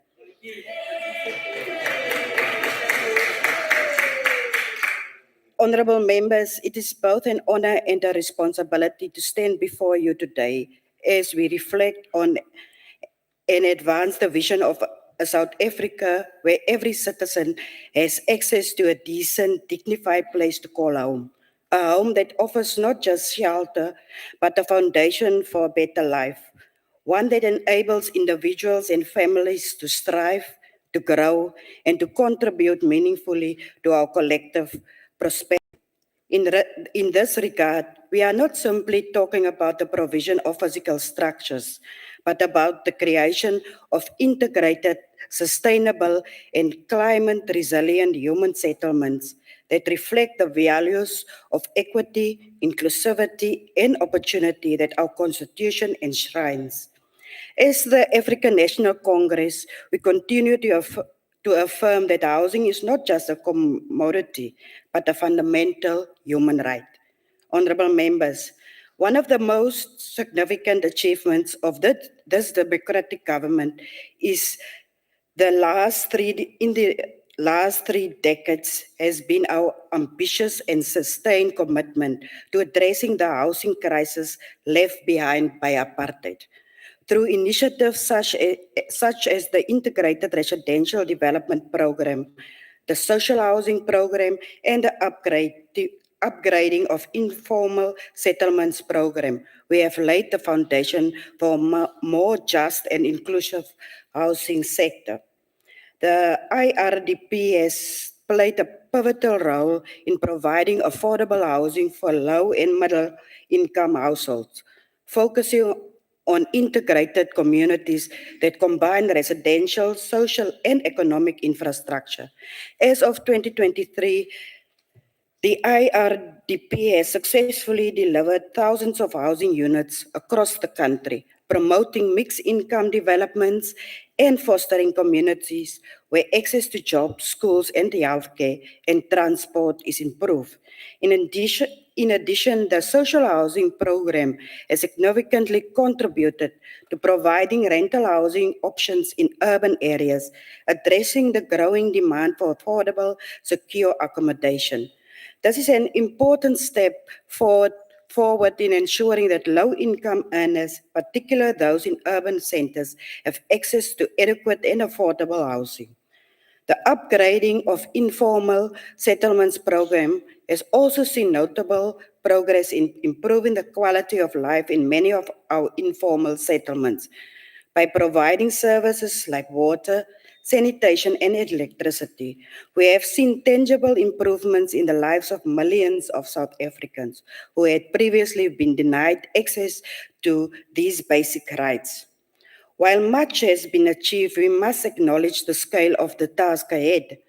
Honorable members, it is both an honor and a responsibility to stand before you today as we reflect on and advance the vision of a South Africa where every citizen has access to a decent, dignified place to call home. A home that offers not just shelter, but a foundation for a better life. One that enables individuals and families to strive, to grow, and to contribute meaningfully to our collective prosperity. In this regard, we are not simply talking about the provision of physical structures, but about the creation of integrated, sustainable, and climate-resilient human settlements that reflect the values of equity, inclusivity, and opportunity that our Constitution enshrines. As the African National Congress, we continue to affirm that housing is not just a commodity, but a fundamental human right. Honorable members, one of the most significant achievements of this democratic government is in the last 3 decades has been our ambitious and sustained commitment to addressing the housing crisis left behind by apartheid. Through initiatives such as the Integrated Residential Development Program, the Social Housing Program, and the upgrading of Informal Settlements Program, we have laid the foundation for a more just and inclusive housing sector. The IRDP has played a pivotal role in providing affordable housing for low and middle income households, focusing on integrated communities that combine residential, social, and economic infrastructure. As of 2023, the IRDP has successfully delivered thousands of housing units across the country, promoting mixed income developments and fostering communities where access to jobs, schools, and healthcare and transport is improved. In addition, the social housing program has significantly contributed to providing rental housing options in urban areas, addressing the growing demand for affordable, secure accommodation. This is an important step forward in ensuring that low-income earners, particularly those in urban centers, have access to adequate and affordable housing. The upgrading of Informal Settlements Program has also seen notable progress in improving the quality of life in many of our informal settlements by providing services like water, sanitation, and electricity. We have seen tangible improvements in the lives of millions of South Africans who had previously been denied access to these basic rights. While much has been achieved, we must acknowledge the scale of the task ahead.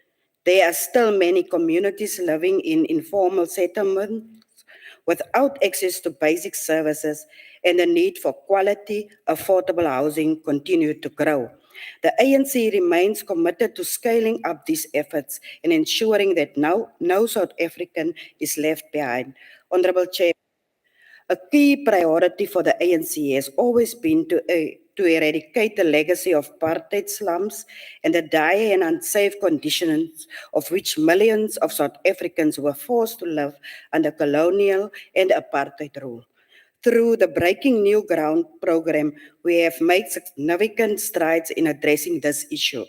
There are still many communities living in informal settlements without access to basic services, and the need for quality, affordable housing continue to grow. The ANC remains committed to scaling up these efforts and ensuring that no South African is left behind. Honorable Chair, a key priority for the ANC has always been to eradicate the legacy of apartheid slums and the dire and unsafe conditions of which millions of South Africans were forced to live under colonial and apartheid rule. Through the Breaking New Ground program, we have made significant strides in addressing this issue,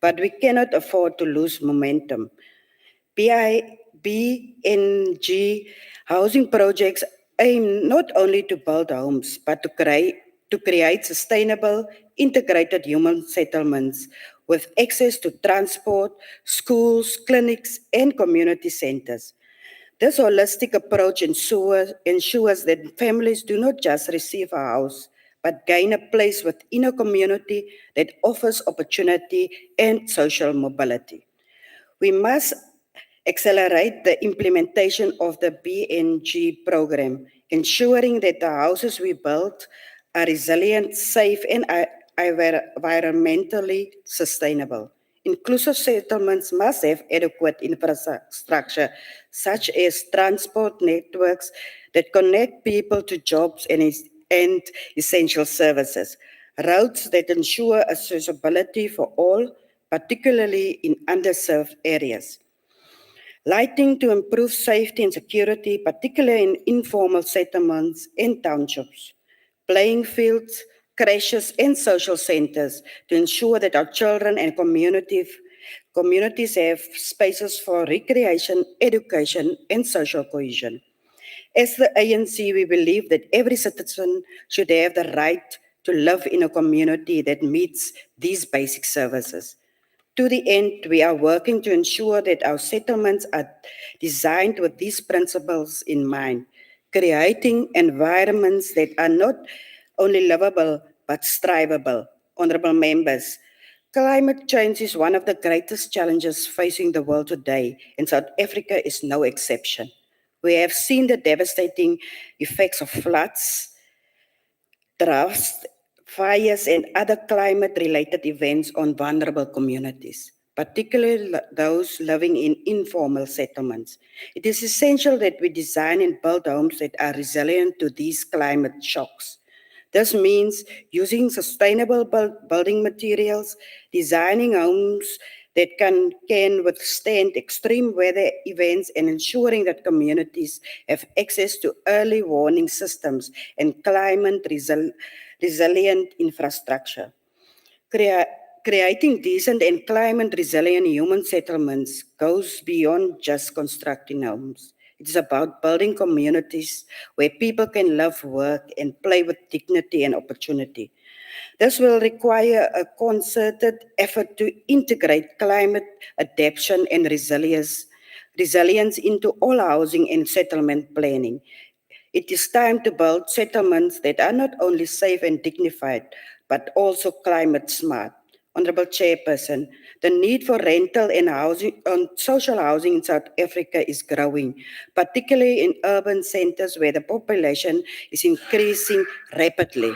but we cannot afford to lose momentum. BNG housing projects aim not only to build homes, but to create sustainable, integrated human settlements with access to transport, schools, clinics, and community centers. This holistic approach ensures that families do not just receive a house, but gain a place within a community that offers opportunity and social mobility. We must accelerate the implementation of the BNG program, ensuring that the houses we build are resilient, safe, and environmentally sustainable. Inclusive settlements must have adequate infrastructure, such as transport networks that connect people to jobs and essential services, roads that ensure accessibility for all, particularly in underserved areas. Lighting to improve safety and security, particularly in informal settlements and townships. Playing fields, creches, and social centers to ensure that our children and communities have spaces for recreation, education, and social cohesion. As the ANC, we believe that every citizen should have the right to live in a community that meets these basic services. To the end, we are working to ensure that our settlements are designed with these principles in mind, creating environments that are not only livable but thrivable. Honorable members, climate change is one of the greatest challenges facing the world today, and South Africa is no exception. We have seen the devastating effects of floods, droughts, fires, and other climate-related events on vulnerable communities, particularly those living in informal settlements. It is essential that we design and build homes that are resilient to these climate shocks. This means using sustainable building materials, designing homes that can withstand extreme weather events, and ensuring that communities have access to early warning systems and climate resilient infrastructure. Creating decent and climate resilient human settlements goes beyond just constructing homes. It is about building communities where people can live, work, and play with dignity and opportunity. This will require a concerted effort to integrate climate adaptation and resilience into all housing and settlement planning. It is time to build settlements that are not only safe and dignified, but also climate smart. Honorable Chairperson, the need for rental and social housing in South Africa is growing, particularly in urban centers where the population is increasing rapidly.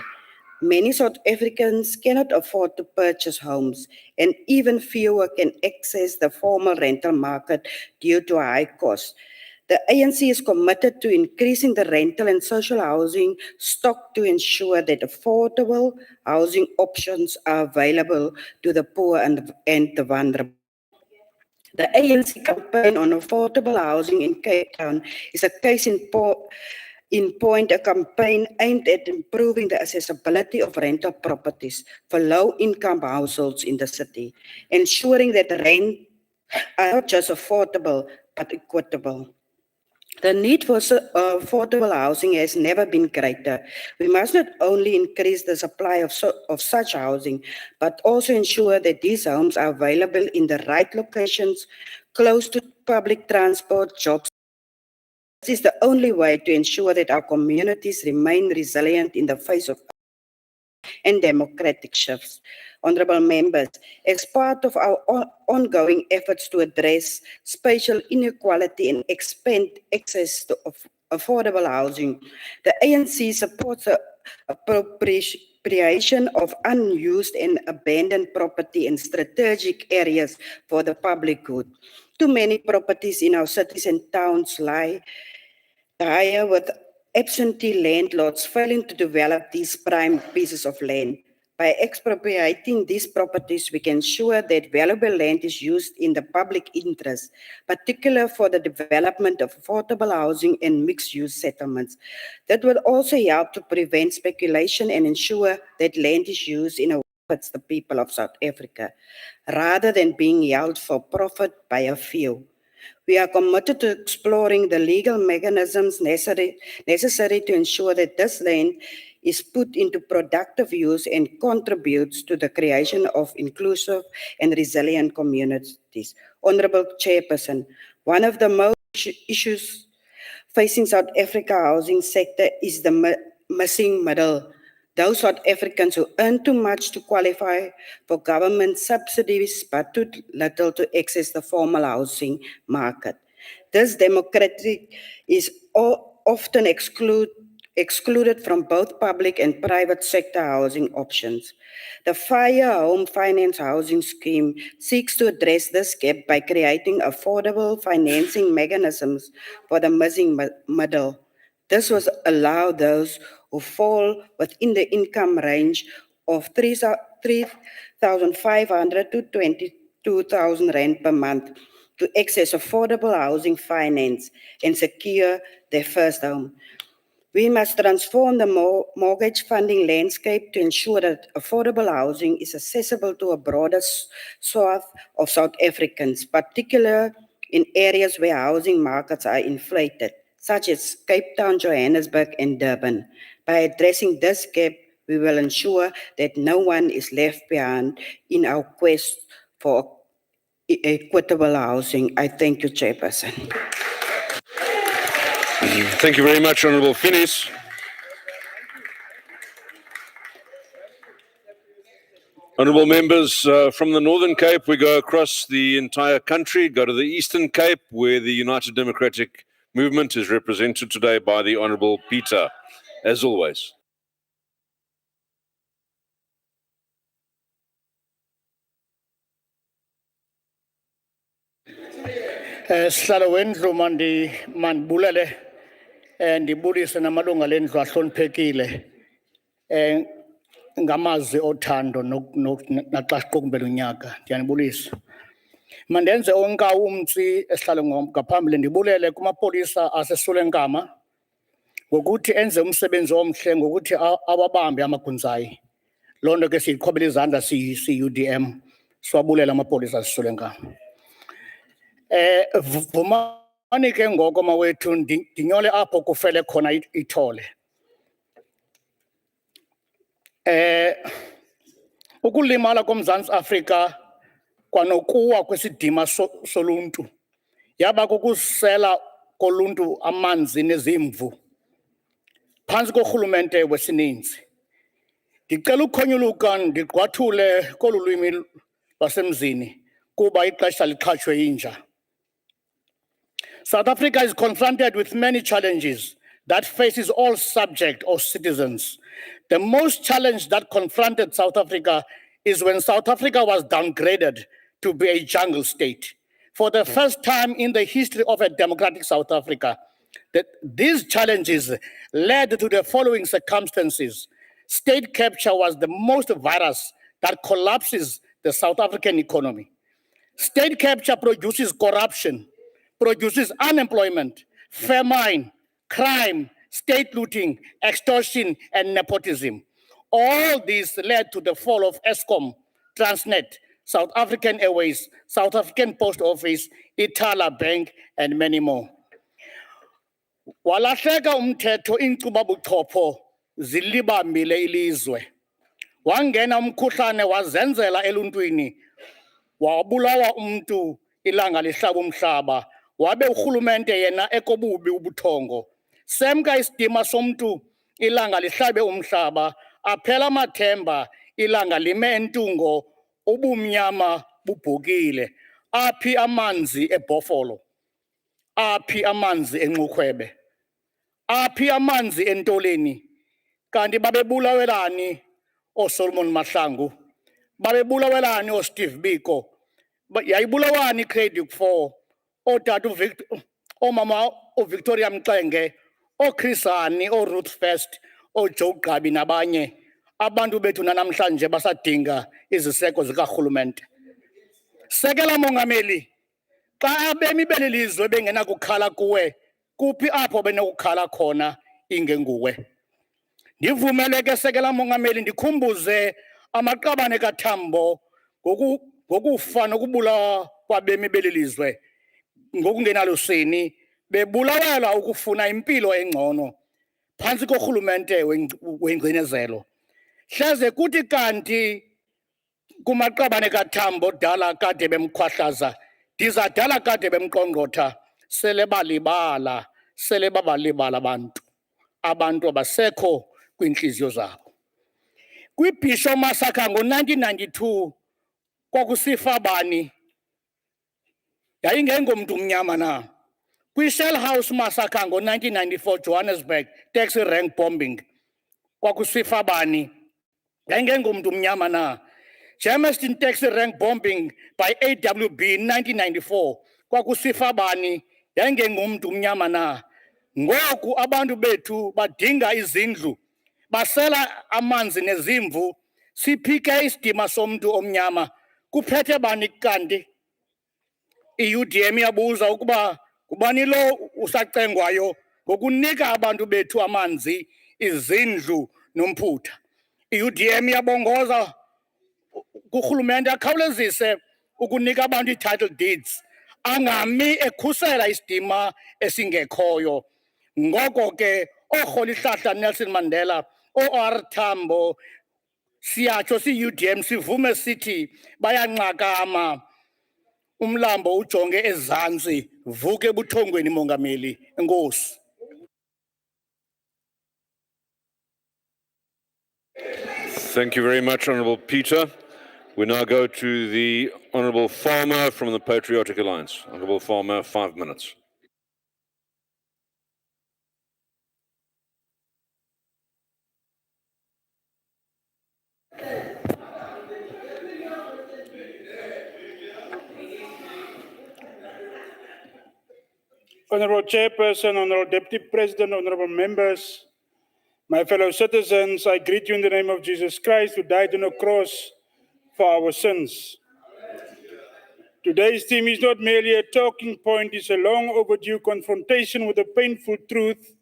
Many South Africans cannot afford to purchase homes, and even fewer can access the formal rental market due to high costs. The ANC is committed to increasing the rental and social housing stock to ensure that affordable housing options are available to the poor and the vulnerable. The ANC campaign on affordable housing in Cape Town is a case in point, a campaign aimed at improving the accessibility of rental properties for low-income households in the city, ensuring that rent are not just affordable but equitable. The need for affordable housing has never been greater. We must not only increase the supply of such housing, but also ensure that these homes are available in the right locations, close to public transport, jobs. This is the only way to ensure that our communities remain resilient in the face of and democratic shifts. Honorable members, as part of our ongoing efforts to address spatial inequality and expand access to affordable housing, the ANC supports the appropriation of unused and abandoned property in strategic areas for the public good. Too many properties in our cities and towns lie dire with absentee landlords failing to develop these prime pieces of land. By expropriating these properties, we can ensure that valuable land is used in the public interest, particularly for the development of affordable housing and mixed-use settlements. That will also help to prevent speculation and ensure that land is used in a way that benefits the people of South Africa, rather than being held for profit by a few. We are committed to exploring the legal mechanisms necessary to ensure that this land is put into productive use and contributes to the creation of inclusive and resilient communities. Honorable Chairperson, one of the most issues facing South Africa housing sector is the missing middle. Those South Africans who earn too much to qualify for government subsidies but too little to access the formal housing market. This demographic is often excluded excluded from both public and private sector housing options. The Fire Home Finance Housing Scheme seeks to address this gap by creating affordable financing mechanisms for the missing middle. This will allow those who fall within the income range of 3,500 to 22,000 rand per month to access affordable housing finance and secure their first home. We must transform the mortgage funding landscape to ensure that affordable housing is accessible to a broader swath of South Africans, particularly in areas where housing markets are inflated, such as Cape Town, Johannesburg, and Durban. By addressing this gap, we will ensure that no one is left behind in our quest for equitable housing. I thank you, Chairperson. Thank you very much, Honourable Finis. Honourable members, from the Northern Cape, we go across the entire country, go to the Eastern Cape, where the United Democratic Movement is represented today by the Honourable Peter, as always. Sihlalo wendlu mandibulele ndibulise namalunga lendlu ahloniphekile ngamazwi othando naxa siqukumbela unyaka ndiyanibulisa. Mandenze onkawu umtsi esihlalo ngaphambili ndibulele kumapolisa aseSulenkama ngokuthi enze umsebenzi omhle ngokuthi awabambe amagunzayi. Loo nto ke siyiqhobela izandla si-UDM siwabulela amapolisa aseSulenkama. Vumani ke ngoko mawethu ndinyole apho kufele khona ithole. Ukulimala koMzantsi Afrika kwanokuwa kwesidima soluntu yaba kukusela koluntu amanzi nezimvu phantsi korhulumente wesininzi. Ndicela ukhonyuluka ndigqwathule kolu lwimi lwasemzini kuba ixesha liqhatshwe yinja. South Africa is confronted with many challenges that faces all subjects or citizens. The most challenge that confronted South Africa is when South Africa was downgraded to be a jungle state. For the first time in the history of a democratic South Africa, these challenges led to the following circumstances. State capture was the most virus that collapses the South African economy. State capture produces corruption, produces unemployment, famine, crime, state looting, extortion, and nepotism. All these led to the fall of Eskom, Transnet, South African Airways, South African Post Office, Itala Bank, and many more. Walahleka umthetho inkcuba buchopho zilibambile ilizwe. Wangena umkhuhlane wazenzela eluntwini. Wabulawa umntu ilanga lihlaba umhlaba. Wabe urhulumente yena ekobubi ubuthongo. Semka isidima somntu ilanga lihlabe umhlaba. Aphela amathemba ilanga lime entungo. Ubumnyama bubhukile. Aphi amanzi eBhofolo? Aphi amanzi enxukhwebe? Aphi amanzi entoleni? Kanti babebulawelani oSolomon Mahlangu? Babebulawelani oSteve Biko? Yayibulawani iCredit 4? Otata omama uVictoria Mxenge, oChris Hani, oRuth First, oJoe Gqabi nabanye. Abantu bethu namhlanje basadinga iziseko zikarhulumente. Sekela mongameli, xa abemi beli lizwe bengenakukhala kuwe, kuphi apho benokukhala khona ingenguwe? Ndivumele ke sekela mongameli ndikhumbuze amaqabane kaTambo ngokufa nokubulawa kwabemi beli lizwe ngokungenalusini bebulawela ukufuna impilo engcono phantsi korhulumente wengcinezelo. Hleze kuthi kanti kumaqabane kaTambo dala kade bemkhwahlaza, dizadala kade bemqongqotha, sele balibala, sele babalibala abantu abasekho kwiintliziyo zabo. Kwibhisho massacre ngo-1992 kwakusifa bani? Yayingengomntu mnyama na? Kwi-Shell House massacre ngo-1994 Johannesburg, taxi rank bombing. Kwakusifa bani? Yayingengomntu mnyama na. Germiston taxi rank bombing by AWB in 1994. Kwakusifa bani? Yayingengomntu mnyama na. Ngoku abantu bethu badinga izindlu, basela amanzi nezimvu, siphike isidima somntu omnyama. Kuphethe bani kanti? I-UDM yabuza ukuba kubani lo usacengwayo ngokunika abantu bethu amanzi, izindlu nomphutha. I-UDM yabongoza kurhulumente akhawulezise ukunika abantu ii-title deeds, angami ekhusela isidima esingekhoyo. Ngoko ke oorholihlahla Nelson Mandela, o-R Tambo, siyatsho siyi-UDM sivume sithi bayanxakama. Umlambo ujonge ezantsi, vuke ebuthongweni mongameli. Enkosi. Thank you very much, Honourable Peter. We now go to the Honourable Farmer from the Patriotic Alliance. Honourable Farmer, 5 minutes. Honorable Chairperson, Honorable Deputy President, Honorable Members, my fellow citizens, I greet you in the name of Jesus Christ who died on a cross for our sins. Today's theme is not merely a talking point, it's a long overdue confrontation with the painful truth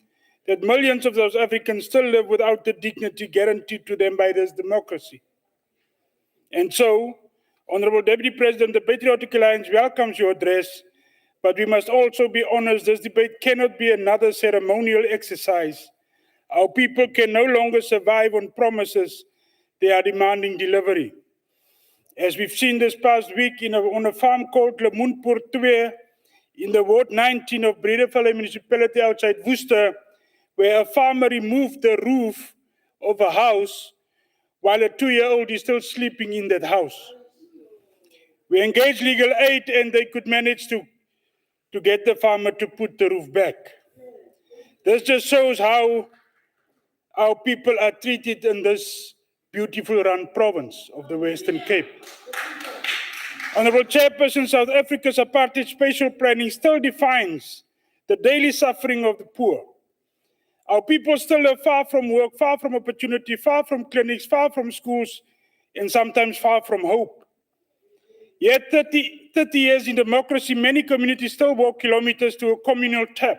that millions of South Africans still live without the dignity guaranteed to them by this democracy. And so, Honorable Deputy President, the Patriotic Alliance welcomes your address, but we must also be honest, this debate cannot be another ceremonial exercise. Our people can no longer survive on promises, they are demanding delivery. As we've seen this past week on a farm called Lemoenpoort 2 in the Ward 19 of Bredevallei municipality outside Worcester, where a farmer removed the roof of a house while a 2-year-old is still sleeping in that house. We engaged legal aid and they could manage to get the farmer to put the roof back. This just shows how our people are treated in this beautiful run province of the Western Cape. Honourable Chairperson, South Africa's apartheid spatial planning still defines the daily suffering of the poor. Our people still live far from work, far from opportunity, far from clinics, far from schools, and sometimes far from hope. Yet 30 years in democracy, many communities still walk kilometers to a communal tap.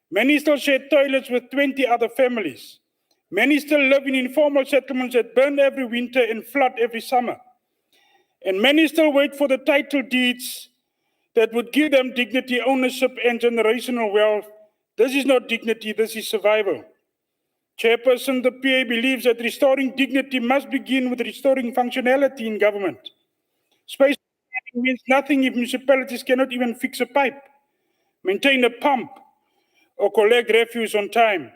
Many still share toilets with 20 other families. Many still live in informal settlements that burn every winter and flood every summer. And many still wait for the title deeds that would give them dignity, ownership, and generational wealth. This is not dignity, this is survival. Chairperson, the PA believes that restoring dignity must begin with restoring functionality in government. Space planning means nothing if municipalities cannot even fix a pipe, maintain a pump, or collect refuse on time.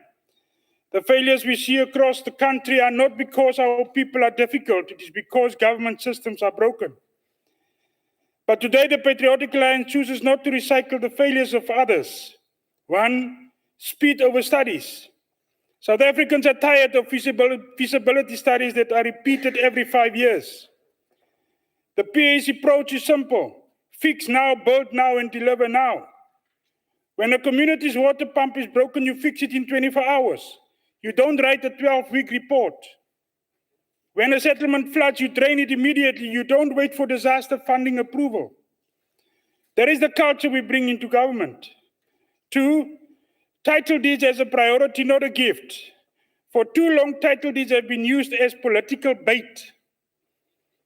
The failures we see across the country are not because our people are difficult, it is because government systems are broken. But today the Patriotic Alliance chooses not to recycle the failures of others. 1, speed over studies. South Africans are tired of feasibility studies that are repeated every 5 years. The PA's approach is simple: fix now, build now, and deliver now. When a community's water pump is broken, you fix it in 24 hours. You don't write a 12-week report. When a settlement floods, you drain it immediately. You don't wait for disaster funding approval. That is the culture we bring into government. 2, title deeds as a priority, not a gift. For too long, title deeds have been used as political bait.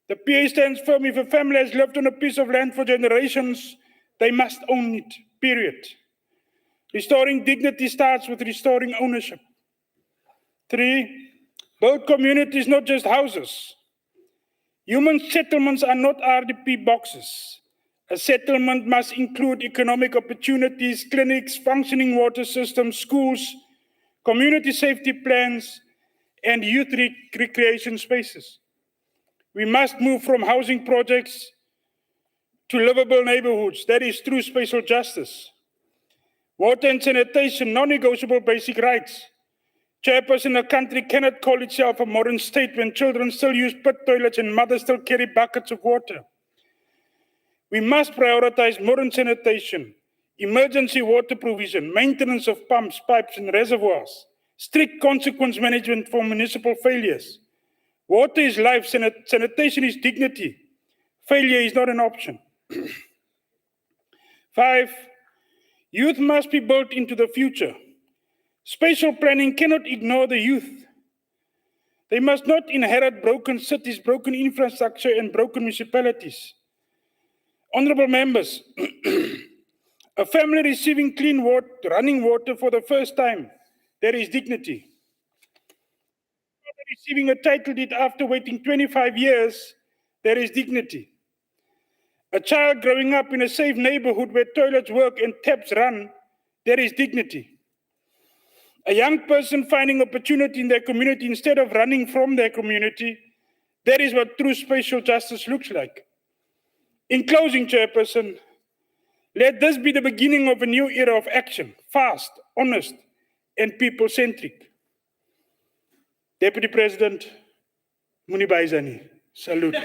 The PA stands firm: if a family has lived on a piece of land for generations, they must own it, period. Restoring dignity starts with restoring ownership. 3, build communities, not just houses. Human settlements are not RDP boxes. A settlement must include economic opportunities, clinics, functioning water systems, schools, community safety plans, and youth recreation spaces. We must move from housing projects to livable neighborhoods. That is true spatial justice. Water and sanitation, non-negotiable basic rights. Chairperson, a country cannot call itself a modern state when children still use pit toilets and mothers still carry buckets of water. We must prioritize modern sanitation, emergency water provision, maintenance of pumps, pipes, and reservoirs, strict consequence management for municipal failures. Water is life, sanitation is dignity. Failure is not an option. 5, youth must be built into the future. Spatial planning cannot ignore the youth. They must not inherit broken cities, broken infrastructure, and broken municipalities. Honorable members, a family receiving clean water, running water for the first time, there is dignity. Receiving a title deed after waiting 25 years, there is dignity. A child growing up in a safe neighborhood where toilets work and taps run, there is dignity. A young person finding opportunity in their community instead of running from their community, that is what true spatial justice looks like. In closing, Chairperson, let this be the beginning of a new era of action, fast, honest, and people-centric. Deputy President Munibaizani, salute.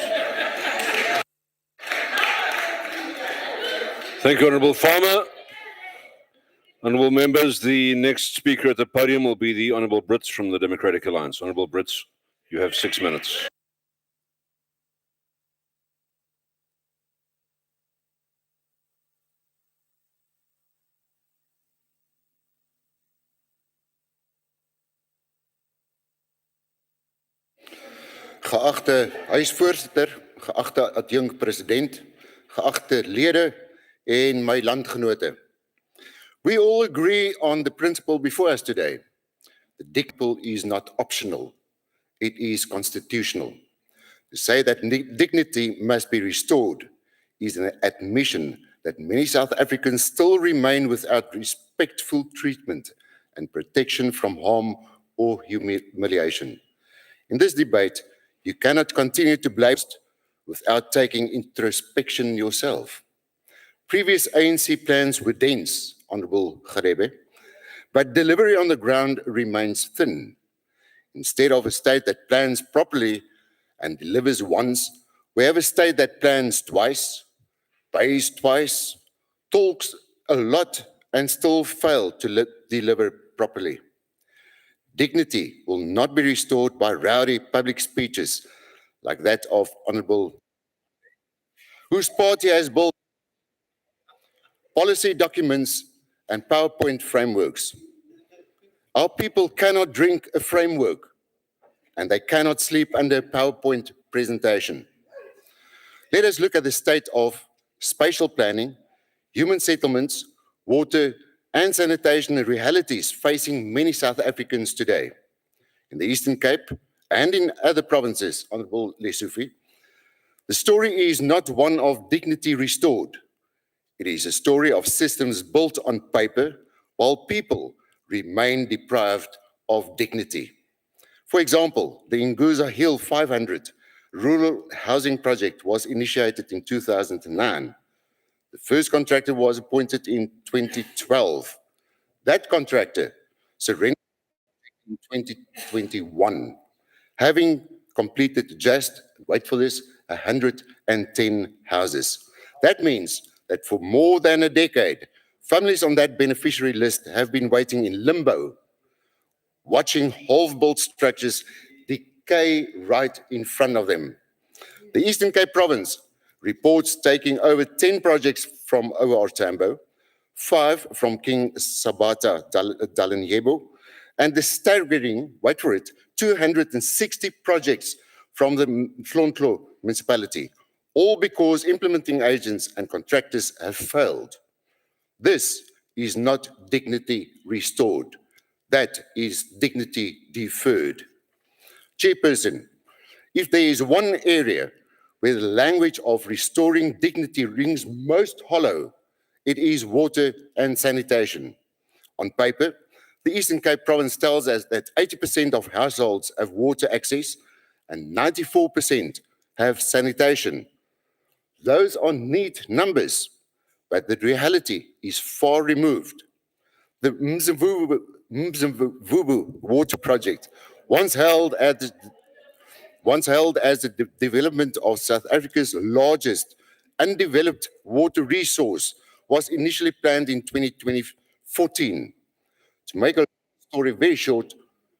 Thank you, Honourable Farmer. Honourable members, the next speaker at the podium will be the Honourable Brits from the Democratic Alliance. Honourable Brits, you have 6 minutes. Geagte huisvoorsitter, geagte adjunct-president, geagte lede en my landgenote. We all agree on the principle before us today. The dignity is not optional, it is constitutional. To say that dignity must be restored is an admission that many South Africans still remain without respectful treatment and protection from harm or humiliation. In this debate, you cannot continue to blame without taking introspection yourself. Previous ANC plans were dense, Honourable Gerebe, but delivery on the ground remains thin. Instead of a state that plans properly and delivers once, we have a state that plans twice, pays twice, talks a lot, and still fail to deliver properly. Dignity will not be restored by rowdy public speeches like that of Honourable, whose party has built policy documents and PowerPoint frameworks. Our people cannot drink a framework, and they cannot sleep under a PowerPoint presentation. Let us look at the state of spatial planning, human settlements, water, and sanitation realities facing many South Africans today. In the Eastern Cape and in other provinces, Honourable Lesufi, the story is not one of dignity restored. It is a story of systems built on paper while people remain deprived of dignity. For example, the Nguza Hill 500 rural housing project was initiated in 2009. The first contractor was appointed in 2012. That contractor surrendered in 2021, having completed just, wait for this, 110 houses. That means that for more than a decade, families on that beneficiary list have been waiting in limbo, watching half-built structures decay right in front of them. The Eastern Cape Province reports taking over 10 projects from OR Tambo, 5 from King Sabata Dalanyebo, and the staggering, wait for it, 260 projects from the Mhlonhlo municipality, all because implementing agents and contractors have failed. This is not dignity restored. That is dignity deferred. Chairperson, if there is one area where the language of restoring dignity rings most hollow, it is water and sanitation. On paper, the Eastern Cape Province tells us that 80% of households have water access and 94% have sanitation. Those are neat numbers, but the reality is far removed. The Mzimvubu water project, once held as the development of South Africa's largest undeveloped water resource, was initially planned in 2014. To make a story very short,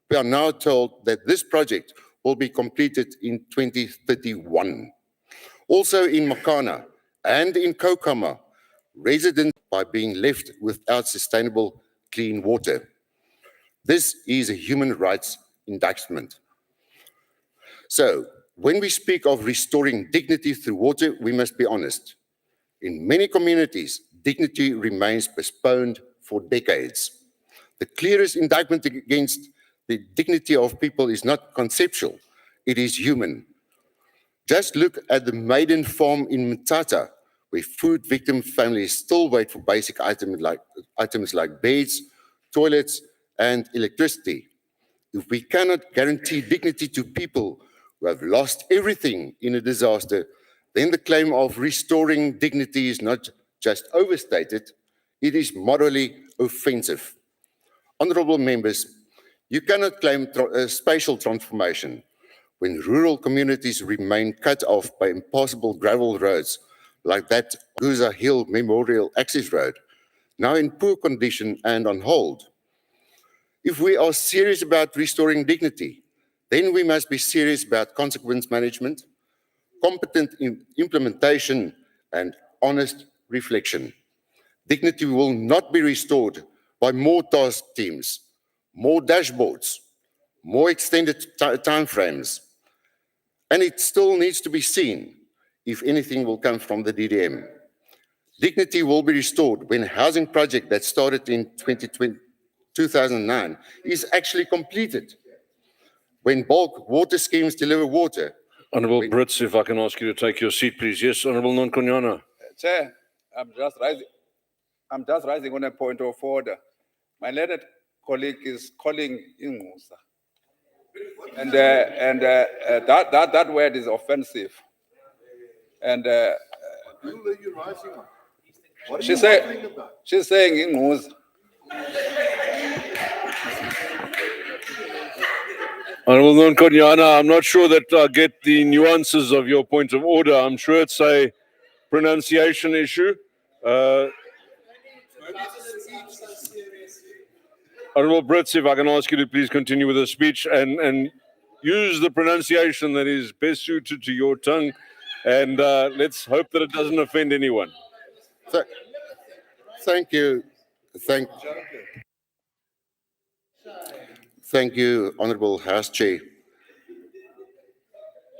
we are now told that this project will be completed in 2031. Also in Makana and in Kokama, residents are being left without sustainable clean water. This is a human rights indictment. So, when we speak of restoring dignity through water, we must be honest. In many communities, dignity remains postponed for decades. The clearest indictment against the dignity of people is not conceptual, it is human. Just look at the Maiden Farm in Mthatha, where food victim families still wait for basic items like beds, toilets, and electricity. If we cannot guarantee dignity to people who have lost everything in a disaster, then the claim of restoring dignity is not just overstated, it is morally offensive. Honorable members, you cannot claim spatial transformation when rural communities remain cut off by impassable gravel roads like that Guza Hill Memorial Access Road, now in poor condition and on hold. If we are serious about restoring dignity, then we must be serious about consequence management, competent implementation, and honest reflection. Dignity will not be restored by more task teams, more dashboards, more extended timeframes, and it still needs to be seen if anything will come from the DDM. Dignity will be restored when a housing project that started in 2009 is actually completed. When bulk water schemes deliver water. Honourable Brits, if I can ask you to take your seat, please. Yes, Honourable Nonkonyana. Chair, I'm just rising on a point of order. My learned colleague is calling Ingusa. And that word is offensive. And she's saying Ingusa. Honourable Nonkonyana, I'm not sure that I get the nuances of your point of order. I'm sure it's a pronunciation issue. Honourable Brits, if I can ask you to please continue with the speech and use the pronunciation that is best suited to your tongue, and let's hope that it doesn't offend anyone. Thank you. Thank you, Honourable House Chair.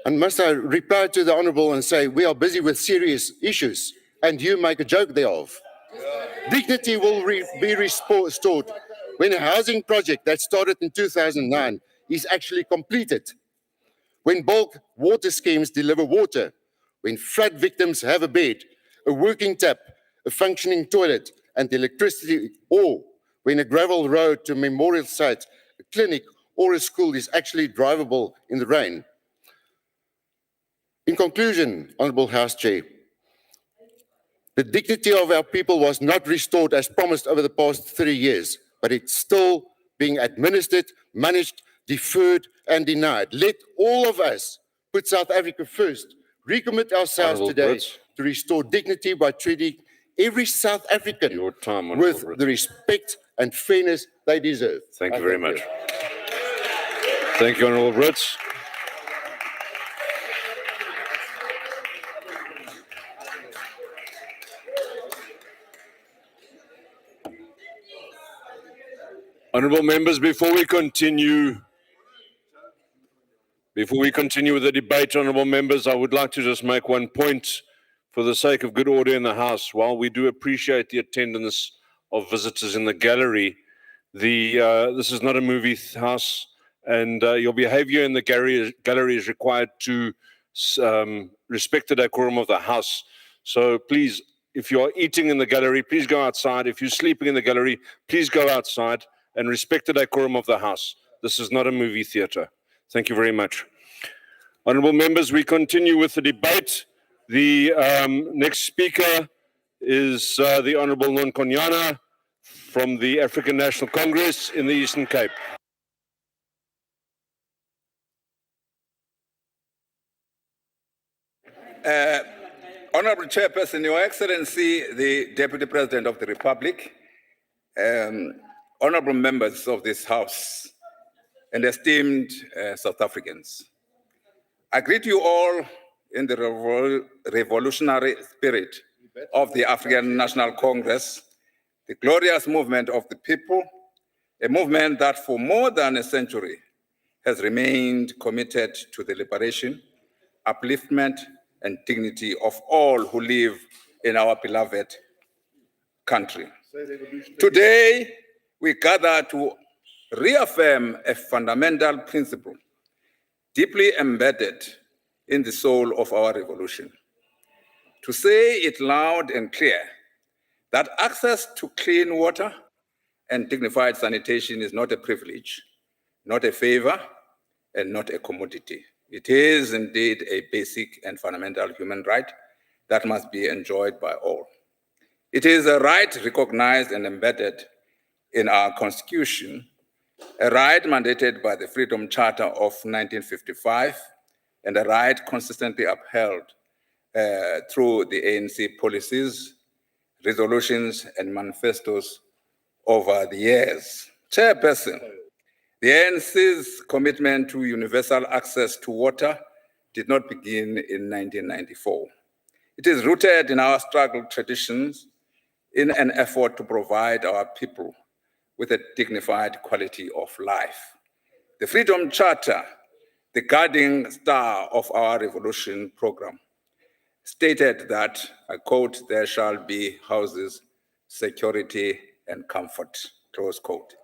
And must I reply to the Honourable and say, we are busy with serious issues, and you make a joke thereof. Dignity will be restored when a housing project that started in 2009 is actually completed, when bulk water schemes deliver water, when flood victims have a bed, a working tap, a functioning toilet, and electricity, or when a gravel road to a memorial site, a clinic, or a school is actually drivable in the rain. In conclusion, Honourable House Chair, the dignity of our people was not restored as promised over the past 3 years, but it's still being administered, managed, deferred, and denied. Let all of us put South Africa first, recommit ourselves today to restore dignity by treating every South African with the respect and fairness they deserve. Thank you very much. Thank you, Honourable Brits. Honourable members, before we continue with the debate, honourable members, I would like to just make one point for the sake of good order in the House. While we do appreciate the attendance of visitors in the gallery, this is not a movie house, and your behaviour in the gallery is required to respect the decorum of the House. So please, if you are eating in the gallery, please go outside. If you're sleeping in the gallery, please go outside and respect the decorum of the House. This is not a movie theatre. Thank you very much. Honourable members, we continue with the debate. The next speaker is the Honourable Nonkonyana from the African National Congress in the Eastern Cape. Honorable Chairperson, Your Excellency, the Deputy President of the Republic, honorable members of this House, and esteemed South Africans. I greet you all in the revolutionary spirit of the African National Congress, the glorious movement of the people, a movement that for more than a century has remained committed to the liberation, upliftment, and dignity of all who live in our beloved country. Today, we gather to reaffirm a fundamental principle deeply embedded in the soul of our revolution. To say it loud and clear that access to clean water and dignified sanitation is not a privilege, not a favor, and not a commodity. It is indeed a basic and fundamental human right that must be enjoyed by all. It is a right recognized and embedded in our Constitution, a right mandated by the Freedom Charter of 1955, and a right consistently upheld through the ANC policies, resolutions, and manifestos over the years. Chairperson, the ANC's commitment to universal access to water did not begin in 1994. It is rooted in our struggle traditions in an effort to provide our people with a dignified quality of life. The Freedom Charter, the guiding star of our revolution program, stated that, I quote, "there shall be houses, security, and comfort," close quote,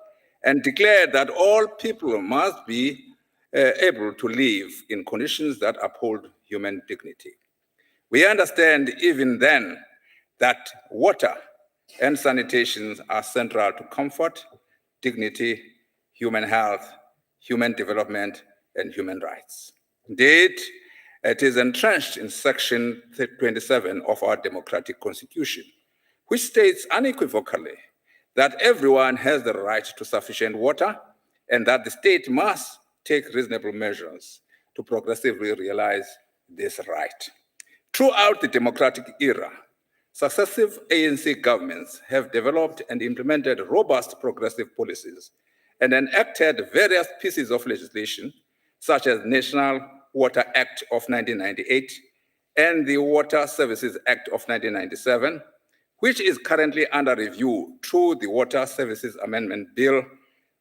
and declared that all people must be able to live in conditions that uphold human dignity. We understand even then that water and sanitation are central to comfort, dignity, human health, human development, and human rights. Indeed, it is entrenched in Section 27 of our democratic constitution, which states unequivocally that everyone has the right to sufficient water and that the state must take reasonable measures to progressively realize this right. Throughout the democratic era, successive ANC governments have developed and implemented robust progressive policies and enacted various pieces of legislation, such as National Water Act of 1998 and the Water Services Act of 1997, which is currently under review through the Water Services Amendment Bill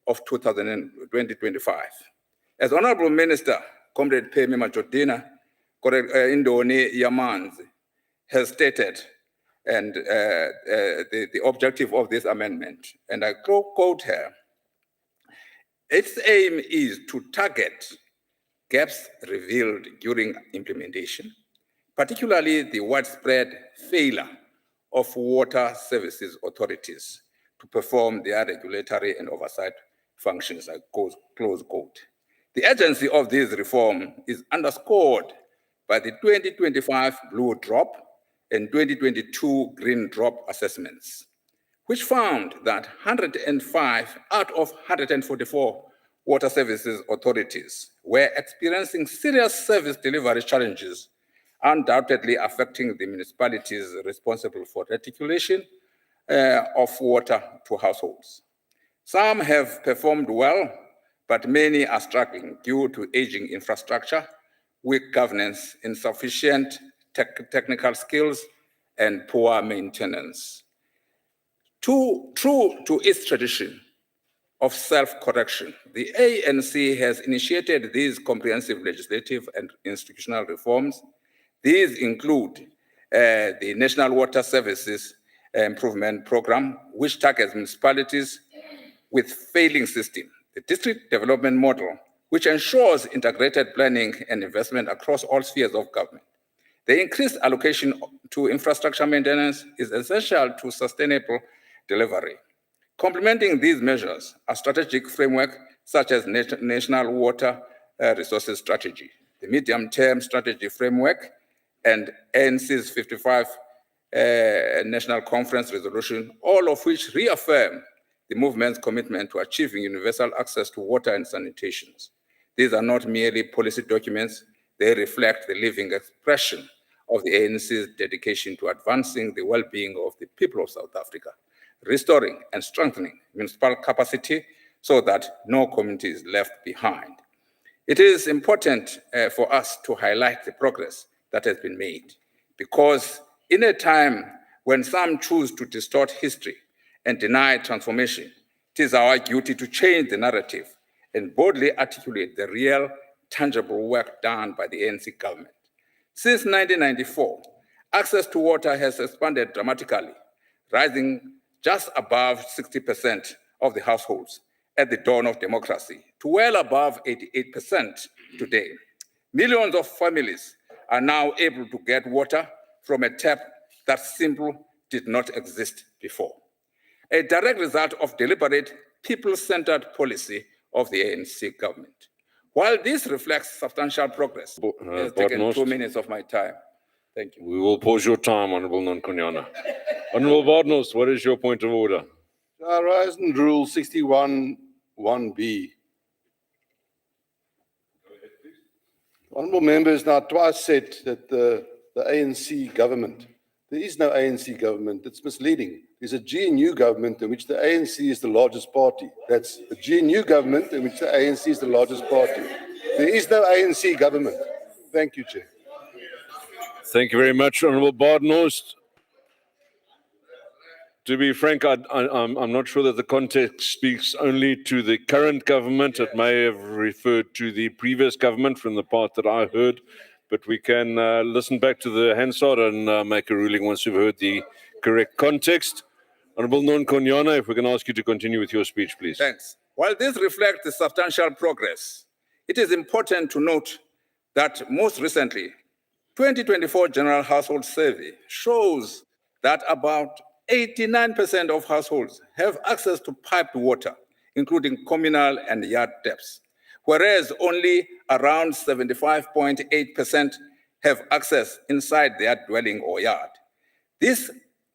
of 2025. As Honorable Minister, Comrade Pemi Majotina, Indoni Yamanzi, has stated, and the objective of this amendment, and I quote her, its aim is to target gaps revealed during implementation, particularly the widespread failure of water services authorities to perform their regulatory and oversight functions, close quote. The urgency of this reform is underscored by the 2025 Blue Drop and 2022 Green Drop assessments, which found that 105 out of 144 water services authorities were experiencing serious service delivery challenges, undoubtedly affecting the municipalities responsible for reticulation of water to households. Some have performed well, but many are struggling due to aging infrastructure, weak governance, insufficient technical skills, and poor maintenance. True to its tradition of self-correction, the ANC has initiated these comprehensive legislative and institutional reforms. These include the National Water Services Improvement Program, which targets municipalities with failing systems, the District Development Model, which ensures integrated planning and investment across all spheres of government. The increased allocation to infrastructure maintenance is essential to sustainable delivery. Complementing these measures, a strategic framework such as National Water Resources Strategy, the Medium-Term Strategy Framework, and ANC's 55 National Conference resolution, all of which reaffirm the movement's commitment to achieving universal access to water and sanitation. These are not merely policy documents, they reflect the living expression of the ANC's dedication to advancing the well-being of the people of South Africa, restoring and strengthening municipal capacity so that no community is left behind. It is important for us to highlight the progress that has been made, because in a time when some choose to distort history and deny transformation, it is our duty to change the narrative and boldly articulate the real, tangible work done by the ANC government. Since 1994, access to water has expanded dramatically, rising just above 60% of the households at the dawn of democracy to well above 88% today. Millions of families are now able to get water from a tap that simply did not exist before. A direct result of deliberate, people-centered policy of the ANC government. While this reflects substantial progress, it has taken 2 minutes of my time. Thank you. We will pause your time, Honorable Nonkonyana. Honorable Barnos, what is your point of order? I rise in Rule 61(1)(b). Honourable members now twice said that the ANC government, there is no ANC government, it's misleading. There's a GNU government in which the ANC is the largest party. That's a GNU government in which the ANC is the largest party. There is no ANC government. Thank you, Chair. Thank you very much, Honorable Barnos. To be frank, I'm not sure that the context speaks only to the current government. It may have referred to the previous government from the part that I heard, but we can listen back to the Hansard and make a ruling once we've heard the correct context. Honorable Nonkonyana, if we can ask you to continue with your speech, please. Thanks. While this reflects the substantial progress, it is important to note that most recently, 2024 General Household Survey shows that about 89% of households have access to piped water, including communal and yard taps, whereas only around 75.8% have access inside their dwelling or yard. This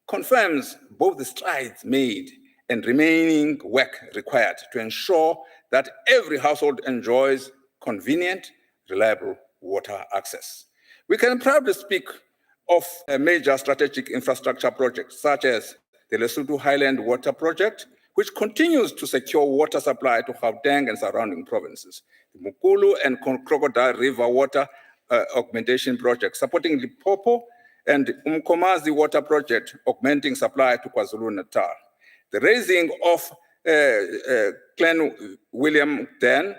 confirms both the strides made and remaining work required to ensure that every household enjoys convenient, reliable water access. We can proudly speak of major strategic infrastructure projects such as the Lesotho Highland Water Project, which continues to secure water supply to Gauteng and surrounding provinces. The Mukulu and Crocodile River Water Augmentation Project, supporting Limpopo, and Umkomazi Water Project, augmenting supply to KwaZulu-Natal. The raising of Glen William Dam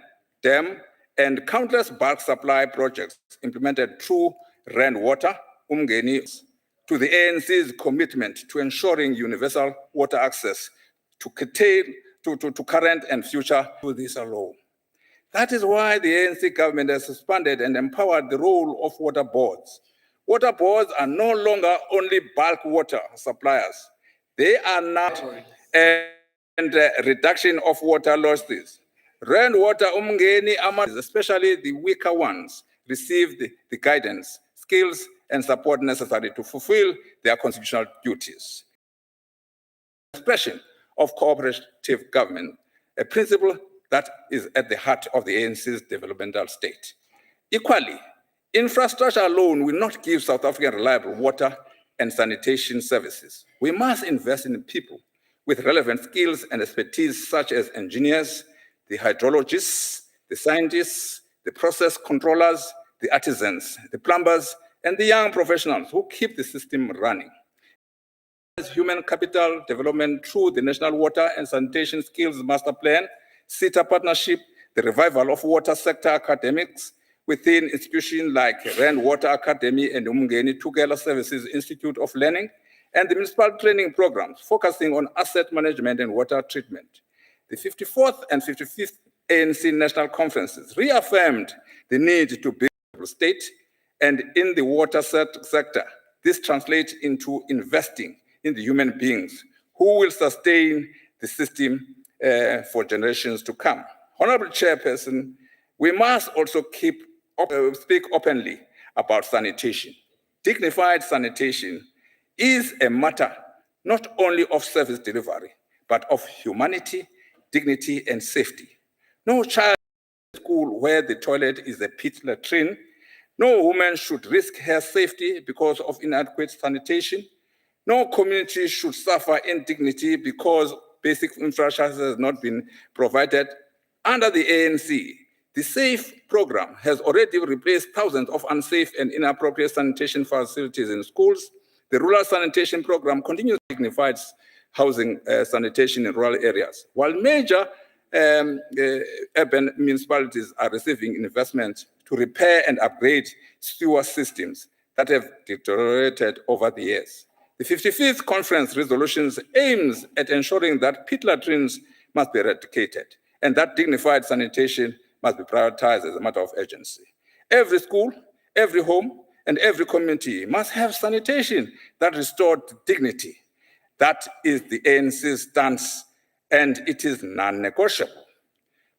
and countless bulk supply projects implemented through Rand Water, Umgeni, to the ANC's commitment to ensuring universal water access to current and future to this alone. That is why the ANC government has expanded and empowered the role of water boards. Water boards are no longer only bulk water suppliers. They are not reduction of water losses. Rand Water, Umgeni, especially the weaker ones, receive the guidance, skills, and support necessary to fulfill their constitutional duties. Expression of cooperative government, a principle that is at the heart of the ANC's developmental state. Equally, infrastructure alone will not give South African reliable water and sanitation services. We must invest in people with relevant skills and expertise such as engineers, the hydrologists, the scientists, the process controllers, the artisans, the plumbers, and the young professionals who keep the system running. Human capital development through the National Water and Sanitation Skills Master Plan, SITA partnership, the revival of water sector academics within institutions like Rand Water Academy and Umgeni Tugela Services Institute of Learning, and the municipal training programs focusing on asset management and water treatment. The 54th and 55th ANC national conferences reaffirmed the need to build a state, and in the water sector, this translates into investing in the human beings who will sustain the system for generations to come. Honorable Chairperson, we must also speak openly about sanitation. Dignified sanitation is a matter not only of service delivery, but but of humanity, dignity, and safety. No child in school where the toilet is a pit latrine. No woman should risk her safety because of inadequate sanitation. No community should suffer indignity because basic infrastructure has not been provided. Under the ANC, the SAFE program has already replaced thousands of unsafe and inappropriate sanitation facilities in schools. The rural sanitation program continues dignified housing sanitation in rural areas, while major urban municipalities are receiving investment to repair and upgrade sewer systems that have deteriorated over the years. The 55th conference resolutions aims at ensuring that pit latrines must be eradicated and that dignified sanitation must be prioritized as a matter of urgency. Every school, every home, and every community must have sanitation that restored dignity. That is the ANC's stance, and it is non-negotiable.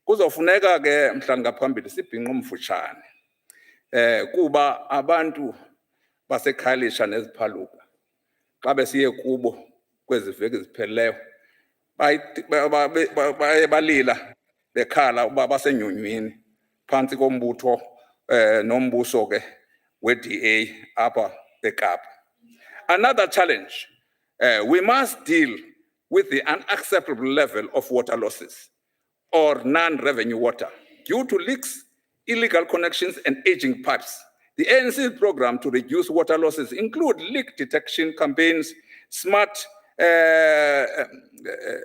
Kuzofuneka ke mhlawumbe ngaphambili sibhinqe umfutshane kuba abantu basekhalisha neziphaluka xa besiye kubo kwezi veki zipheleleyo baye balila bekhala uba basenyonywini phantsi kombutho nombuso ke we-DA apha eKapa. Another challenge, we must deal with the unacceptable level of water losses or non-revenue water due to leaks, illegal connections, and aging pipes. The ANC program to reduce water losses include leak detection campaigns, smart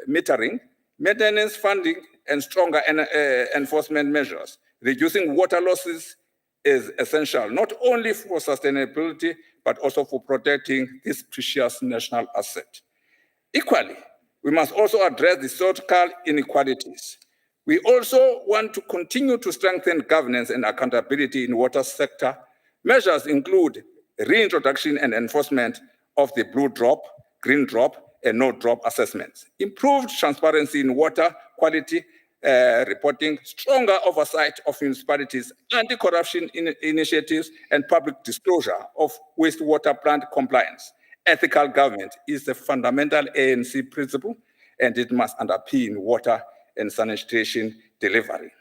metering, maintenance funding, and stronger enforcement measures. Reducing water losses is essential, not only for sustainability, but also for protecting this precious national asset. Equally, we must also address the social inequalities. We also want to continue to strengthen governance and accountability in the water sector. Measures include reintroduction and enforcement of the blue drop, green drop, and no drop assessments, improved transparency in water quality reporting, stronger oversight of municipalities, anti-corruption initiatives, and public disclosure of wastewater plant compliance. Ethical government is a fundamental ANC principle, and it must underpin water and sanitation delivery.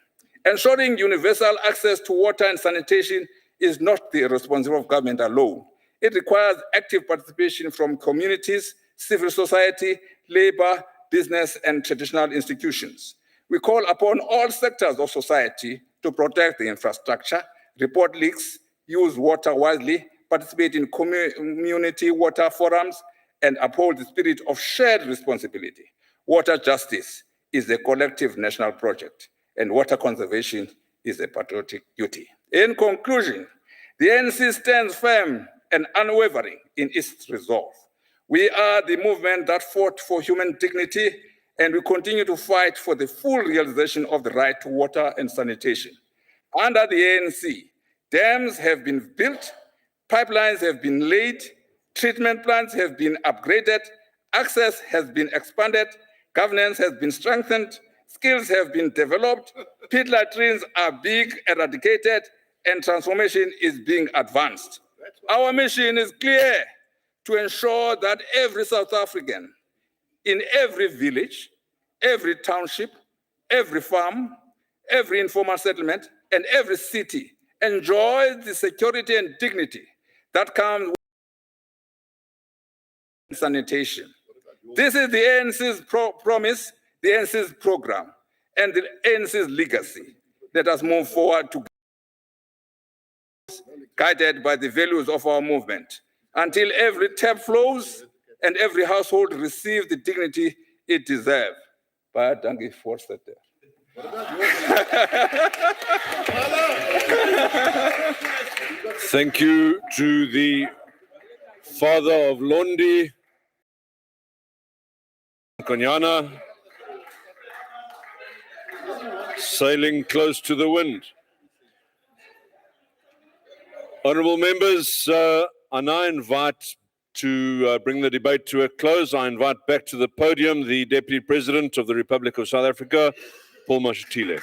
Ensuring universal access to water and sanitation is not the responsibility of government alone. It requires active participation from communities, civil society, labor, business, and traditional institutions. We call upon all sectors of society to protect the infrastructure, report leaks, use water wisely, participate in community water forums, and uphold the spirit of shared responsibility. Water justice is a collective national project, and water conservation is a patriotic duty. In conclusion, the ANC stands firm and unwavering in its resolve. We are the movement that fought for human dignity, and we continue to fight for the full realization of the right to water and sanitation. Under the ANC, dams have been built, pipelines have been laid, treatment plants have been upgraded, access has been expanded, governance has been strengthened, skills have been developed, pit latrines are being eradicated, and transformation is being advanced. Our mission is clear: to ensure that every South African, in every village, every township, every farm, every informal settlement, and every city enjoys the security and dignity that comes with sanitation. This is the ANC's promise, the ANC's program, and the ANC's legacy. Let us move forward to guided by the values of our movement, until every tap flows and every household receives the dignity it deserves. But thank you for that. Thank you to the father of Londi, Konyana, sailing close to the wind. Honourable members, I now invite to bring the debate to a close. I invite back to the podium the Deputy President of the Republic of South Africa, Paul Mashatile.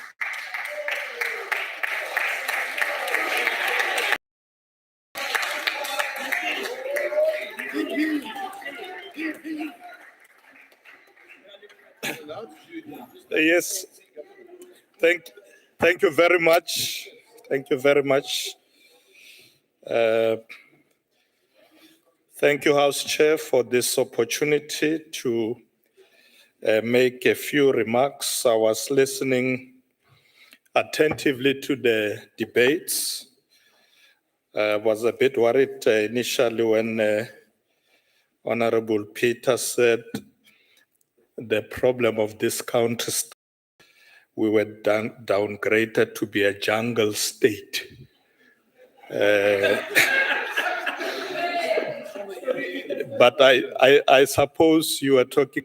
Yes. Thank you very much. Thank you very much. Thank you, House Chair, for this opportunity to make a few remarks. I was listening attentively to the debates. I was a bit worried initially when Honorable Peter said the problem of this country, we were downgraded to be a jungle state. But I suppose you are talking